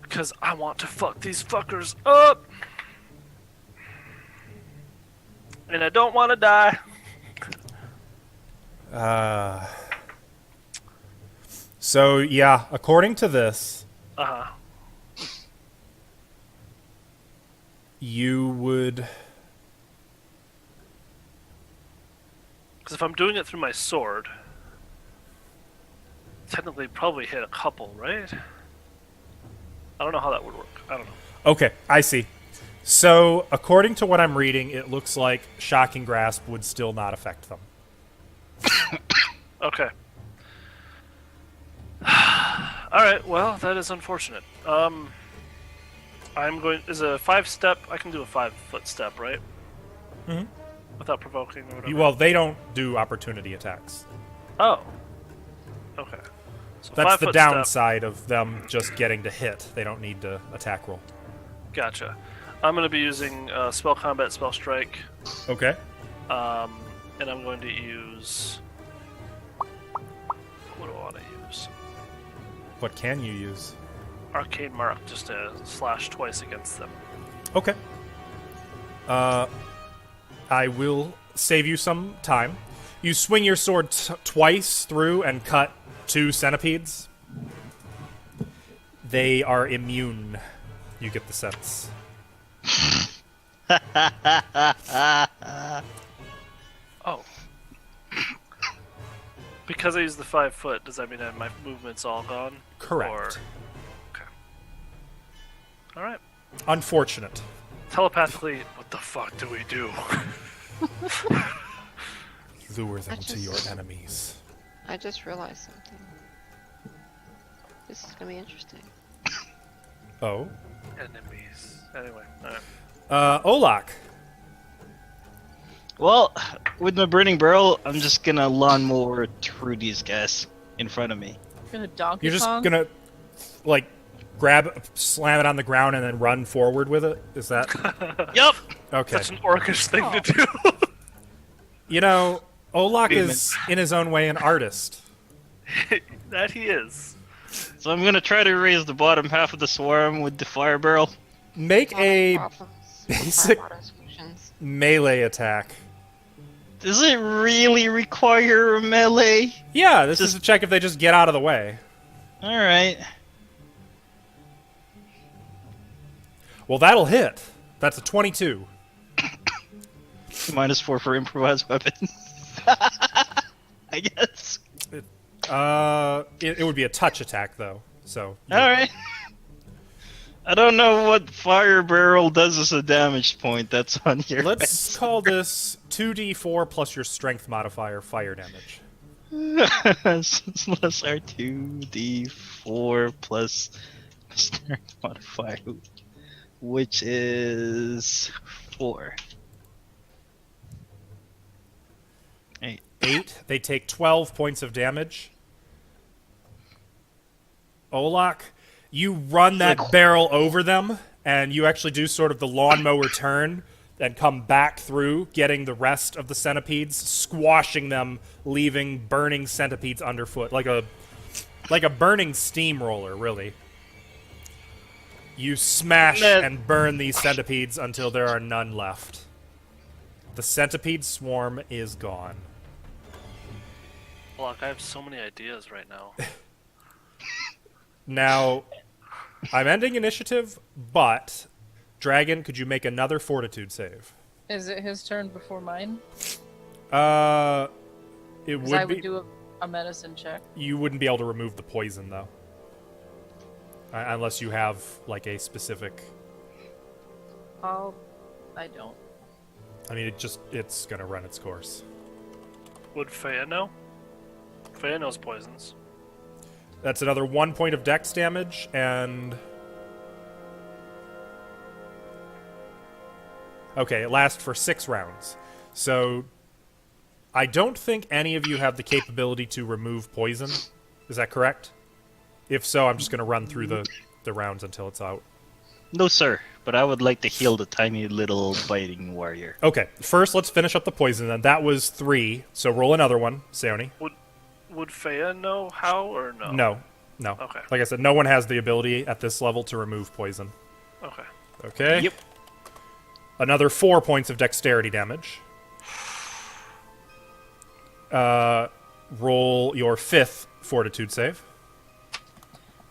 Because I want to fuck these fuckers up! And I don't want to die. So, yeah, according to this, Uh-huh. you would... Because if I'm doing it through my sword, technically probably hit a couple, right? I don't know how that would work. I don't know. Okay, I see. So, according to what I'm reading, it looks like Shocking Grasp would still not affect them. Okay. Alright, well, that is unfortunate. I'm going... Is a 5-step... I can do a 5-foot step, right? Mhm. Without provoking or whatever. Well, they don't do opportunity attacks. Oh. Okay. So That's 5 the foot step. downside of them just getting to hit. They don't need to attack roll. Gotcha. I'm going to be using Spell Combat, Spell Strike. Okay. And I'm going to use... What do I want to use? What can you use? Arcane Mark, just to slash twice against them. Okay. I will save you some time. You swing your sword twice through and cut 2 centipedes. They are immune. You get the sense. Oh. Because I used the 5 foot, does that mean that my movement's all gone? Correct. Or... Okay. Alright. Unfortunate. Telepathically, what the fuck do we do? Lure them to just- your enemies. I just realized something. This is gonna be interesting. Oh. Enemies. Anyway, alright. Olak. Well, with my burning barrel, I'm just gonna lawnmower through these guys in front of me. Gonna Donkey You're just Kong? gonna, like, slam it on the ground and then run forward with it? Is that... Yup! Okay. Such an orcish thing to do. You know, Olak is, in his own way, an artist. That he is. So I'm gonna try to raise the bottom half of the swarm with the fire barrel. Make a Problems with basic water solutions. melee attack. Does it really require a melee? Yeah, this is Just- to check if they just get out of the way. Alright. Well, that'll hit. That's a 22. -4 for improvised weapons. I guess. It would be a touch attack, though. So. Alright. I don't know what fire barrel does as a damage point that's on here. Let's call this 2d4 plus your strength modifier fire damage. Plus our 2d4 plus strength modifier, which is 4. 8. 8. They take 12 points of damage. Olak, you run that barrel over them, and you actually do sort of the lawnmower turn and come back through, getting the rest of the centipedes, squashing them, leaving burning centipedes underfoot, like a burning steamroller, really. You smash and burn these centipedes until there are none left. The centipede swarm is gone. Look, I have so many ideas right now. Now, I'm ending initiative, but Dragon, could you make another fortitude save? Is it his turn before mine? It 'Cause would I be. would do a medicine check. You wouldn't be able to remove the poison, though. Unless you have, like, a specific... I don't. I mean, it's gonna run its course. Would Faya know? Faya knows poisons. That's another 1 point of dex damage, and... Okay, it lasts for 6 rounds. So, I don't think any of you have the capability to remove poison. Is that correct? If so, I'm just going to run through the rounds until it's out. No, sir, but I would like to heal the tiny little biting warrior. Okay, first let's finish up the poison then. That was 3, so roll another one, Seoni. Would Faya know how or no? No. Okay. Like I said, no one has the ability at this level to remove poison. Okay. Okay? Yep. Another 4 points of dexterity damage. Roll your 5th fortitude save.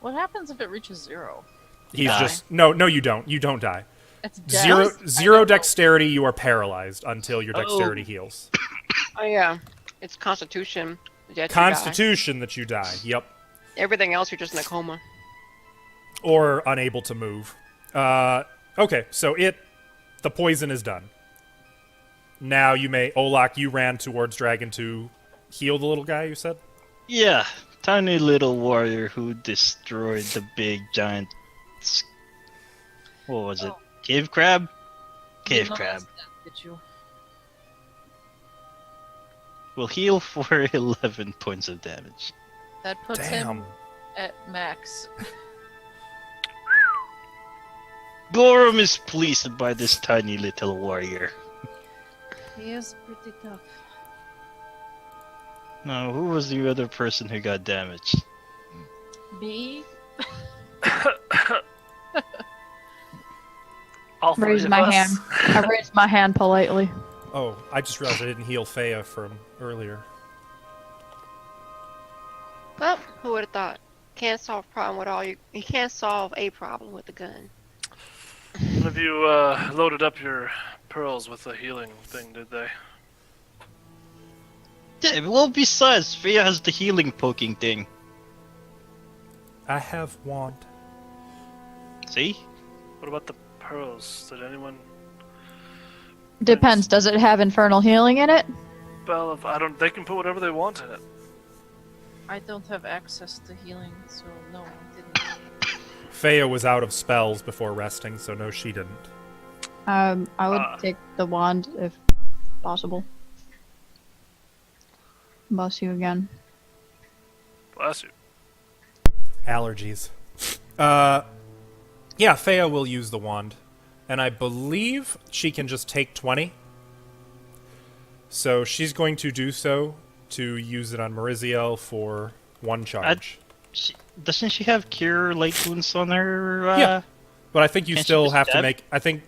What happens if it reaches 0? He's Die. just... No, you don't. You don't die. It's death? Zero dexterity, you are paralyzed until your dexterity heals. Oh yeah, it's Constitution. that you die. Constitution that you die. Yep. Everything else, you're just in a coma. Or unable to move. Okay, so the poison is done. Now you may... Olak, you ran towards Dragon to heal the little guy, you said? Yeah, tiny little warrior who destroyed the big giant... What was it? Oh. Cave crab? Cave No, crab. Get you. Will heal for 11 points of damage. That puts Damn. him at max. Gorum is pleased by this tiny little warrior. He is pretty tough. Now, who was the other person who got damaged? Me? All three Raise of my us. hand. I raised my hand politely. Oh, I just realized I didn't heal Faya from earlier. Well, who would have thought? Can't solve a problem with all you can't solve a problem with a gun. Have you loaded up your pearls with the healing thing, did they? Yeah, well, besides, Freya has the healing poking thing. I have wand. See? What about the pearls? Did anyone... Depends. Does it have infernal healing in it? Well, if I don't... They can put whatever they want in it. I don't have access to healing, so no, I didn't. Faya was out of spells before resting, so no, she didn't. I would take the wand if possible. Bless you again. Bless you. Allergies. Yeah, Faya will use the wand. And I believe she can just take 20. So she's going to do so to use it on Maurizio for 1 charge. Doesn't she have cure light wounds on her? Yeah. But I think you Can't she still just have to stab? make... I think...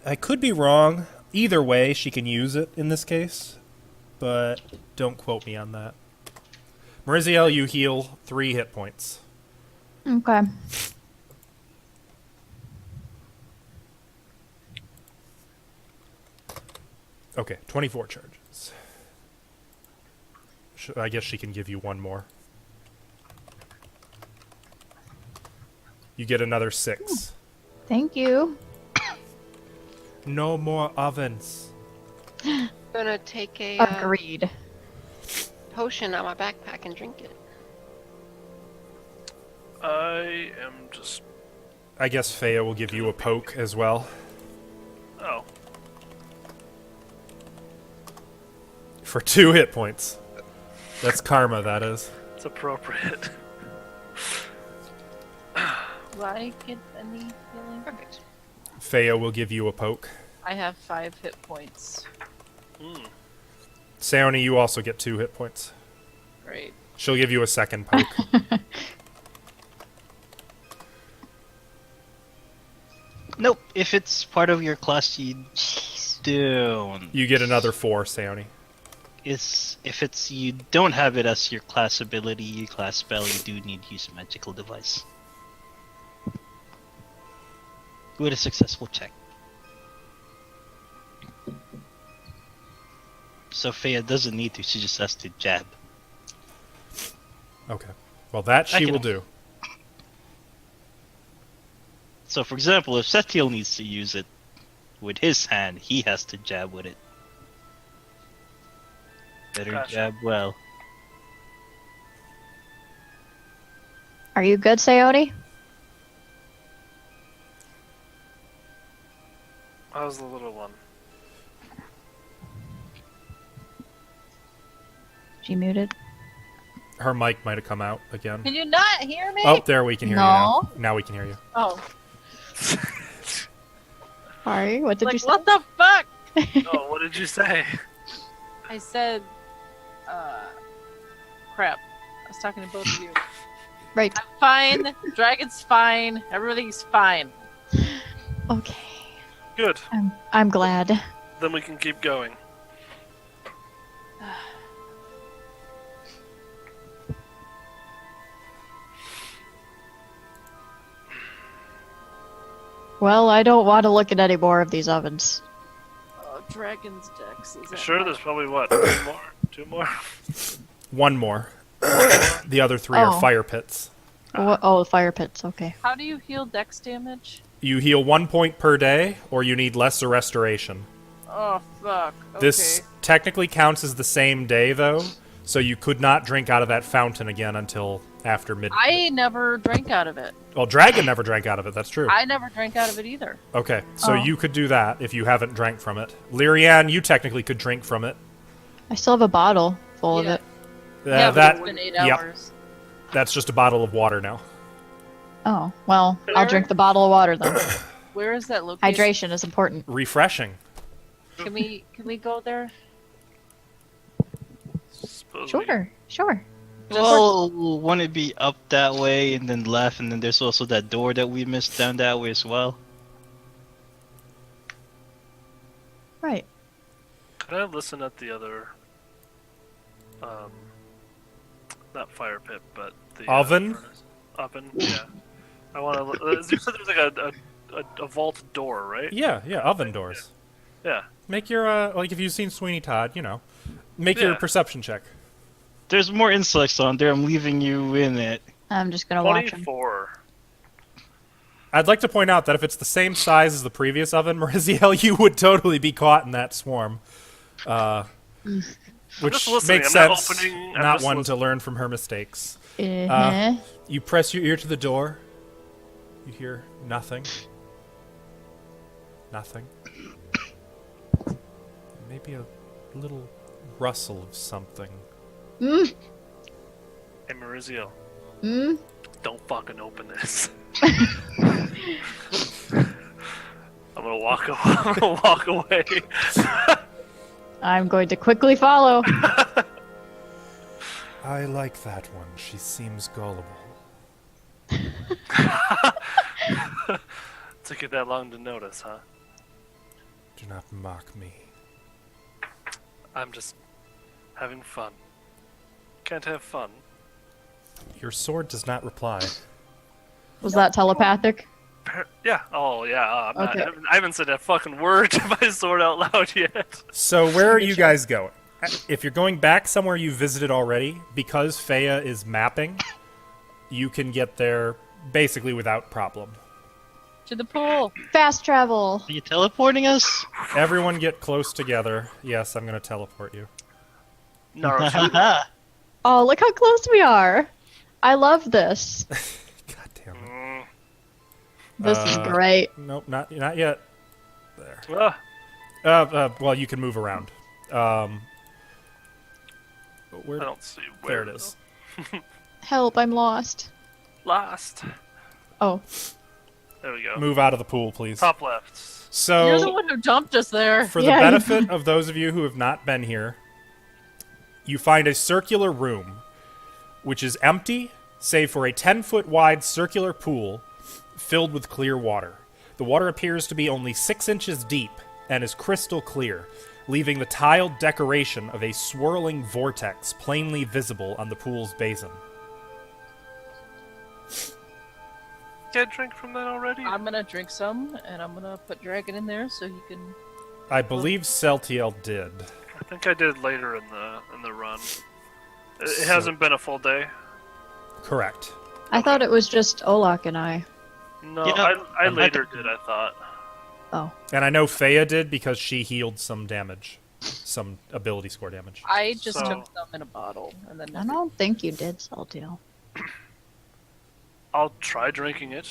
I could be wrong. Either way, she can use it in this case. But don't quote me on that. Maurizio, you heal 3 hit points. Okay. Okay, 24 charges. I guess she can give you 1 more. You get another 6. Thank you. No more ovens. Gonna take a Agreed. potion on my backpack and drink it. I am just. I guess Faya will give you a poke as well. Oh. For 2 hit points. That's karma, that is. It's appropriate. Do I get any healing? Perfect. Faya will give you a poke. I have 5 hit points. Saoni, you also get 2 hit points. Great. She'll give you a second poke. Nope. If it's part of your class, you don't. You get another 4, Saoni. If it's you don't have it as your class ability, your class spell, you do need to use a magical device. With a successful check. So Faya doesn't need to, she just has to jab. Okay. Well, that she can- will do. So for example, if Setiel needs to use it with his hand, he has to jab with it. Better Gotcha. jab well. Are you good, Sayori? How's the little one? She muted. Her mic might have come out again. Can you not hear me? Oh, there we can hear you No. now. Now we can hear you. Oh. Sorry, what did Like, you say? what the fuck? Oh, what did you say? I said, crap. I was talking to both of you. Right. I'm fine. Dragon's fine. Everything's fine. Okay. Good. I'm glad. Then we can keep going. Well, I don't want to look at any more of these ovens. Oh, Dragon's Dex. Is that Sure, my- there's probably what? 2 more? 2 more? 1 more. The other 3 Oh. are fire pits. Oh, fire pits. Okay. How do you heal Dex damage? You heal 1 point per day, or you need lesser restoration. Oh, fuck. Okay. This technically counts as the same day, though, so you could not drink out of that fountain again until after midnight. I never drank out of it. Well, Dragon never drank out of it, that's true. I never drank out of it either. Okay, so Oh. you could do that if you haven't drank from it. Lyrianne, you technically could drink from it. I still have a bottle full Yeah. of it. Yeah, but That it's been 8 yep. hours. That's just a bottle of water now. Oh, well, I'll drink the bottle of water then. Where is that located? Hydration is important. Refreshing. Can we go there? Suppose Sure. Well, won't it be up that way and then left, and then there's also that door that we missed down that way as well? Right. Could I listen at the other, not fire pit, but the Oven? furnace. Oven, yeah. I want to. You said there's like a vault door, right? Yeah, oven doors. Yeah. Make your, like if you've seen Sweeney Todd, make your Yeah. perception check. There's more insects on there, I'm leaving you in it. I'm just gonna watch him. 24. I'd like to point out that if it's the same size as the previous oven, Maurizio, you would totally be caught in that swarm. Which just listening, makes I'm not sense. opening, I'm Not just one to listening. learn from her mistakes. Uh-huh. You press your ear to the door. You hear nothing. Nothing. Maybe a little rustle of something. Hey, Maurizio, Mm? don't fucking open this. I'm gonna walk. I'm gonna walk away. I'm going to quickly follow. I like that one. She seems gullible. Took you that long to notice, huh? Do not mock me. I'm just having fun. Can't have fun. Your sword does not reply. Was that telepathic? Yeah. Oh, yeah. Okay. I haven't said a fucking word to my sword out loud yet. So where are you guys going? If you're going back somewhere you visited already, because Faya is mapping, you can get there basically without problem. To the pool. Fast travel. Are you teleporting us? Everyone get close together. Yes, I'm going to teleport you. Naruto. Oh, look how close we are. I love this. God damn it. Mm. This is great. Nope, not yet. There. Ah, Well, you can move around. Where? I don't see where. There it is. Help, I'm lost. Last. Oh, There we go. Move out of the pool, please. Top left. You're the So, one who dumped us there. for the Yeah, you- benefit of those of you who have not been here, you find a circular room, which is empty, save for a 10-foot wide circular pool filled with clear water. The water appears to be only 6 inches deep and is crystal clear, leaving the tiled decoration of a swirling vortex plainly visible on the pool's basin. Get a drink from that already? I'm gonna drink some, and I'm gonna put Dragon in there so he can. I believe Celtiel did. I think I did later in the run. It So- hasn't been a full day. Correct. I thought it was just Olak and I. No, Yeah, I I'm later happy- did, I thought. Oh, And I know Fea did because she healed some damage. Some ability score damage. I just So- took some in a bottle, and then I don't think you did, Saltiel. I'll try drinking it.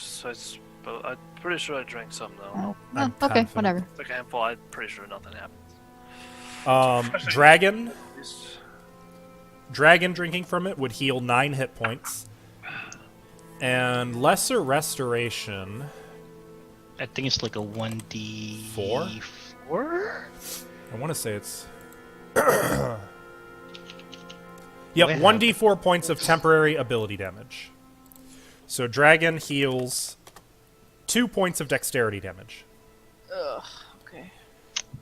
But I'm pretty sure I drank some though. Oh, I'm okay, confident. whatever. It's like a handful. I'm pretty sure nothing happens. Dragon. At least- Dragon drinking from it would heal 9 hit points. And Lesser Restoration. I think it's like a 1d... Four? 4? I want to say it's. Yep, Wow. 1d4 points of temporary ability damage. So Dragon heals 2 points of dexterity damage. Ugh. Okay.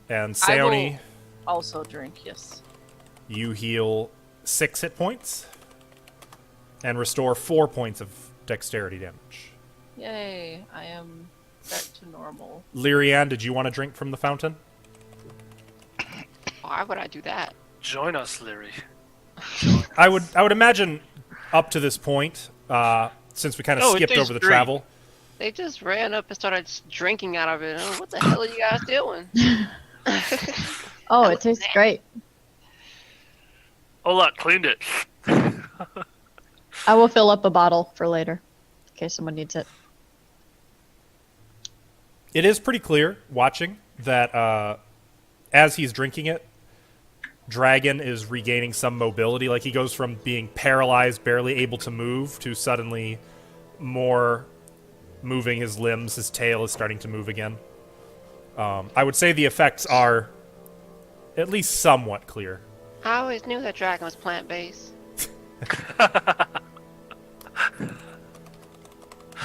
And I will Seoni, also drink. Yes. you heal 6 hit points. And restore 4 points of dexterity damage. Yay! I am back to normal. Lyrian, did you want to drink from the fountain? Why would I do that? Join us, Leary. I would imagine up to this point, since we kind of Oh, it skipped tastes over the great. travel. They just ran up and started just drinking out of it. Oh, what the hell are you guys doing? Oh, it tastes great. Oh, look, cleaned it. I will fill up a bottle for later, in case someone needs it. It is pretty clear, watching, that as he's drinking it, Dragon is regaining some mobility. Like, he goes from being paralyzed, barely able to move, to suddenly more moving his limbs. His tail is starting to move again. I would say the effects are at least somewhat clear. I always knew that dragon was plant-based.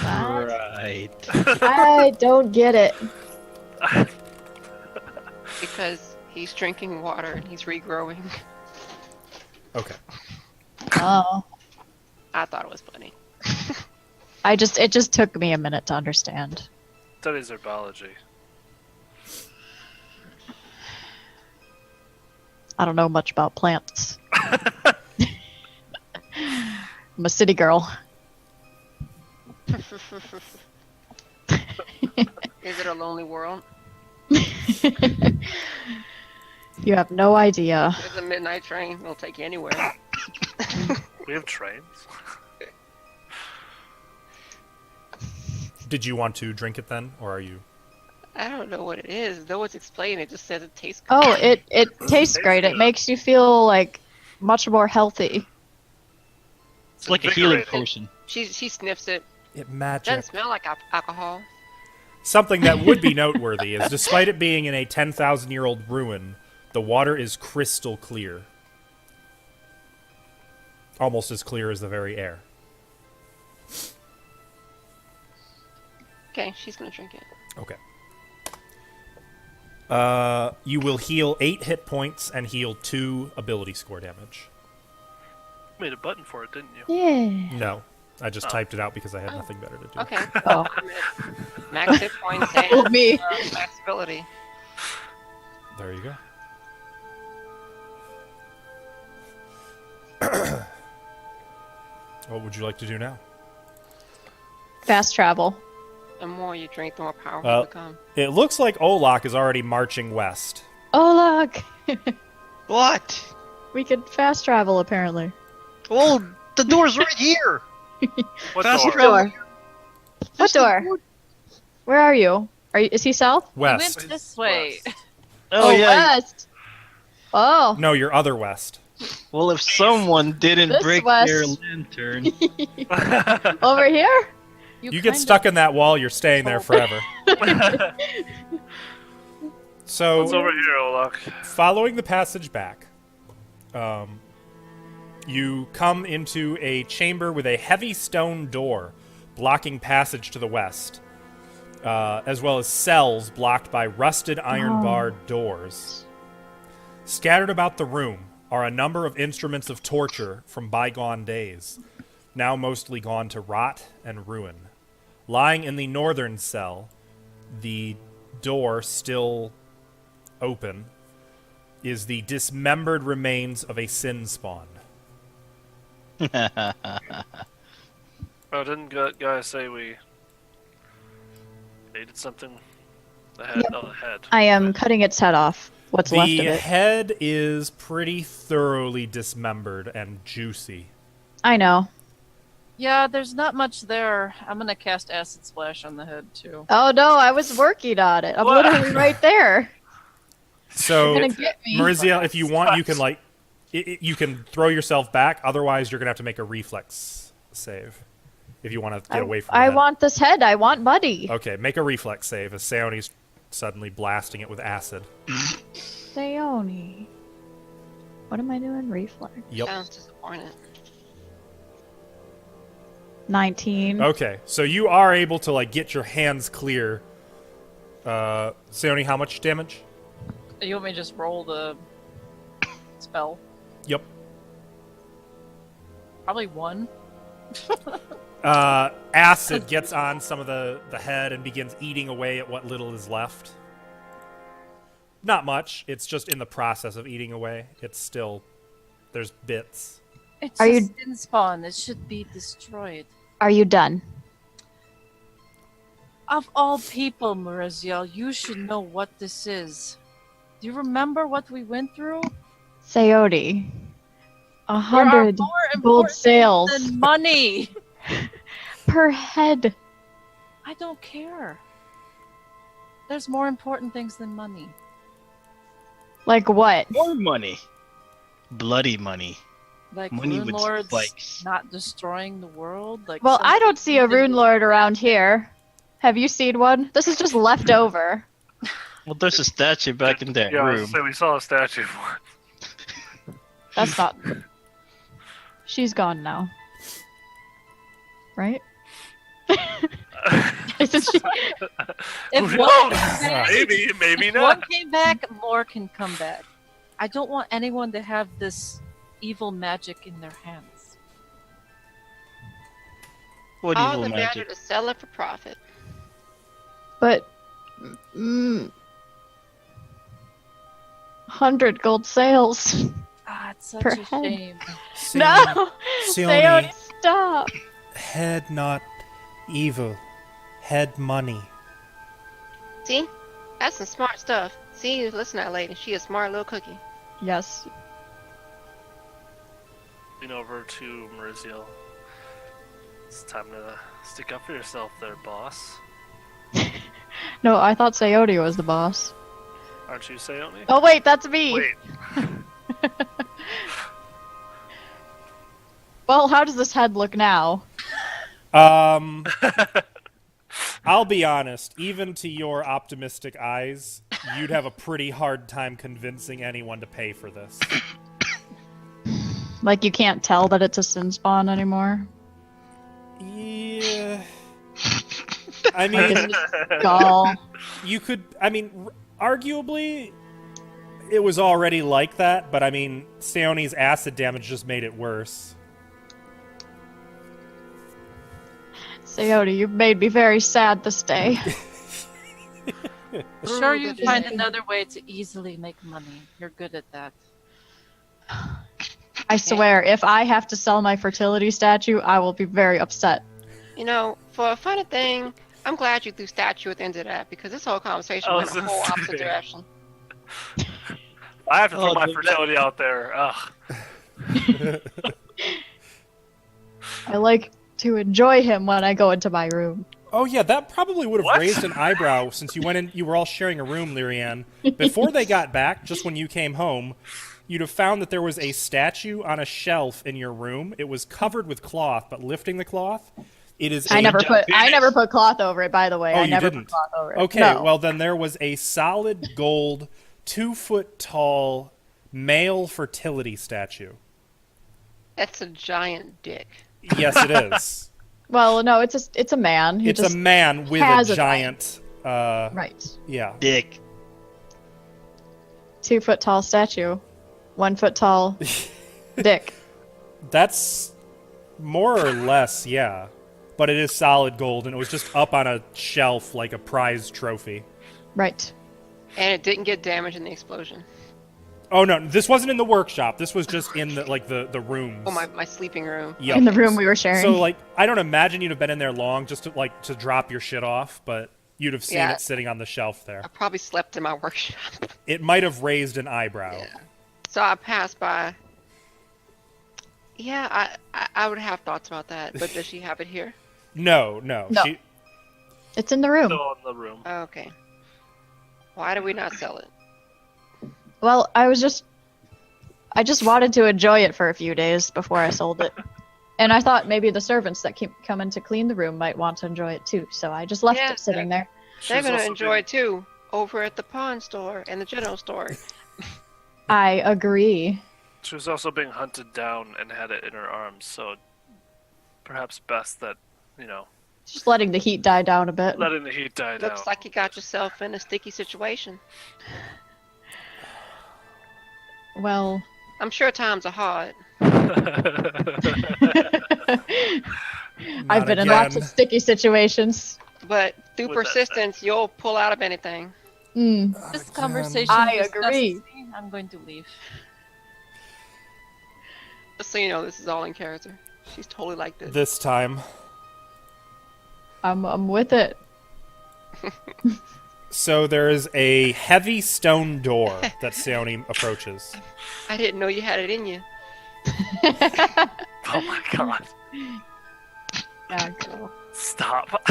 Right. I don't get it. Because he's drinking water and he's regrowing. Okay. Oh, I thought it was funny. it just took me a minute to understand. Studies their biology. I don't know much about plants. I'm a city girl. Is it a lonely world? You have no idea. There's a midnight train. It'll take you anywhere. We have trains. Did you want to drink it then, or are you? I don't know what it is. No one's explaining. It just says it tastes good. Oh, it tastes great. It makes you feel like much more healthy. It's like a healing invigorating. potion. She sniffs it. It Doesn't magic. smell like alcohol. Something that would be noteworthy is, despite it being in a 10,000-year-old ruin, the water is crystal clear. Almost as clear as the very air. Okay, she's gonna drink it. Okay. You will heal 8 hit points and heal 2 ability score damage. Made a button for it, didn't you? Yeah. No, I just typed it out because I had nothing better to do. Okay. Oh. I'm at max hit points and Oh, me. max ability. There you go. What would you like to do now? Fast travel. The more you drink, the more powerful Well- you become. It looks like Olak is already marching west. Oh, look. What? We could fast travel, apparently. Oh, the door's right here. What Fast door? travel. Door. What door? Where are you? Is he south? We went West. this way. West. Oh, yeah. West. Oh. No, you're other west. Well, if someone didn't This break west. their lantern, Over here? You kind get of- stuck in that wall, you're staying there forever. So, What's over here, Olak? following the passage back, you come into a chamber with a heavy stone door blocking passage to the west, as well as cells blocked by rusted iron-barred doors. Scattered about the room are a number of instruments of torture from bygone days, now mostly gone to rot and ruin. Lying in the northern cell, the door still open, is the dismembered remains of a sin spawn. Oh, didn't guy say we needed something? The head. Yep. Oh, the head. I am cutting its head off. What's left The of it. head is pretty thoroughly dismembered and juicy. I know. Yeah, there's not much there. I'm gonna cast Acid Splash on the head too. Oh no, I was working on it. I'm What? literally right there. So, You're gonna get me. Maurizio, if you want, you can you can throw yourself back. Otherwise, you're gonna have to make a reflex save if you want to get away from. I the head. want this head. I want Buddy. Okay, make a reflex save as Seoni's suddenly blasting it with acid. Sayoni. What am I doing? Reflex. Yep. Sounds disappointing. 19. Okay, so you are able to get your hands clear. Seoni, how much damage? You want me to just roll the spell? Yep. Probably 1. Acid gets on some of the head and begins eating away at what little is left. Not much. It's just in the process of eating away. It's still... There's bits. It's Are a you- sin spawn. It should be destroyed. Are you done? Of all people, Maurizio, you should know what this is. Do you remember what we went through? Sayodi. There are 100 more gold important sales things than money. per head. I don't care. There's more important things than money. Like what? more money. Bloody money. Like Money rune with lords spikes. not destroying the world. Like Well, I don't see a something rune lord around here. Have you seen one? This is just left over. Well, there's a statue back in that Yeah, I was room. gonna say we saw a statue of one. That's not. She's gone now. Right? Isn't she? If Who one knows? came back- Maybe if not. one came back, more can come back. I don't want anyone to have this evil magic in their hands. What All evil the better magic? to sell it for profit. But. 100 gold sales. Ah, it's such Per a head. shame. No! Seoni, Sayoni, stop! head not evil. Head money. See? That's some smart stuff. See, listen to that lady. She a smart little cookie. Yes. Lean over to Maurizio. It's time to stick up for yourself there, boss. No, I thought Sayoni was the boss. Aren't you, Sayoni? Oh, wait, that's me! Wait. Well, how does this head look now? I'll be honest, even to your optimistic eyes, you'd have a pretty hard time convincing anyone to pay for this. Like, you can't tell that it's a sin spawn anymore? Yeah. I mean, Skull. you could, arguably, it was already like that, but I mean, Seoni's acid damage just made it worse. Sayoni, you've made me very sad this day. Sure, you find another way to easily make money. You're good at that. I swear, if I have to sell my fertility statue, I will be very upset. You know, for a funny thing, I'm glad you threw statue at the end of that because this whole conversation I went was a gonna whole say. opposite direction. I have to throw Oh, my dude, fertility out there. Ugh. I like to enjoy him when I go into my room. Oh yeah, that probably would have What? raised an eyebrow since you went in. You were all sharing a room, Lyrianne. Before they got back, just when you came home, you'd have found that there was a statue on a shelf in your room. It was covered with cloth, but lifting the cloth, it is. I never put cloth over it, by the way. Oh, I you never didn't? put cloth over it. Okay, No. well then there was a solid gold, 2-foot tall male fertility statue. That's a giant dick. Yes, it is. Well, no, it's a man. He It's just a man with has a a giant. right. Yeah. Dick. 2-foot tall statue, 1 foot tall dick. That's more or less, yeah. But it is solid gold, and it was just up on a shelf like a prize trophy. Right. And it didn't get damaged in the explosion. Oh no, this wasn't in the workshop. This was just in the rooms. Oh, my sleeping room. Yep. In the room we were sharing. So like, I don't imagine you'd have been in there long just to drop your shit off, but you'd have seen Yeah. it sitting on the shelf there. I probably slept in my workshop. It might have raised an eyebrow. Yeah. So I passed by. Yeah, I would have thoughts about that, but does she have it here? No. No. It's in the room. Still in the room. Oh, okay. Why do we not sell it? Well, I just wanted to enjoy it for a few days before I sold it. And I thought maybe the servants that keep coming to clean the room might want to enjoy it too, so I just left Yeah, it sitting there. They're She's gonna also enjoy it too, over at the pawn store and the general store. I agree. She was also being hunted down and had it in her arms, so perhaps best that, Just letting the heat die down a bit. letting the heat die down. Looks like you got yourself in a sticky situation. Well, I'm sure times are hard. I've been in lots of sticky situations. But through With that said. persistence, you'll pull out of anything. This conversation. I disgusts agree. me. I'm going to leave. Just so you know, this is all in character. She's totally like this. This time. I'm with it. So there is a heavy stone door that Seoni approaches. I didn't know you had it in you. Oh my god. Yeah, cool. Stop.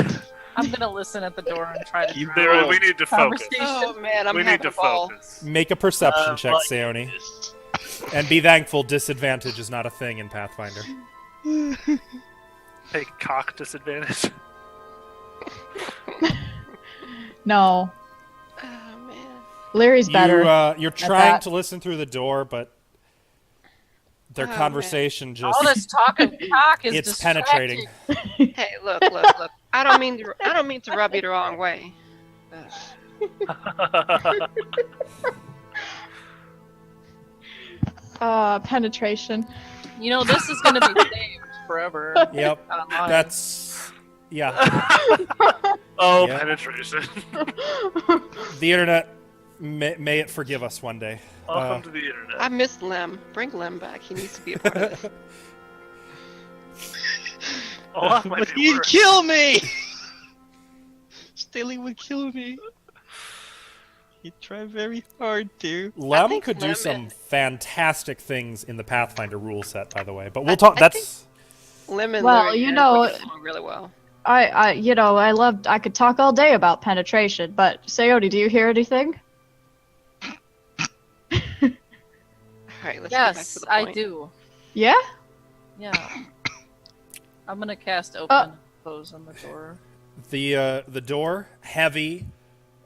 I'm gonna listen at the door and try to. You drown We need to focus. conversation. Oh man, I'm We having need to a ball. focus. Make a perception check, like Seoni. this. And be thankful disadvantage is not a thing in Pathfinder. Hey, cock disadvantage. No, Oh man. Larry's better. You're trying that. to listen through the door, but their Oh, conversation just... All this talk of cock is It's distracting. penetrating. Hey, look. I don't mean to rub you the wrong way. Penetration. You know, this is gonna be saved forever. Yep. Online. That's... Yeah. Oh, Yeah. penetration. The internet, may it forgive us one day. Welcome to the internet. I miss Lem. Bring Lem back. He needs to be a part of this. Olaf might But be he'd worse. kill me! Stilly would kill me. He'd try very hard to. Lem think could do Lem some is- fantastic things in the Pathfinder rule set, by the way. But we'll talk... That's... Lem and Well, Larry you Ann know- would get along really well. I could talk all day about penetration, but Sayori, do you hear anything? All right, let's get back to Yes, the I point. do. Yeah? Yeah. I'm gonna cast open close on the door. The door, heavy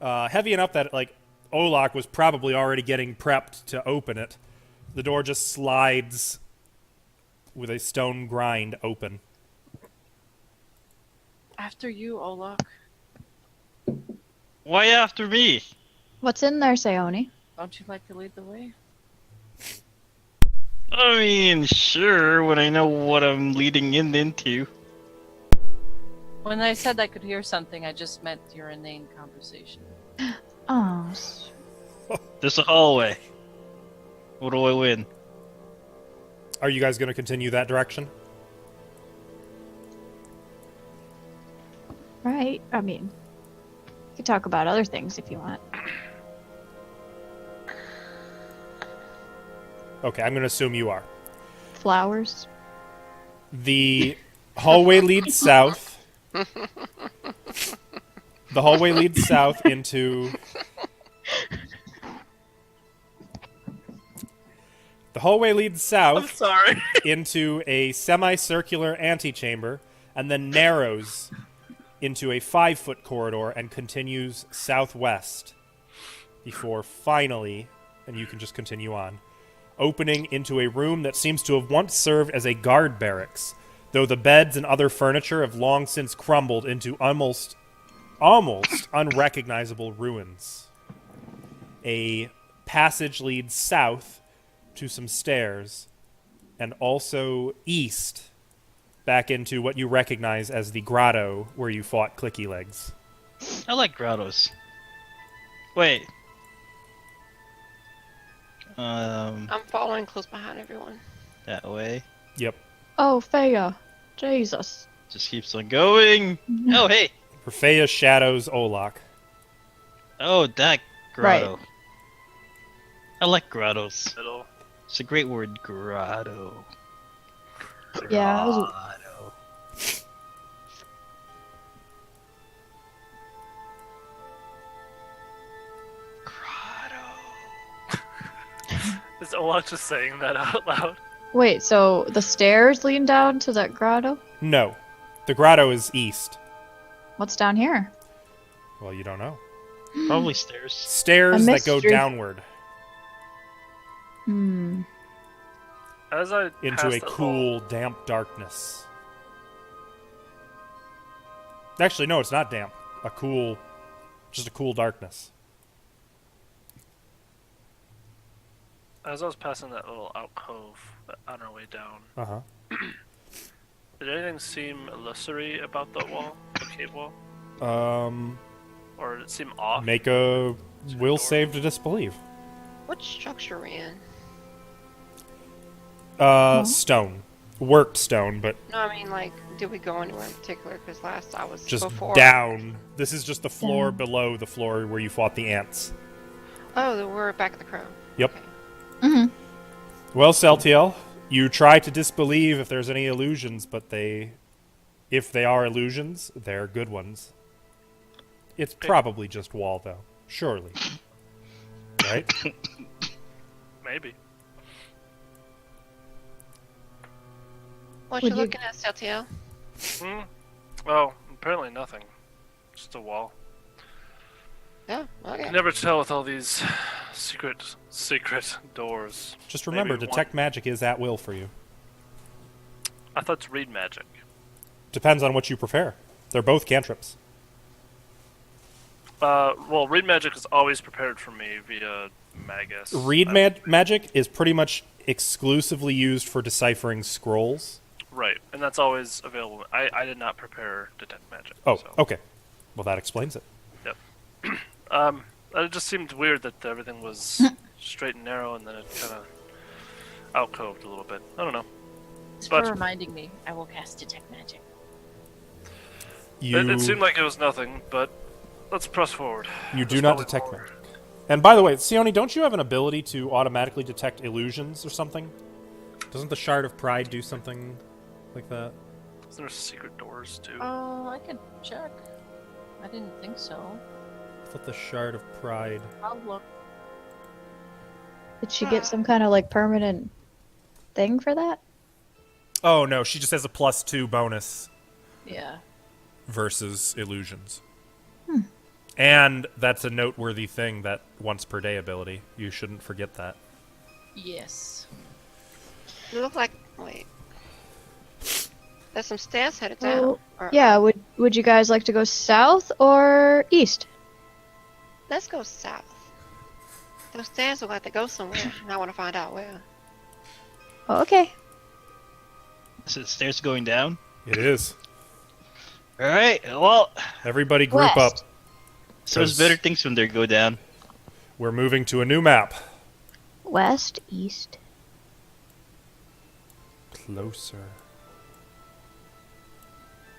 enough that like Olak was probably already getting prepped to open it. The door just slides with a stone grind open. After you, Olaf. Why after me? What's in there, Sayoni? Don't you like to lead the way? I mean, sure, when I know what I'm leading into. When I said I could hear something, I just meant your inane conversation. Oh, There's a hallway. What do I win? Are you guys going to continue that direction? right. I mean, you could talk about other things if you want. Okay, I'm going to assume you are. Flowers. The Hallway leads south. The hallway leads south into... The hallway leads I'm south sorry. into a semicircular antechamber and then narrows into a 5-foot corridor and continues southwest before finally, and you can just continue on, opening into a room that seems to have once served as a guard barracks, though the beds and other furniture have long since crumbled into almost unrecognizable ruins. A passage leads south to some stairs, and also east back into what you recognize as the grotto where you fought Clicky Legs. I like grottos. Wait. I'm following close behind everyone. That way. Yep. Oh, Feya. Jesus. Just keeps on going. Oh, hey. Rafea shadows Olak. Oh, that grotto. Right. I like grottos. Middle. It's a great word, grotto. Yeah, I was- Grotto. Grotto. Is Olak just saying that out loud? Wait, so the stairs lead down to that grotto? No. The grotto is east. What's down here? Well, you don't know. Probably stairs. Stairs A that go mystery. downward Hmm. As I into pass a that cool, damp darkness. Actually, no, it's not damp. Just a cool darkness. As I was passing that little alcove on our way down, Uh-huh. did anything seem illusory about the wall, the cave wall? Or did it seem off? Make a will save to disbelieve. What structure are we in? Stone. Worked stone, but No, I mean, like, did we go anywhere in particular? Because last I was just before. down. This is just the floor Down. below the floor where you fought the ants. Oh, then we're back at the crown. Yep. Okay. Mm-hmm. Well, Celtiel, you try to disbelieve if there's any illusions, but if they are illusions, they're good ones. It's probably just wall, though. Surely. Right? Maybe. What Would you you- looking at, Celtiel? Well, apparently nothing. Just a wall. Yeah, okay. You never tell with all these secret doors. Just remember, Maybe detect magic is at will for you. I thought to read magic. Depends on what you prefer. They're both cantrips. Well, read magic is always prepared for me via Magus. Read magic is pretty much exclusively used for deciphering scrolls. Right, and that's always available. I did not prepare detect magic. Oh, so. okay. Well, that explains it. Yep. It just seemed weird that everything was straight and narrow, and then it kind of alcoved a little bit. I don't know. Thanks But- for reminding me. I will cast detect magic. You It seemed like it was nothing, but let's press forward. you do There's not probably detect more. magic. And by the way, Sione, don't you have an ability to automatically detect illusions or something? Doesn't the Shard of Pride do something like that? Isn't there secret doors too? Oh, I could check. I didn't think so. I thought the Shard of Pride. I'll look. Did she get some kind of like permanent thing for that? Oh no, she just has a +2 bonus Yeah. versus illusions. And that's a noteworthy thing, that once per day ability. You shouldn't forget that. Yes. You look like. Wait. There's some stairs headed Well, down. Or- Yeah, would you guys like to go south or east? Let's go south. Those stairs look like they go somewhere, and I want to find out where. Oh, okay. Is it stairs going down? It is. Alright, well, Everybody group West. up. so there's 'Cause- better things when they go down. We're moving to a new map. West, east. Closer.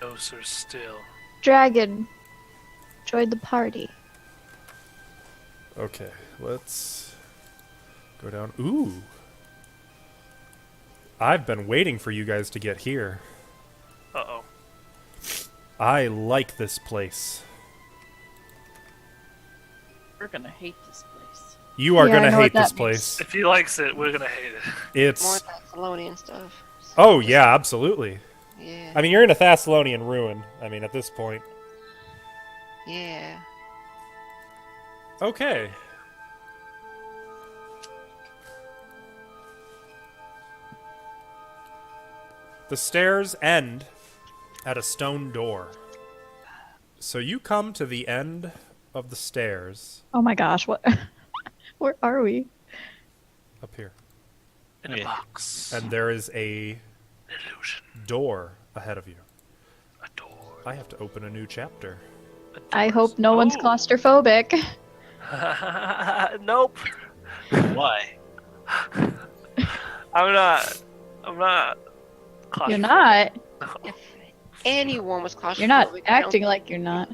Closer still. Dragon, join the party. Okay, let's go down. Ooh. I've been waiting for you guys to get here. Uh-oh. I like this place. We're gonna hate this place. You are Yeah, I gonna know what hate this that place. If he likes it, we're gonna hate it. More It's Thessalonian stuff. oh yeah, absolutely. Yeah. I mean, you're in a Thessalonian ruin. I mean, at this point. Yeah. Okay. The stairs end at a stone door. So you come to the end of the stairs Oh my gosh, what? Where are we? up here. In a box. And there is a Illusion. door ahead of you. A door. I have to open a new chapter. I hope no one's Oh. claustrophobic. Nope. Why? I'm not. You're not. If anyone was claustrophobic, You're not I don't acting like you're not.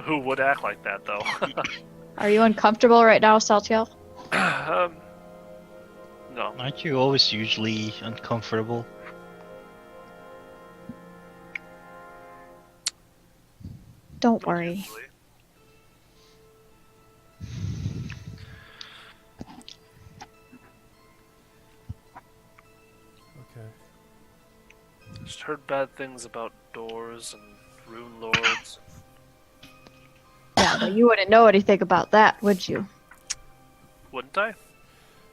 Who would act like that, though? Are you uncomfortable right now, Saltiel? No. Aren't you always usually uncomfortable? Don't worry. Usually. Okay. Just heard bad things about doors and rune lords. Yeah, but you wouldn't know anything about that, would you? Wouldn't I?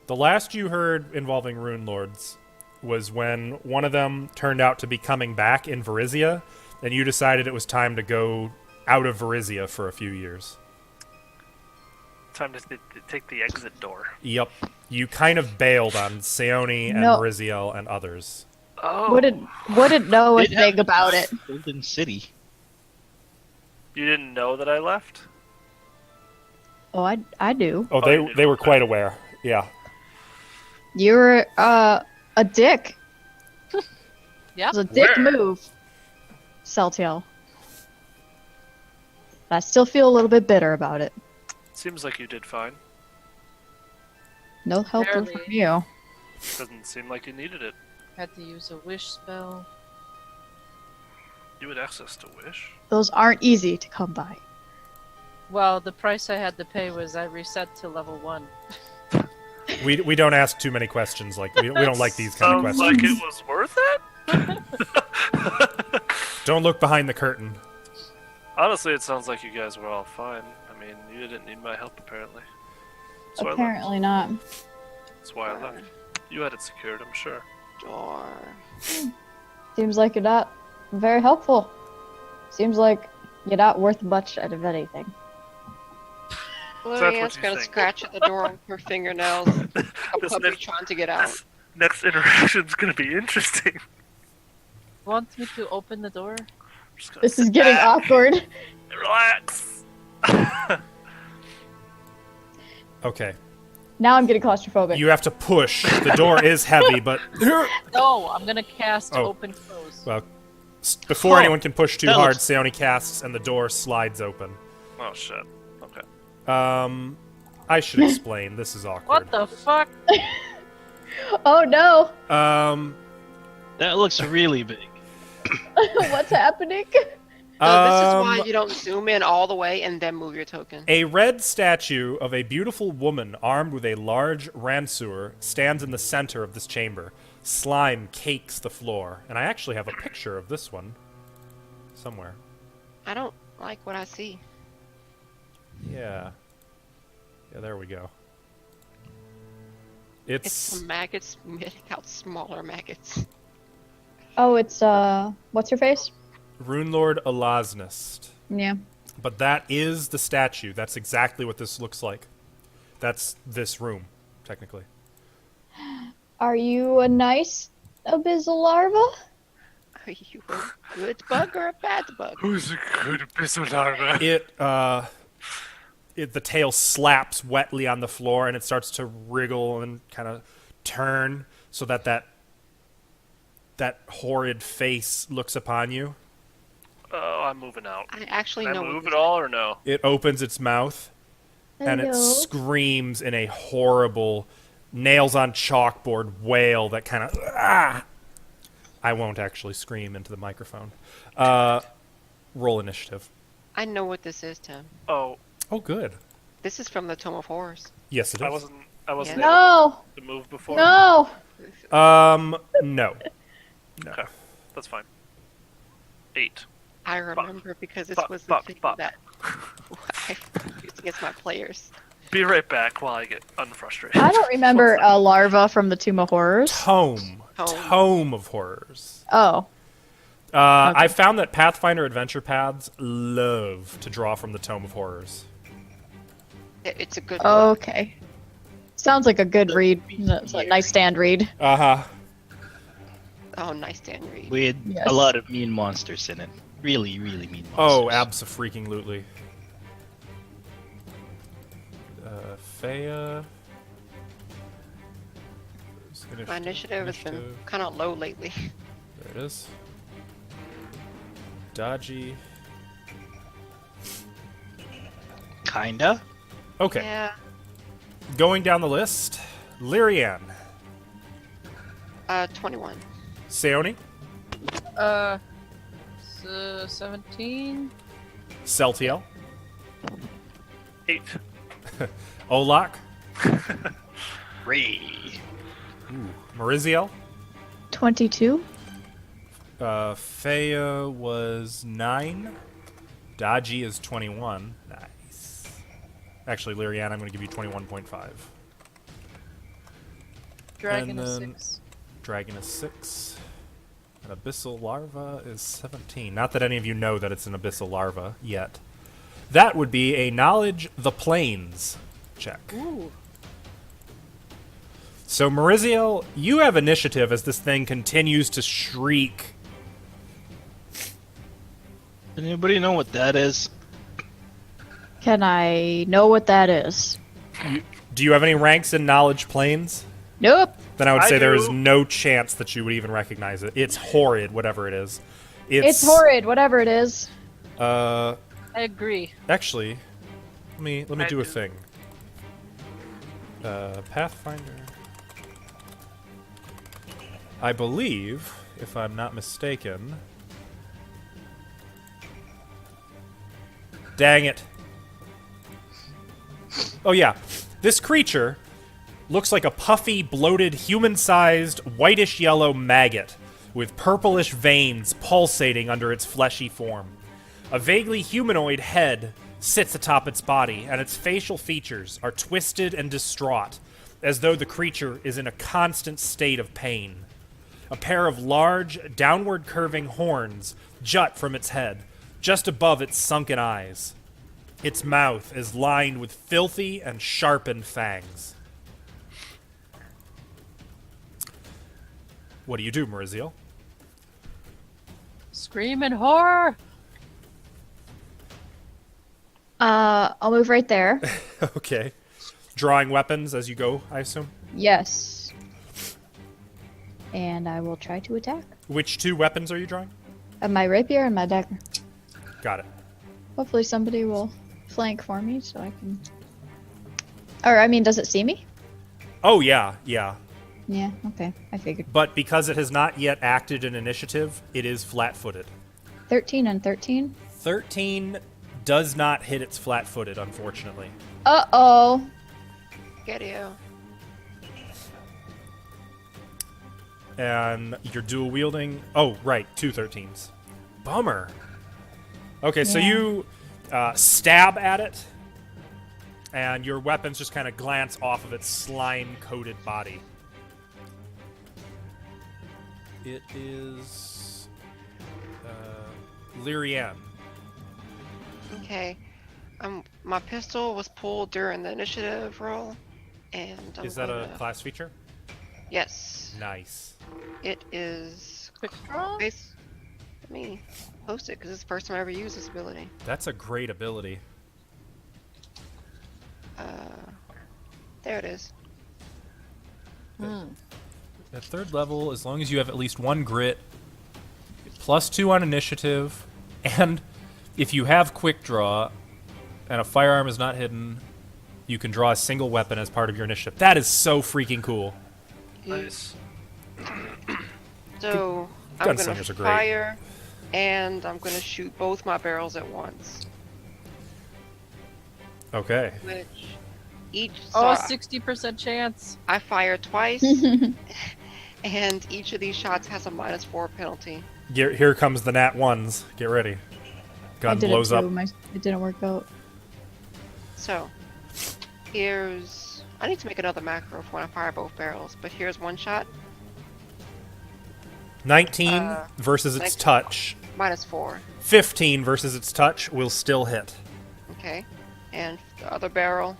The last you heard involving rune lords was when one of them turned out to be coming back in Varizia, and you decided it was time to go out of Varizia for a few years. Time to take the exit door. Yep. You kind of bailed on Seoni and No. Mariziel and others. Oh. Wouldn't know a Did have thing about it. Golden City. You didn't know that I left? Oh, I do. Oh, Oh, you did. they were quite aware. Yeah. You're a dick. Yeah. It was a dick Where? move, Saltiel. I still feel a little bit bitter about it. Seems like you did fine. No help from Barely. you. Doesn't seem like you needed it. Had to use a wish spell. You had access to wish. Those aren't easy to come by. Well, the price I had to pay was I reset to level 1. We don't ask too many questions. Like we don't like these kind of Sounds questions. like it was worth it. Don't look behind the curtain. Honestly, it sounds like you guys were all fine. I mean, you didn't need my help apparently. That's why I left. Apparently not. That's why I left. You had it secured, I'm sure. Door. Seems like you're not very helpful. Seems like you're not worth much out of anything. that's Lorian's what you gonna think. scratch at the door with her fingernails. Like a This puppy next- trying to get out. Next interaction's gonna be interesting. Want me to open the door? I'm just gonna This is sit getting back awkward. and relax. Okay. Now I'm getting claustrophobic. You have to push. The door is heavy, but No, I'm gonna cast Oh. open close. well, before Huh. anyone can push too That hard, looks- Seoni casts and the door slides open. Oh shit. Okay. I should explain. This is awkward. What the fuck? Oh no! That looks really big. What's happening? So this is why you don't zoom in all the way and then move your token. A red statue of a beautiful woman armed with a large ranseur stands in the center of this chamber. Slime cakes the floor, and I actually have a picture of this one somewhere. I don't like what I see. Yeah. Yeah, there we go. It's It's some maggots spitting out smaller maggots. Oh, it's what's her face? Runelord Elasnist. Yeah. But that is the statue. That's exactly what this looks like. That's this room, technically. Are you a nice abyssal larva? Are you a good bug or a bad bug? Who's a good Bisolarva? The tail slaps wetly on the floor, and it starts to wriggle and kind of turn so that horrid face looks upon you. Oh, I'm moving out. I actually Can I know. move what at all or no? It opens its mouth, and it Hello. screams in a horrible, nails on chalkboard wail that kind of I won't actually scream into the microphone. roll initiative. I know what this is, Tim. Oh, Oh, good. This is from the Tome of Horrors. Yes, it is. I wasn't Yeah. No! able to move before. No! No. Okay, that's fine. 8. I remember because this Bop, was the bop, thing bop. that I used against my players. Be right back while I get unfrustrated. I don't remember a larva from the Tomb of Horrors. Tome. Tome. Tome of Horrors. Oh. I found that Pathfinder adventure paths love to draw from the Tome of Horrors. It's a good book. Okay. Sounds like a good read. It's a nice stand read. Uh-huh. Oh, nice stand read. With Yes. a lot of mean monsters in it. Really, really mean monsters. Oh, abso-freaking-lutely. Faya. My initiative has been kind of low lately. There it is. Dodgy. Kinda. Okay. Yeah. Going down the list. Lyrian. 21. Seoni. 17. Celtiel. 8. Olak. Ray. Maurizio. 22. Faya was 9. Dodgy is 21. Nice. Actually, Lyrian, I'm going to give you 21.5. Dragon And is then- 6. Dragon is 6. An abyssal larva is 17. Not that any of you know that it's an abyssal larva yet. That would be a knowledge the planes check. Ooh. So, Maurizio, you have initiative as this thing continues to shriek. Anybody know what that is? Can I know what that is? Do you have any ranks in knowledge planes? Nope. Then I would I say there is do. no chance that you would even recognize it. It's horrid, whatever it is. It's horrid, whatever it is. I agree. Actually, let me I do a do. thing. Pathfinder. I believe, if I'm not mistaken. Dang it. Oh yeah, this creature looks like a puffy, bloated, human-sized, whitish-yellow maggot with purplish veins pulsating under its fleshy form. A vaguely humanoid head sits atop its body, and its facial features are twisted and distraught, as though the creature is in a constant state of pain. A pair of large, downward-curving horns jut from its head, just above its sunken eyes. Its mouth is lined with filthy and sharpened fangs. What do you do, Maurizio? Scream in horror! I'll move right there. Okay. Drawing weapons as you go, I assume? Yes. And I will try to attack. Which 2 weapons are you drawing? My rapier and my dagger. Got it. Hopefully somebody will flank for me so I can... Or, I mean, does it see me? Oh, yeah, yeah. Yeah, okay. I figured. But because it has not yet acted in initiative, it is flat-footed. 13 and 13. 13 does not hit its flat-footed, unfortunately. Uh-oh. Get you. And you're dual wielding. Oh, right, 2 13s. Bummer. Okay, so Yeah. you stab at it, and your weapons just kind of glance off of its slime-coated body. It is Lyrian. Okay. My pistol was pulled during the initiative roll, and Is that a class feature? Yes. Nice. It is. Quick draw? Let me post it because it's the first time I ever used this ability. That's a great ability. There it is. At 3rd level, as long as you have at least 1 grit, +2 on initiative, and if you have quick draw and a firearm is not hidden, you can draw a single weapon as part of your initiative. That is so freaking cool. Nice. So I'm gonna Gunslingers are great. fire and I'm gonna shoot both my barrels at once. Okay. Which each Oh, so 60% chance. I fire twice, and each of these shots has a -4 penalty. Here comes the nat ones. Get ready. I Gun did blows it up. too. It didn't work out. So I need to make another macro for when I fire both barrels, but here's one shot, 19 versus its 19. touch. -4. 15 versus its touch will still hit. Okay, and the other barrel,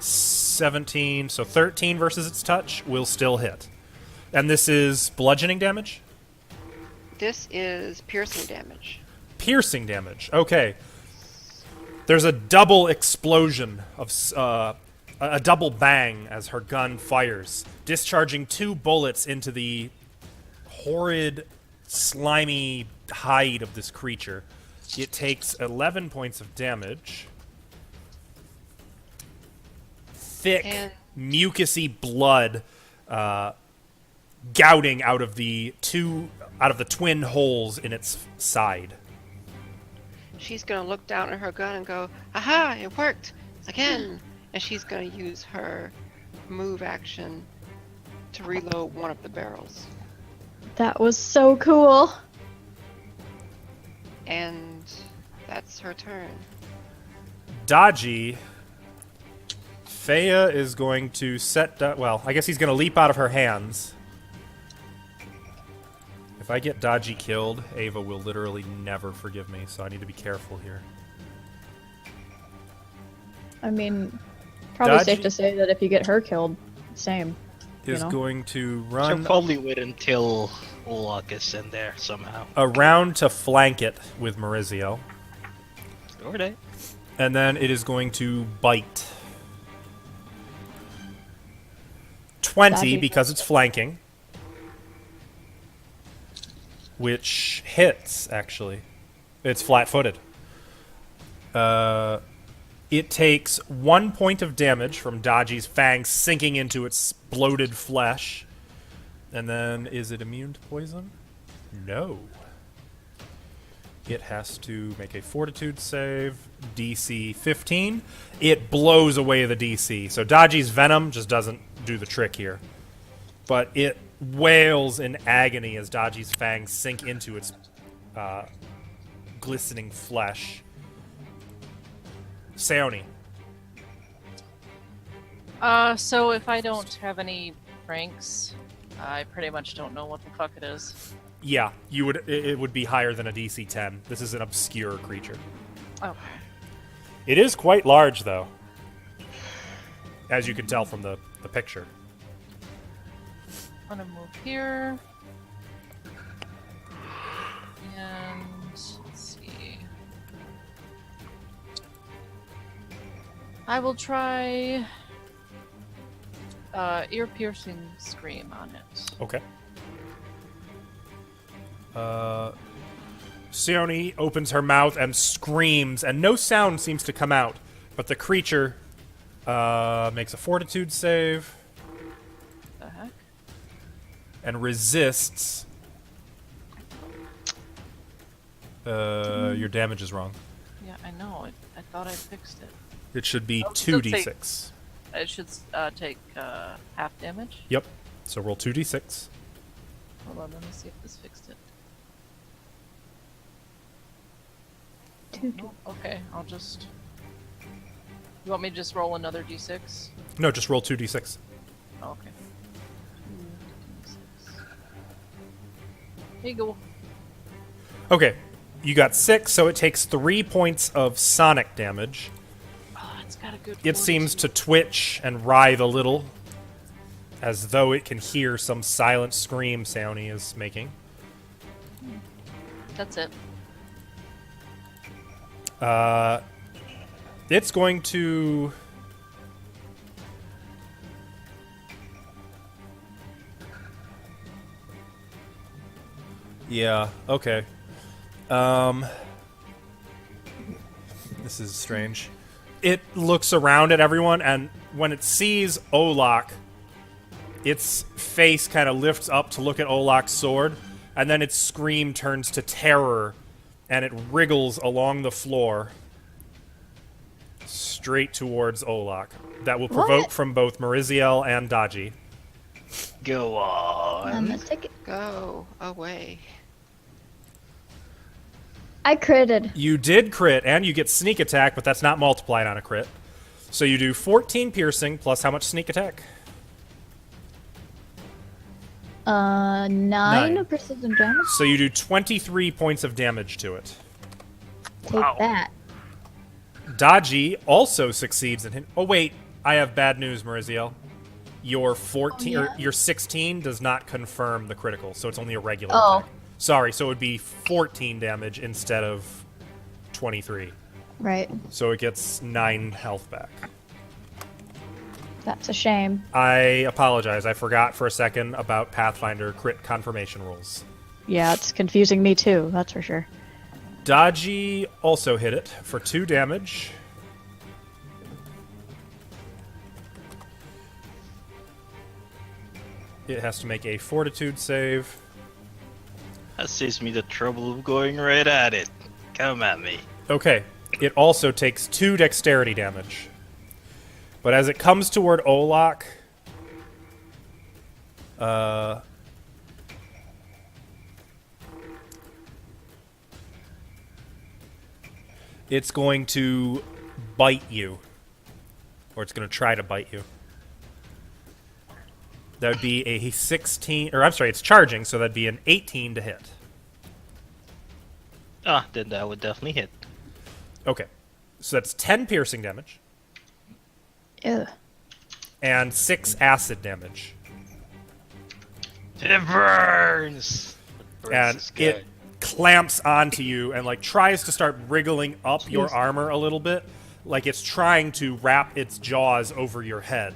17, so 13 versus its touch will still hit. And this is bludgeoning damage? this is piercing damage. Piercing damage. Okay. There's a double explosion of a double bang as her gun fires, discharging 2 bullets into the horrid, slimy hide of this creature. It takes 11 points of damage. Thick, And- mucusy blood gouting out of the twin holes in its side. She's gonna look down at her gun and go, "Aha! It worked again!" And she's gonna use her move action to reload one of the barrels. That was so cool. And that's her turn. Dodgy. Faya is going to well, I guess he's going to leap out of her hands. If I get Dodgy killed, Ava will literally never forgive me, so I need to be careful here. I mean, probably Dodge- safe to say that if you get her killed, same. Is know? going to She'll run probably wait until Olak is in there somehow. around to flank it with Maurizio. Alright. And then it is going to bite. 20 Dodgy. because it's flanking. Which hits, actually. It's flat-footed. It takes 1 point of damage from Dodgy's fangs sinking into its bloated flesh. And then, is it immune to poison? No. It has to make a fortitude save, DC 15. It blows away the DC. So Dodgy's venom just doesn't do the trick here. But it wails in agony as Dodgy's fangs sink into its glistening flesh. Seoni. So if I don't have any ranks, I pretty much don't know what the fuck it is. Yeah, you would. It would be higher than a DC 10. This is an obscure creature. Oh. It is quite large, though, as you can tell from the picture. I'm gonna move here. And let's see. I will try ear-piercing scream on it. Okay. Seoni opens her mouth and screams, and no sound seems to come out. But the creature makes a fortitude save The heck? and resists. Your damage is wrong. Yeah, I know. I thought I fixed it. It should be Oh, so 2d6. It should take half damage. Yep. So roll 2d6. Hold on, let me see if this fixed it. No? Okay, I'll just... You want me to just roll another d6? No, just roll 2d6. Oh, okay. 2d6. Here you go. Okay. You got 6, so it takes 3 points of sonic damage. Oh, it's got a good It seems to twitch and writhe a little, as though it can hear some silent scream Seoni is making. That's it. It's going to... Yeah, okay. This is strange. It looks around at everyone, and when it sees Olak, its face kind of lifts up to look at Olak's sword, and then its scream turns to terror, and it wriggles along the floor straight towards Olak. That will provoke What? from both Maurizio and Daji. Go on. Let's take it. Go away. I critted. You did crit, and you get sneak attack, but that's not multiplied on a crit. So you do 14 piercing, plus how much sneak attack? 9 precision damage. So you do 23 points of damage to it. Take Wow. that. Daji also succeeds in hit. Oh wait, I have bad news, Maurizio. Your 14 Oh, or yeah. your 16 does not confirm the critical, so it's only a regular Oh. attack. Sorry, so it would be 14 damage instead of 23. Right. So it gets 9 health back. That's a shame. I apologize. I forgot for a second about Pathfinder crit confirmation rules. Yeah, it's confusing me too, that's for sure. Daji also hit it for 2 damage. It has to make a fortitude save. That saves me the trouble of going right at it. Come at me. Okay. It also takes 2 dexterity damage. But as it comes toward Olak, it's going to bite you. Or it's going to try to bite you. That would be a 16, or I'm sorry, it's charging, so that'd be an 18 to hit. Ah, then that would definitely hit. Okay. So that's 10 piercing damage Ew. and 6 acid damage. It burns! And it clamps onto you and like tries to start wriggling up your armor a little bit, like it's trying to wrap its jaws over your head.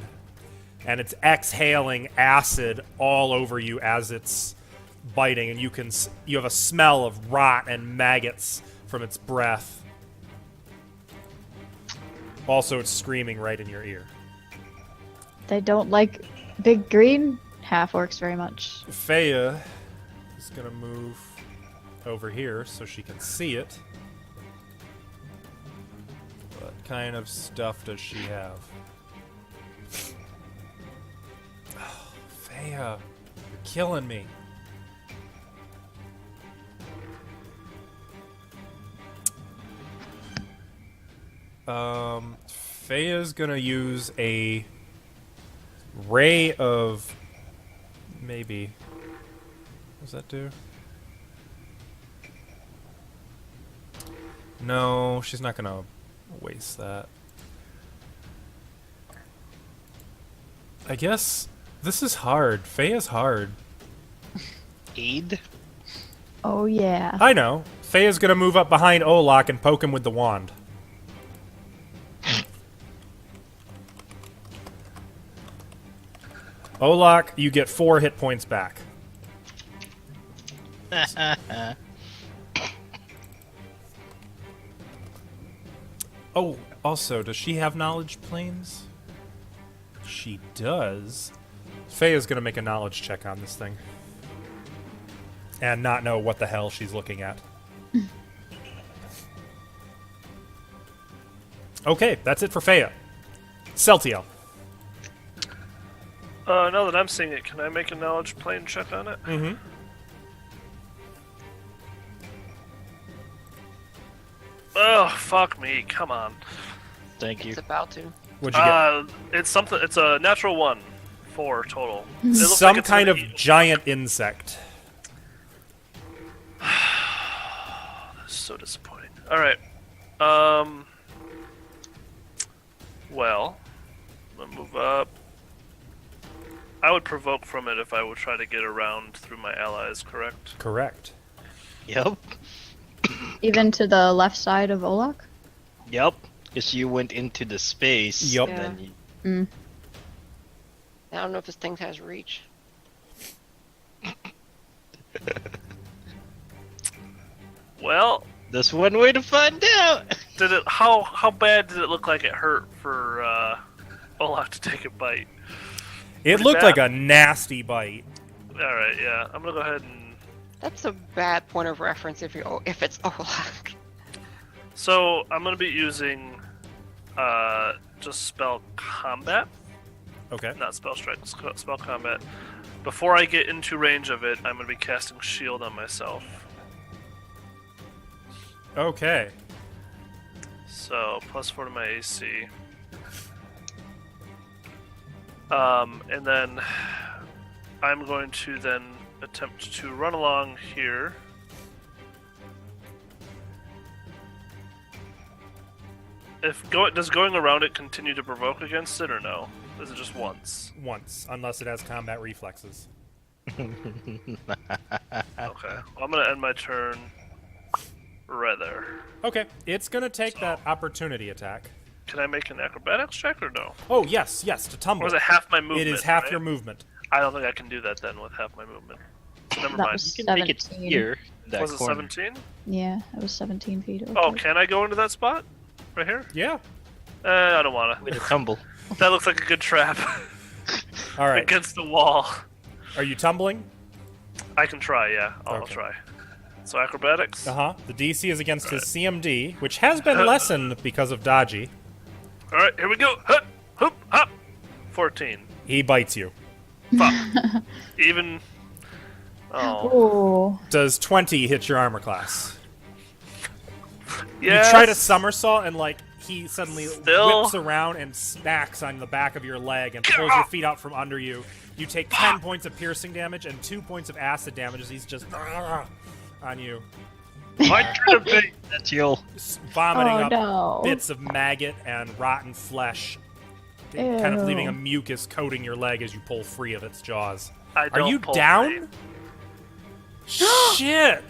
And it's exhaling acid all over you as it's biting, and you have a smell of rot and maggots from its breath. Also, it's screaming right in your ear. They don't like big green half-orcs very much. Faya is gonna move over here so she can see it. What kind of stuff does she have? Oh, Faya, you're killing me. Faya's gonna use a ray of maybe. What does that do? No, she's not gonna waste that. I guess this is hard. Faya's hard. Aid? Oh yeah. I know. Faya's gonna move up behind Olak and poke him with the wand. Olak, you get 4 hit points back. Oh, also, does she have knowledge planes? She does. Faya's gonna make a knowledge check on this thing. And not know what the hell she's looking at. Okay, that's it for Faya. Celtiel. Now that I'm seeing it, can I make a knowledge plane check on it? Mm-hmm. Oh, fuck me. Come on. Thank you. It's about to. What'd you get? It's something. It's a natural 1. 4 total. It looks Some like it's kind an of eight. giant insect. That's so disappointing. All right. Well, I'm gonna move up. I would provoke from it if I would try to get around through my allies. Correct. Correct. Yep. Even to the left side of Olak? Yep. Because you went into the space. Yup. And then you... Mm. I don't know if this thing has reach. Well, There's one way to find out. did it? How bad did it look like it hurt for Olaf to take a bite? It Pretty looked bad. like a nasty bite. All right. Yeah. I'm gonna go ahead and That's a bad point of reference if it's Olak. So I'm gonna be using just spell combat, Okay. not spell strike, spell combat. Before I get into range of it, I'm gonna be casting shield on myself. Okay. So +4 to my AC. And then I'm going to then attempt to run along here. Does going around it continue to provoke against it or no? Is it just once? Once, unless it has combat reflexes. Okay. Well, I'm gonna end my turn right there. Okay, it's gonna take that opportunity attack. Can I make an acrobatics check or no? Oh, yes, to tumble. Or is it half my movement? It is half right? your movement. I don't think I can do that then with half my movement. So never That mind. was You can make it 17. here. That Was it corner. 17? Yeah, it was 17 feet. It looked Oh, like. can I go into that spot? Right here? Yeah. I don't wanna. With a tumble. That looks like a good trap. All right. Against the wall. Are you tumbling? I can try, yeah. I'll Okay. try. So acrobatics. Uh-huh. The DC is against his CMD, which has been lessened because of dodgy. All right, here we go. Hup, hoop, hop. 14. He bites you. Fuck. Even. Oh. Oh. Does 20 hit your armor class? Yes. You try to somersault and he suddenly Still? whips around and smacks on the back of your leg and pulls your feet out from under you. You take 10 points of piercing damage and 2 points of acid damage as he's just on you, That's your. vomiting Oh, up no. bits of maggot and rotten flesh, kind of Ew. leaving a mucus coating your leg as you pull free of its jaws. I Are don't you pull down? free. Shit.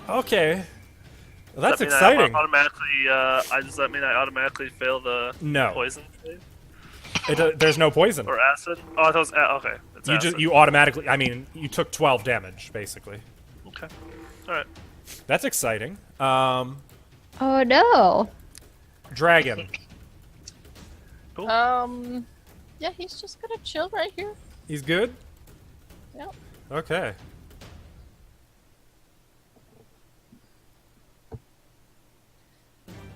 Okay. Well, that's Does that mean exciting. does that mean I automatically fail the No. poison save? There's no poison. Or acid? Oh, I thought it was okay. It's acid. You automatically. I mean, you took 12 damage basically. Okay. All right. That's exciting. Oh no. Dragon. Yeah, he's just gonna chill right here. He's good. Yep. Okay.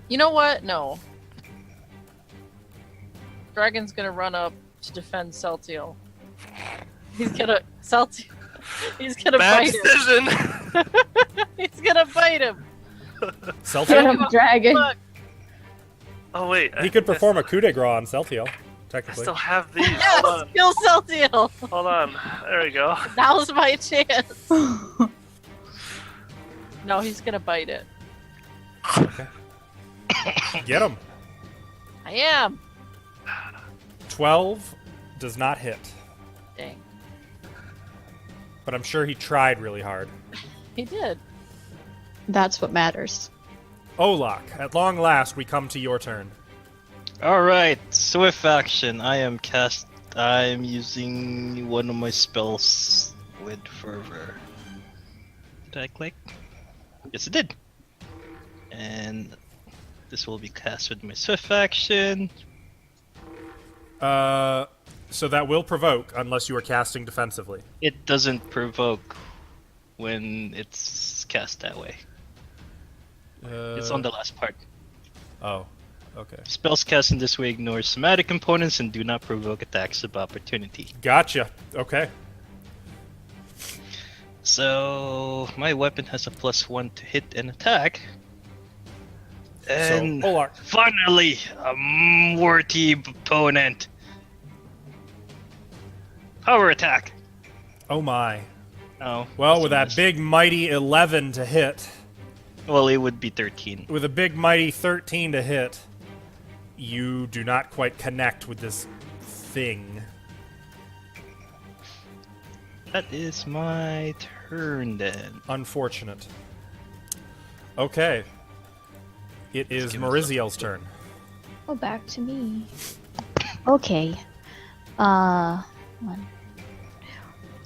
You know what? No. Dragon's gonna run up to defend Celtiel. He's gonna He's gonna Bad bite him. decision. He's gonna bite him. Get Celtiel. him, dragon. Look, Oh wait. He could perform a coup de grace on Celtiel, I technically. still have these. yes, Hold on. kill Celtiel. Hold on. There we go. Now's my chance. No, he's gonna bite it. Get him. I am. 12 does not hit, Dang. but I'm sure he tried really hard. He did. That's what matters. Olak, at long last, we come to your turn. Alright, swift action. I am using one of my spells with fervor. Did I click? Yes, it did. And this will be cast with my swift action. So that will provoke unless you are casting defensively. It doesn't provoke when it's cast that way. It's on the last part. Oh, okay. Spells cast in this way ignore somatic components and do not provoke attacks of opportunity. Gotcha. Okay. So my weapon has a +1 to hit and attack. And So, Olak. finally, a worthy opponent. Power attack. Oh my. Oh. Well, with that's a that miss. big mighty 11 to hit, Well, it would be 13. with a big mighty 13 to hit, you do not quite connect with this thing. That is my turn then. Unfortunate. Okay. It is give me Maurizio's turn. Oh, back to me. Okay. One.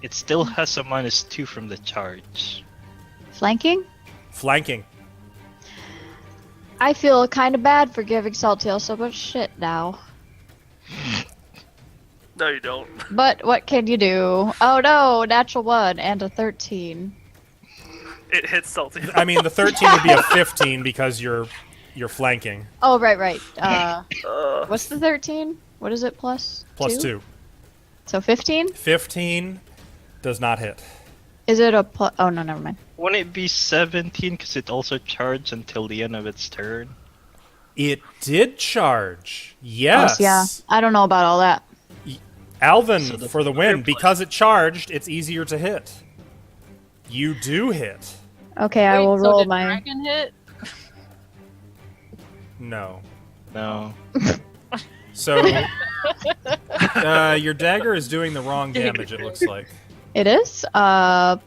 It still has a -2 from the charge. Flanking? Flanking. I feel kind of bad for giving Saltail so much shit now. No, you don't. But what can you do? Oh no, natural 1 and a 13. It hits Salty. I mean, the 13 would be a 15 because you're flanking. Oh, right. What's the 13? What is it, plus? Plus 2. So 15? 15 does not hit. Is it a plus? Oh, no, never mind. Wouldn't it be 17 because it also charged until the end of its turn? It did charge. Yes. Oh, yeah. I don't know about all that. Alvin, So the for the win. fireplace. Because it charged, it's easier to hit. You do hit. Okay, I Wait, will so roll did my... dragon hit? No. No. So, your dagger is doing the wrong damage, it looks like. It is? One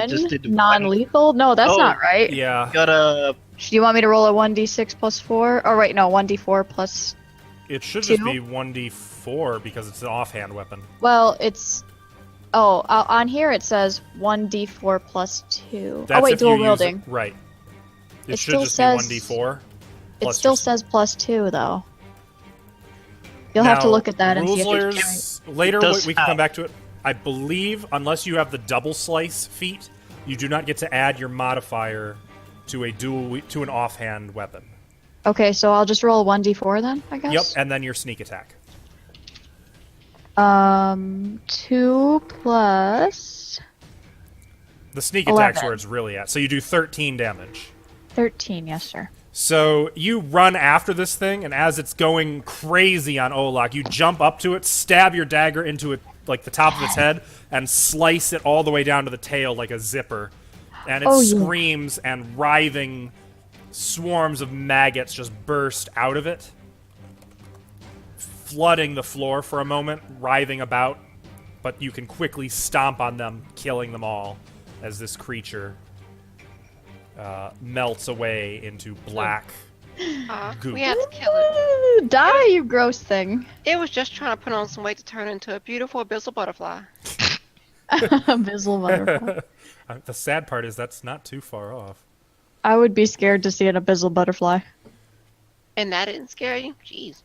Just did one. non-lethal? No, that's Oh, not right. Yeah. Got a. Do you want me to roll a 1d6 plus 4? Oh, right, no, 1d4 plus... It should just 2? be 1d4 because it's an offhand weapon. Well, it's... Oh, on here it says 1d4 plus 2. That's oh, wait, if you dual use wielding. it. Right. It It should still just says- be 1d4. It plus still your- says plus 2, though. You'll have to Now, look at that and see if rules it's right. lawyers, later It does we can come have- back to it. I believe, unless you have the double slice feat, you do not get to add your modifier to an offhand weapon. Okay, so I'll just roll 1d4 then, I guess? Yep, and then your sneak attack. 2 plus The sneak 11. attack's where it's really at. So you do 13 damage. 13, yes, sir. So you run after this thing, and as it's going crazy on Olak, you jump up to it, stab your dagger into it, like the top of its head, and slice it all the way down to the tail like a zipper. And it Oh, yeah. screams, and writhing swarms of maggots just burst out of it, flooding the floor for a moment, writhing about. But you can quickly stomp on them, killing them all, as this creature melts away into black goop. We have to kill it. Die, you gross thing. It was just trying to put on some weight to turn into a beautiful abyssal butterfly. Abyssal butterfly. The sad part is that's not too far off. I would be scared to see an abyssal butterfly. And that didn't scare you? Jeez.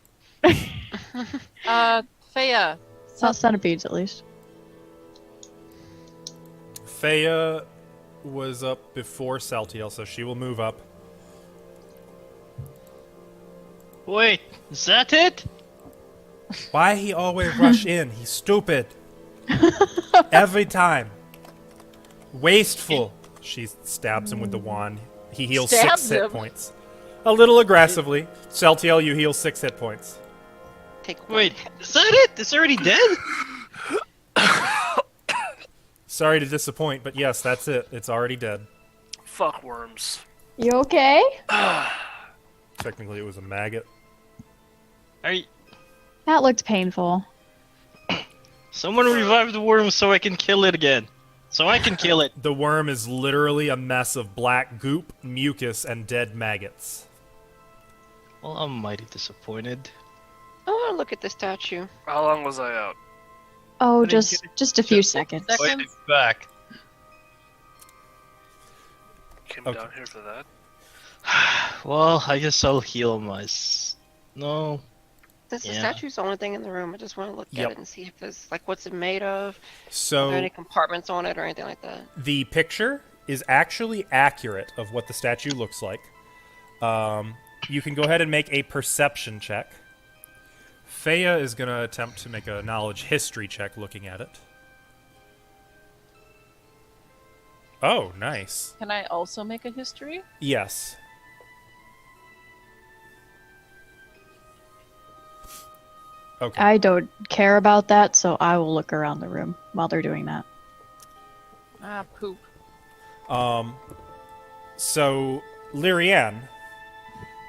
Faya. It's not centipedes, at least. Faya was up before Celtiel, so she will move up. Wait, is that it? Why he always rush in? He's stupid. Every time. Wasteful. She stabs him with the wand. He heals Stabs 6 hit him. points. A little aggressively. Celtiel, you heal 6 hit points. Take one. Wait, is that it? It's already dead? Sorry to disappoint, but yes, that's it. It's already dead. Fuck worms. You okay? Technically, it was a maggot. Are you... That looked painful. Someone revive the worm so I can kill it again. So I can kill it. The worm is literally a mess of black goop, mucus, and dead maggots. Well, I'm mighty disappointed. I want to look at the statue. How long was I out? Oh, didn't just get it. just a few seconds. Wait, it's back. Came Okay. down here for that. Well, I guess I'll heal my... No. Since the Yeah. statue's the only thing in the room, I just want to look Yep. at it and see if there's, like, what's it made of? Are So there any compartments on it or anything like that? the picture is actually accurate of what the statue looks like. You can go ahead and make a perception check. Faya is going to attempt to make a knowledge history check looking at it. Oh, nice. Can I also make a history? Yes. Okay. I don't care about that, so I will look around the room while they're doing that. Ah, poop. So, Lyrianne,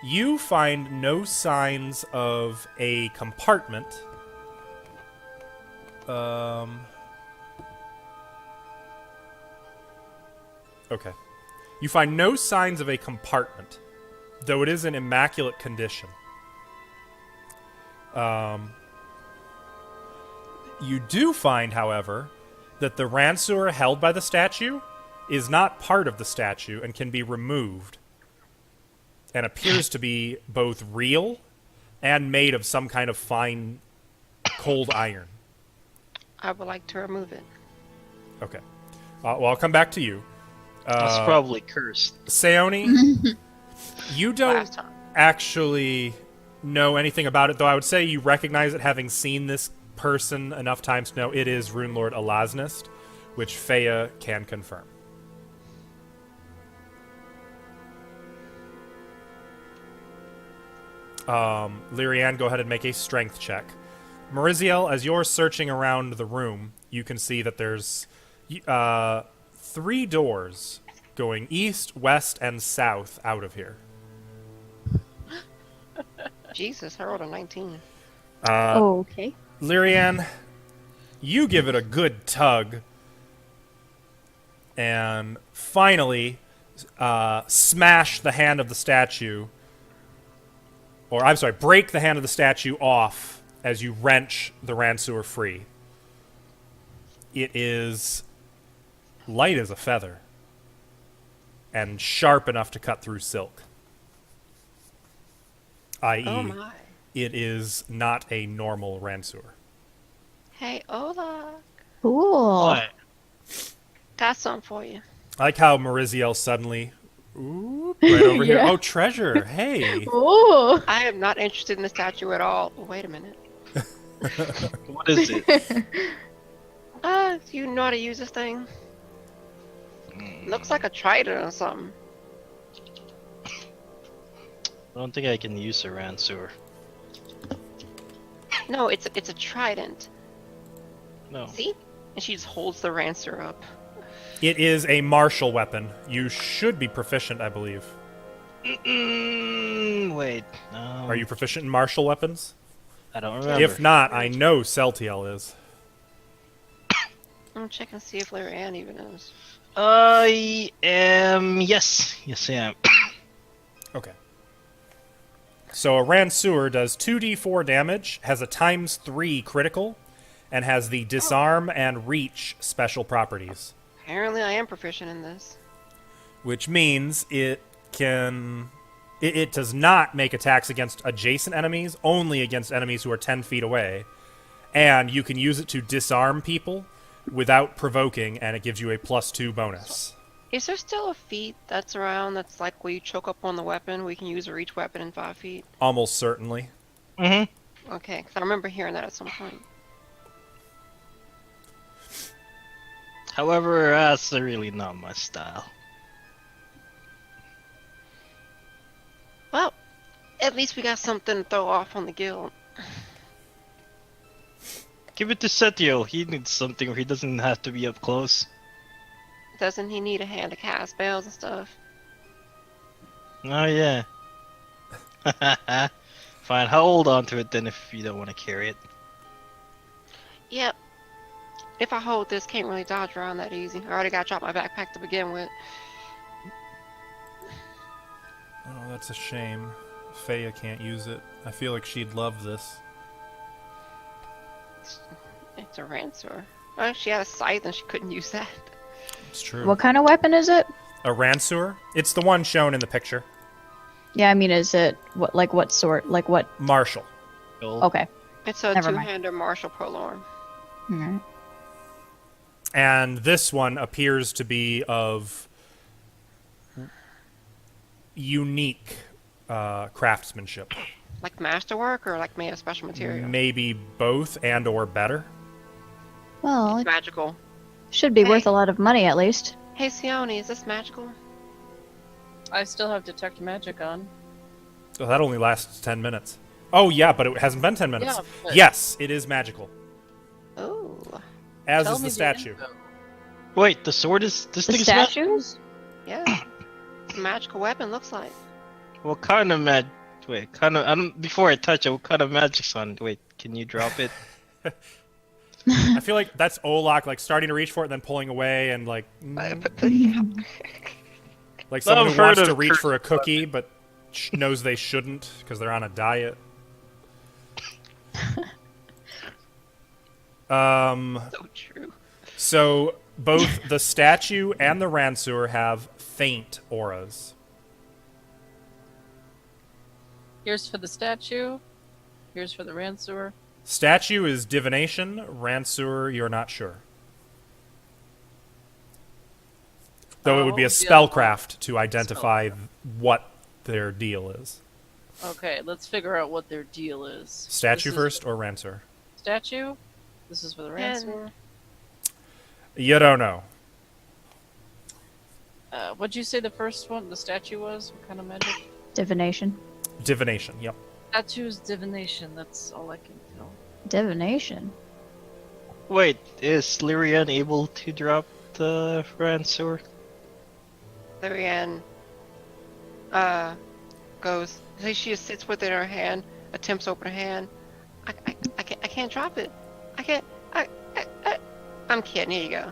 you find no signs of a compartment. Okay. You find no signs of a compartment, though it is in immaculate condition. You do find, however, that the ranseur held by the statue is not part of the statue and can be removed, and appears to be both real and made of some kind of fine cold iron. I would like to remove it. Okay. Well, I'll come back to you. That's probably cursed. Seoni, you don't Last time. actually know anything about it, though I would say you recognize it having seen this person enough times to know it is Rune Lord Alasnist, which Feya can confirm. Lyrianne, go ahead and make a strength check. Maurizio, as you're searching around the room, you can see that there's 3 doors going east, west, and south out of here. Jesus, I rolled a 19. Okay. Lyrianne, you give it a good tug, and finally smash the hand of the statue, or I'm sorry, break the hand of the statue off as you wrench the Ransuer free. It is light as a feather and sharp enough to cut through silk. I.e., Oh my. it is not a normal Ransuer. Hey, Ola. Cool. What? Got something for you. I like how Maurizio suddenly, ooh, right over here. Yeah. Oh, treasure! Hey, Ooh. I am not interested in the statue at all. Wait a minute. What is it? Do you know how to use this thing? Looks like a trident or something. I don't think I can use a Ransuer. No, it's a trident. No. See? And she just holds the rancer up. it is a martial weapon. You should be proficient, I believe. Wait. No. Are you proficient in martial weapons? I don't remember. If not, I know Celtiel is. I'm gonna check and see if Larry Ann even knows. I am. Yes. Yes, I am. Okay. So a Ransuer does 2d4 damage, has a ×3 critical, and has the disarm and reach special properties. Apparently I am proficient in this. Which means it can... It does not make attacks against adjacent enemies, only against enemies who are 10 feet away. And you can use it to disarm people without provoking, and it gives you a +2 bonus. Is there still a feat that's around that's like where you choke up on the weapon, where you can use a reach weapon in 5 feet? Almost certainly. Mm-hmm. Okay, because I remember hearing that at some point. However, that's really not my style. Well, at least we got something to throw off on the guild. Give it to Setio. He needs something where he doesn't have to be up close. Doesn't he need a hand to cast spells and stuff? Oh, yeah. Fine, I'll hold on to it then if you don't want to carry it. Yep. If I hold this, can't really dodge around that easy. I already got to drop my backpack to begin with. Oh, that's a shame. Feya can't use it. I feel like she'd love this. It's a rancer. Oh, she had a scythe and she couldn't use that. It's true. What kind of weapon is it? A Ransuer? It's the one shown in the picture. Yeah, I mean, is it what sort? Like what? Martial. Okay. It's a Never mind. two-hander martial prolorm. Alright. And this one appears to be of unique craftsmanship. Like masterwork or like made of special material? Maybe both and or better. Well, It's it magical. should be Hey. worth a lot of money at least. Hey, Sione, is this magical? I still have detect magic on. Oh, that only lasts 10 minutes. Oh, yeah, but it hasn't been 10 minutes. Yeah, but- Yes, it is magical. Oh. As Tell is me the statue. info. Wait, the sword is. This The thing's statues? Yeah. It's a magical weapon, looks like. What kind of mag? Wait, kind of. I don't. Before I touch it, what kind of magic's on? Wait, can you drop it? I feel like that's Olak, like, starting to reach for it, then pulling away, and, like... like someone I've who wants heard to of reach cursed for a cookie, but knows they shouldn't, because they're on a diet. So true. So both the statue and the Ransuer have faint auras. Here's for the statue. Here's for the Ransuer. Statue is divination. Ransuer, you're not sure. Though it would be a what was the other one? spellcraft to identify what their deal is. Okay, let's figure out what their deal is. Statue This is first or Rancer? Statue? This is for the And- Rancer. You don't know. What'd you say the first one, the statue was? What kind of magic? Divination. Divination, yep. Statue's divination, that's all I can tell. Divination. Wait, is Lyrian able to drop the Rancer? Lyrian goes. She just sits with it in her hand, attempts to open her hand. I can't drop it. I can't. I'm kidding. Here you go.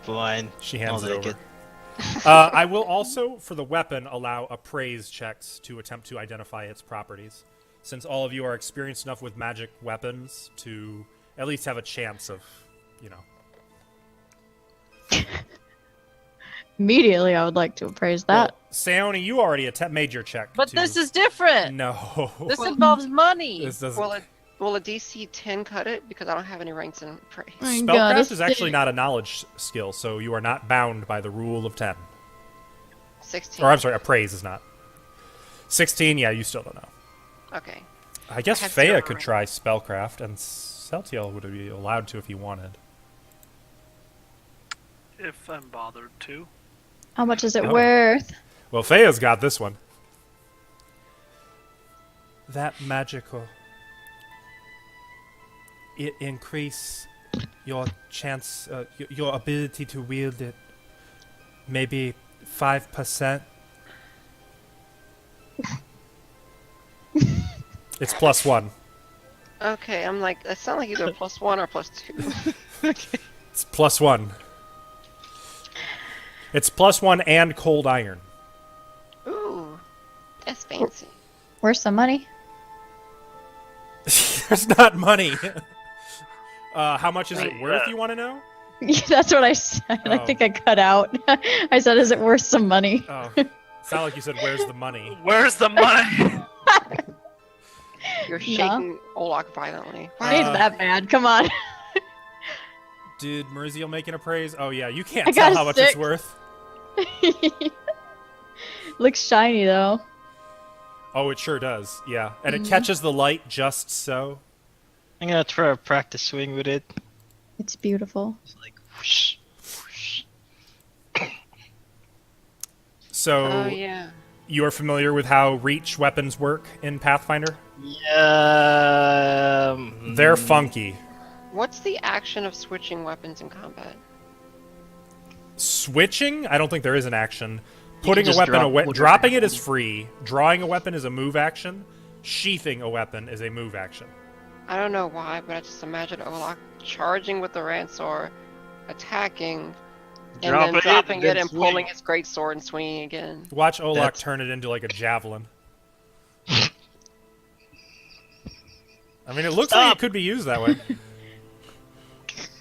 Fine. She hands I'll it take over. I will also, for the weapon, allow appraise checks to attempt to identify its properties, since all of you are experienced enough with magic weapons to at least have a chance of, you know. Immediately, I would like to appraise that. Well, Sayoni, you already made your check. But to- this is different! No. This involves money! This doesn't. Will a DC 10 cut it? Because I don't have any ranks in praise. My God, Spellcraft it's is actually big. not a knowledge skill, so you are not bound by the rule of 10. 16. Or I'm sorry, appraise is not. 16, yeah, you still don't know. Okay. I guess I have Fea 0 could rank. try spellcraft, and Celtiel would be allowed to if he wanted. If I'm bothered to. How much is it Oh. worth? Well, Fea's got this one. That magical. It increase your chance, your ability to wield it. Maybe 5%. It's +1. Okay, I'm like, that sounds like either +1 or +2. It's +1. It's +1 and cold iron. Ooh, that's fancy. Where's some money? There's not money. How much is it Wait, worth, yeah. you want to know? That's what I said. I Oh. think I cut out. I said, is it worth some money? Oh, sound like you said, where's the money? Where's the money? You're No. shaking Olak violently. It ain't that bad. Come on. Did Maurizio make an appraise? Oh, yeah, you can't I tell got a how much 6. it's worth. Looks shiny, though. Oh, it sure does, yeah. And Mhm. it catches the light just so. I'm gonna try a practice swing with it. It's beautiful. It's like whoosh, whoosh. So, Oh yeah. you are familiar with how reach weapons work in Pathfinder? Yeah. They're funky. What's the action of switching weapons in combat? Switching? I don't think there is an action. can Putting a just weapon drop away, whatever dropping you it is want. free. Drawing a weapon is a move action. Sheathing a weapon is a move action. I don't know why, but I just imagine Olak charging with the Ransor, attacking, and Drop then it, dropping then it and swing. pulling his great sword and swinging again. Watch Olak That's- turn it into like a javelin. I mean, it looks like it Stop. could be used that way.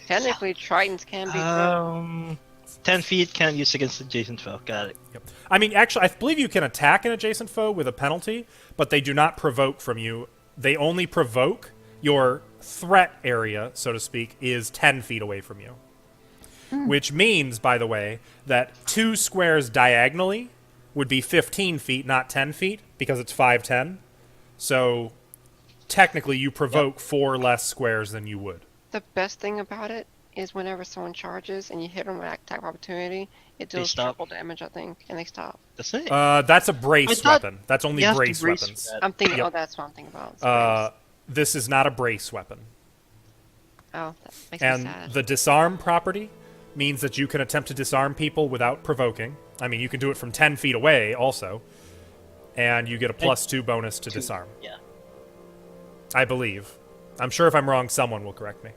Technically, Tritons can be thrown. 10 feet can't use against adjacent foe. Got it. Yep. I mean, actually, I believe you can attack an adjacent foe with a penalty, but they do not provoke from you. They only provoke your threat area, so to speak, is 10 feet away from you. Which means, by the way, that 2 squares diagonally would be 15 feet, not 10 feet, because it's 5'10". So, technically, you provoke 4 less squares than you would. The best thing about it is whenever someone charges and you hit them with attack of opportunity, it They deals stop. triple damage, I think, and they stop. That's it. That's a brace I thought weapon. That's only you have to brace brace weapons. that. I'm thinking, Yep. oh, that's what I'm thinking about. It's This is not a brace weapon. oh, that makes me And sad. the disarm property means that you can attempt to disarm people without provoking. I mean, you can do it from 10 feet away also. And you get a +2 bonus to disarm. Yeah, I believe. I'm sure if I'm wrong, someone will correct me.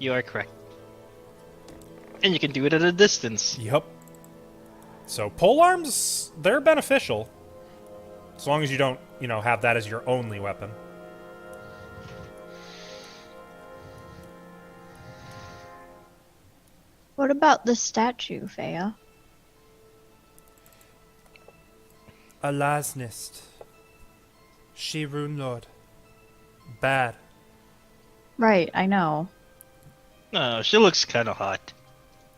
you are correct. And you can do it at a distance. Yep. So pole arms, they're beneficial. As long as you don't, have that as your only weapon. What about the statue, Fea? Alasnist. She Rune Lord. Bad. Right, I know. No, she looks kind of hot.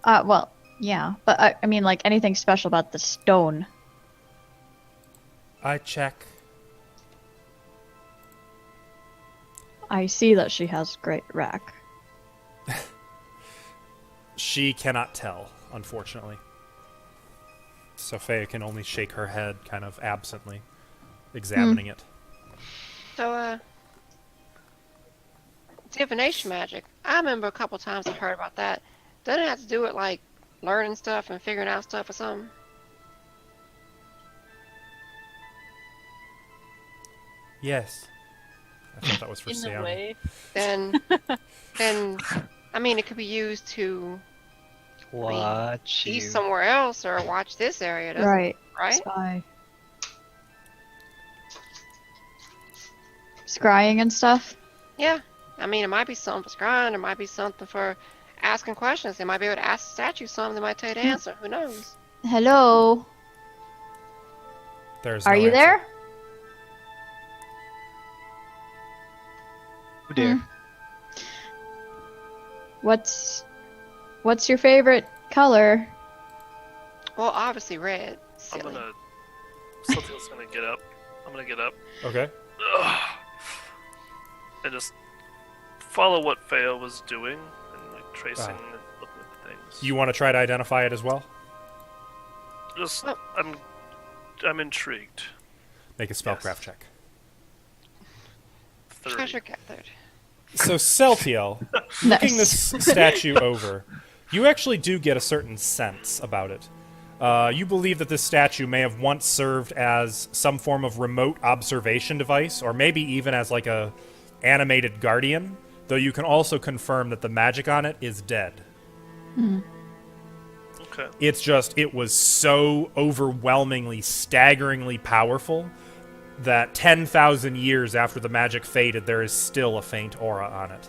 Well, Yeah, but I mean, like, anything special about the stone? I check. I see that she has great rack. She cannot tell, unfortunately. Sophia can only shake her head, kind of absently, examining it. So, divination magic. I remember a couple times I've heard about that. Doesn't it have to do with, like, learning stuff and figuring out stuff or something? Yes. I thought that was for In a Sam. way. Then, I mean, it could be used to Watch be you. somewhere else or watch this area, doesn't Right. it? Right? Spy. Scrying and stuff? Yeah. I mean, it might be something for scrying. It might be something for asking questions. They might be able to ask the statue something. They might tell you the answer. Who knows? Hello? There's Are no you answer. there? Who dare? What's your favorite color? Well, obviously red. I'm Silly. gonna. Something's gonna get up. I'm gonna get up. Okay. Ugh. And just follow what Feo was doing and like tracing and looking at the things. You want to try to identify it as well? Just Oh. I'm intrigued. Make a spellcraft check. 30. Treasure gathered. So, Celtiel, looking this statue over, you actually do get a certain sense about it. You believe that this statue may have once served as some form of remote observation device, or maybe even as like a animated guardian, though you can also confirm that the magic on it is dead. Okay. It's just, it was so overwhelmingly, staggeringly powerful that 10,000 years after the magic faded, there is still a faint aura on it.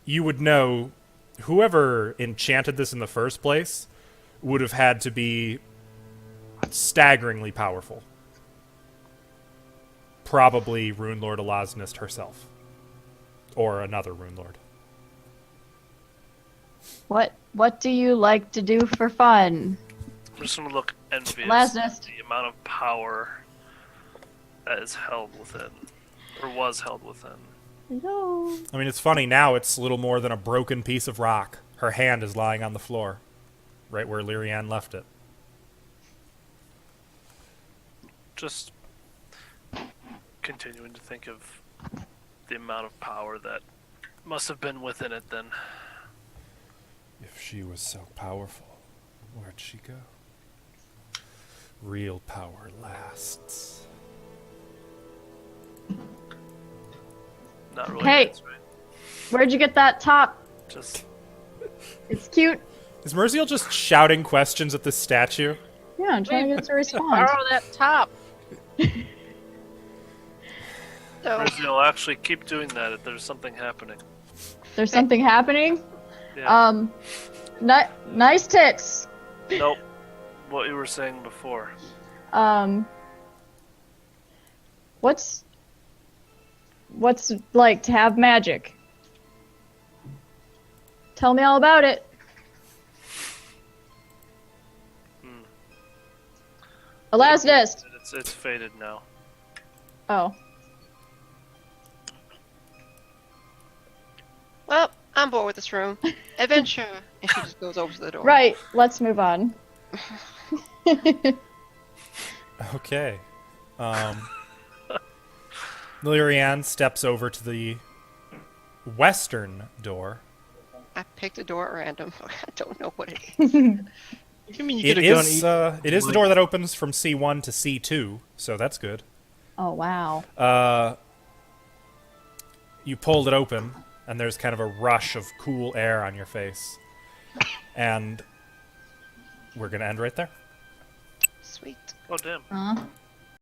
You would know, whoever enchanted this in the first place would have had to be staggeringly powerful. Probably Rune Lord Elosnist herself. Or another Rune Lord. What do you like to do for fun? I'm just gonna look envious Elosnist. at the amount of power that is held within, or was held within. Hello. I mean, it's funny, now it's little more than a broken piece of rock. Her hand is lying on the floor, right where Lyrianne left it. Just continuing to think of the amount of power that must have been within it then. If she was so powerful, where'd she go? Real power lasts. Not really Hey. answering. Where'd you get that top? Just It's cute. Is Merziel just shouting questions at this statue? Yeah, I'm trying to get it to respond. Borrow that top. So, Maurizio, actually keep doing that if there's something happening. There's something happening. Yeah. Nice tits. Nope. What you were saying before. What's like to have magic? Tell me all about it. Elosnist. It's faded now. Oh. well, I'm bored with this room. Adventure. And she just goes over to the door. Right. Let's move on. Okay. Lyrianne steps over to the western door. I picked a door at random. I don't know what it is. You mean you It could have gone is, it is the door that opens from C1 to C2, so that's good. Oh wow. You pulled it open, and there's kind of a rush of cool air on your face. And we're going to end right there. Sweet. Oh damn.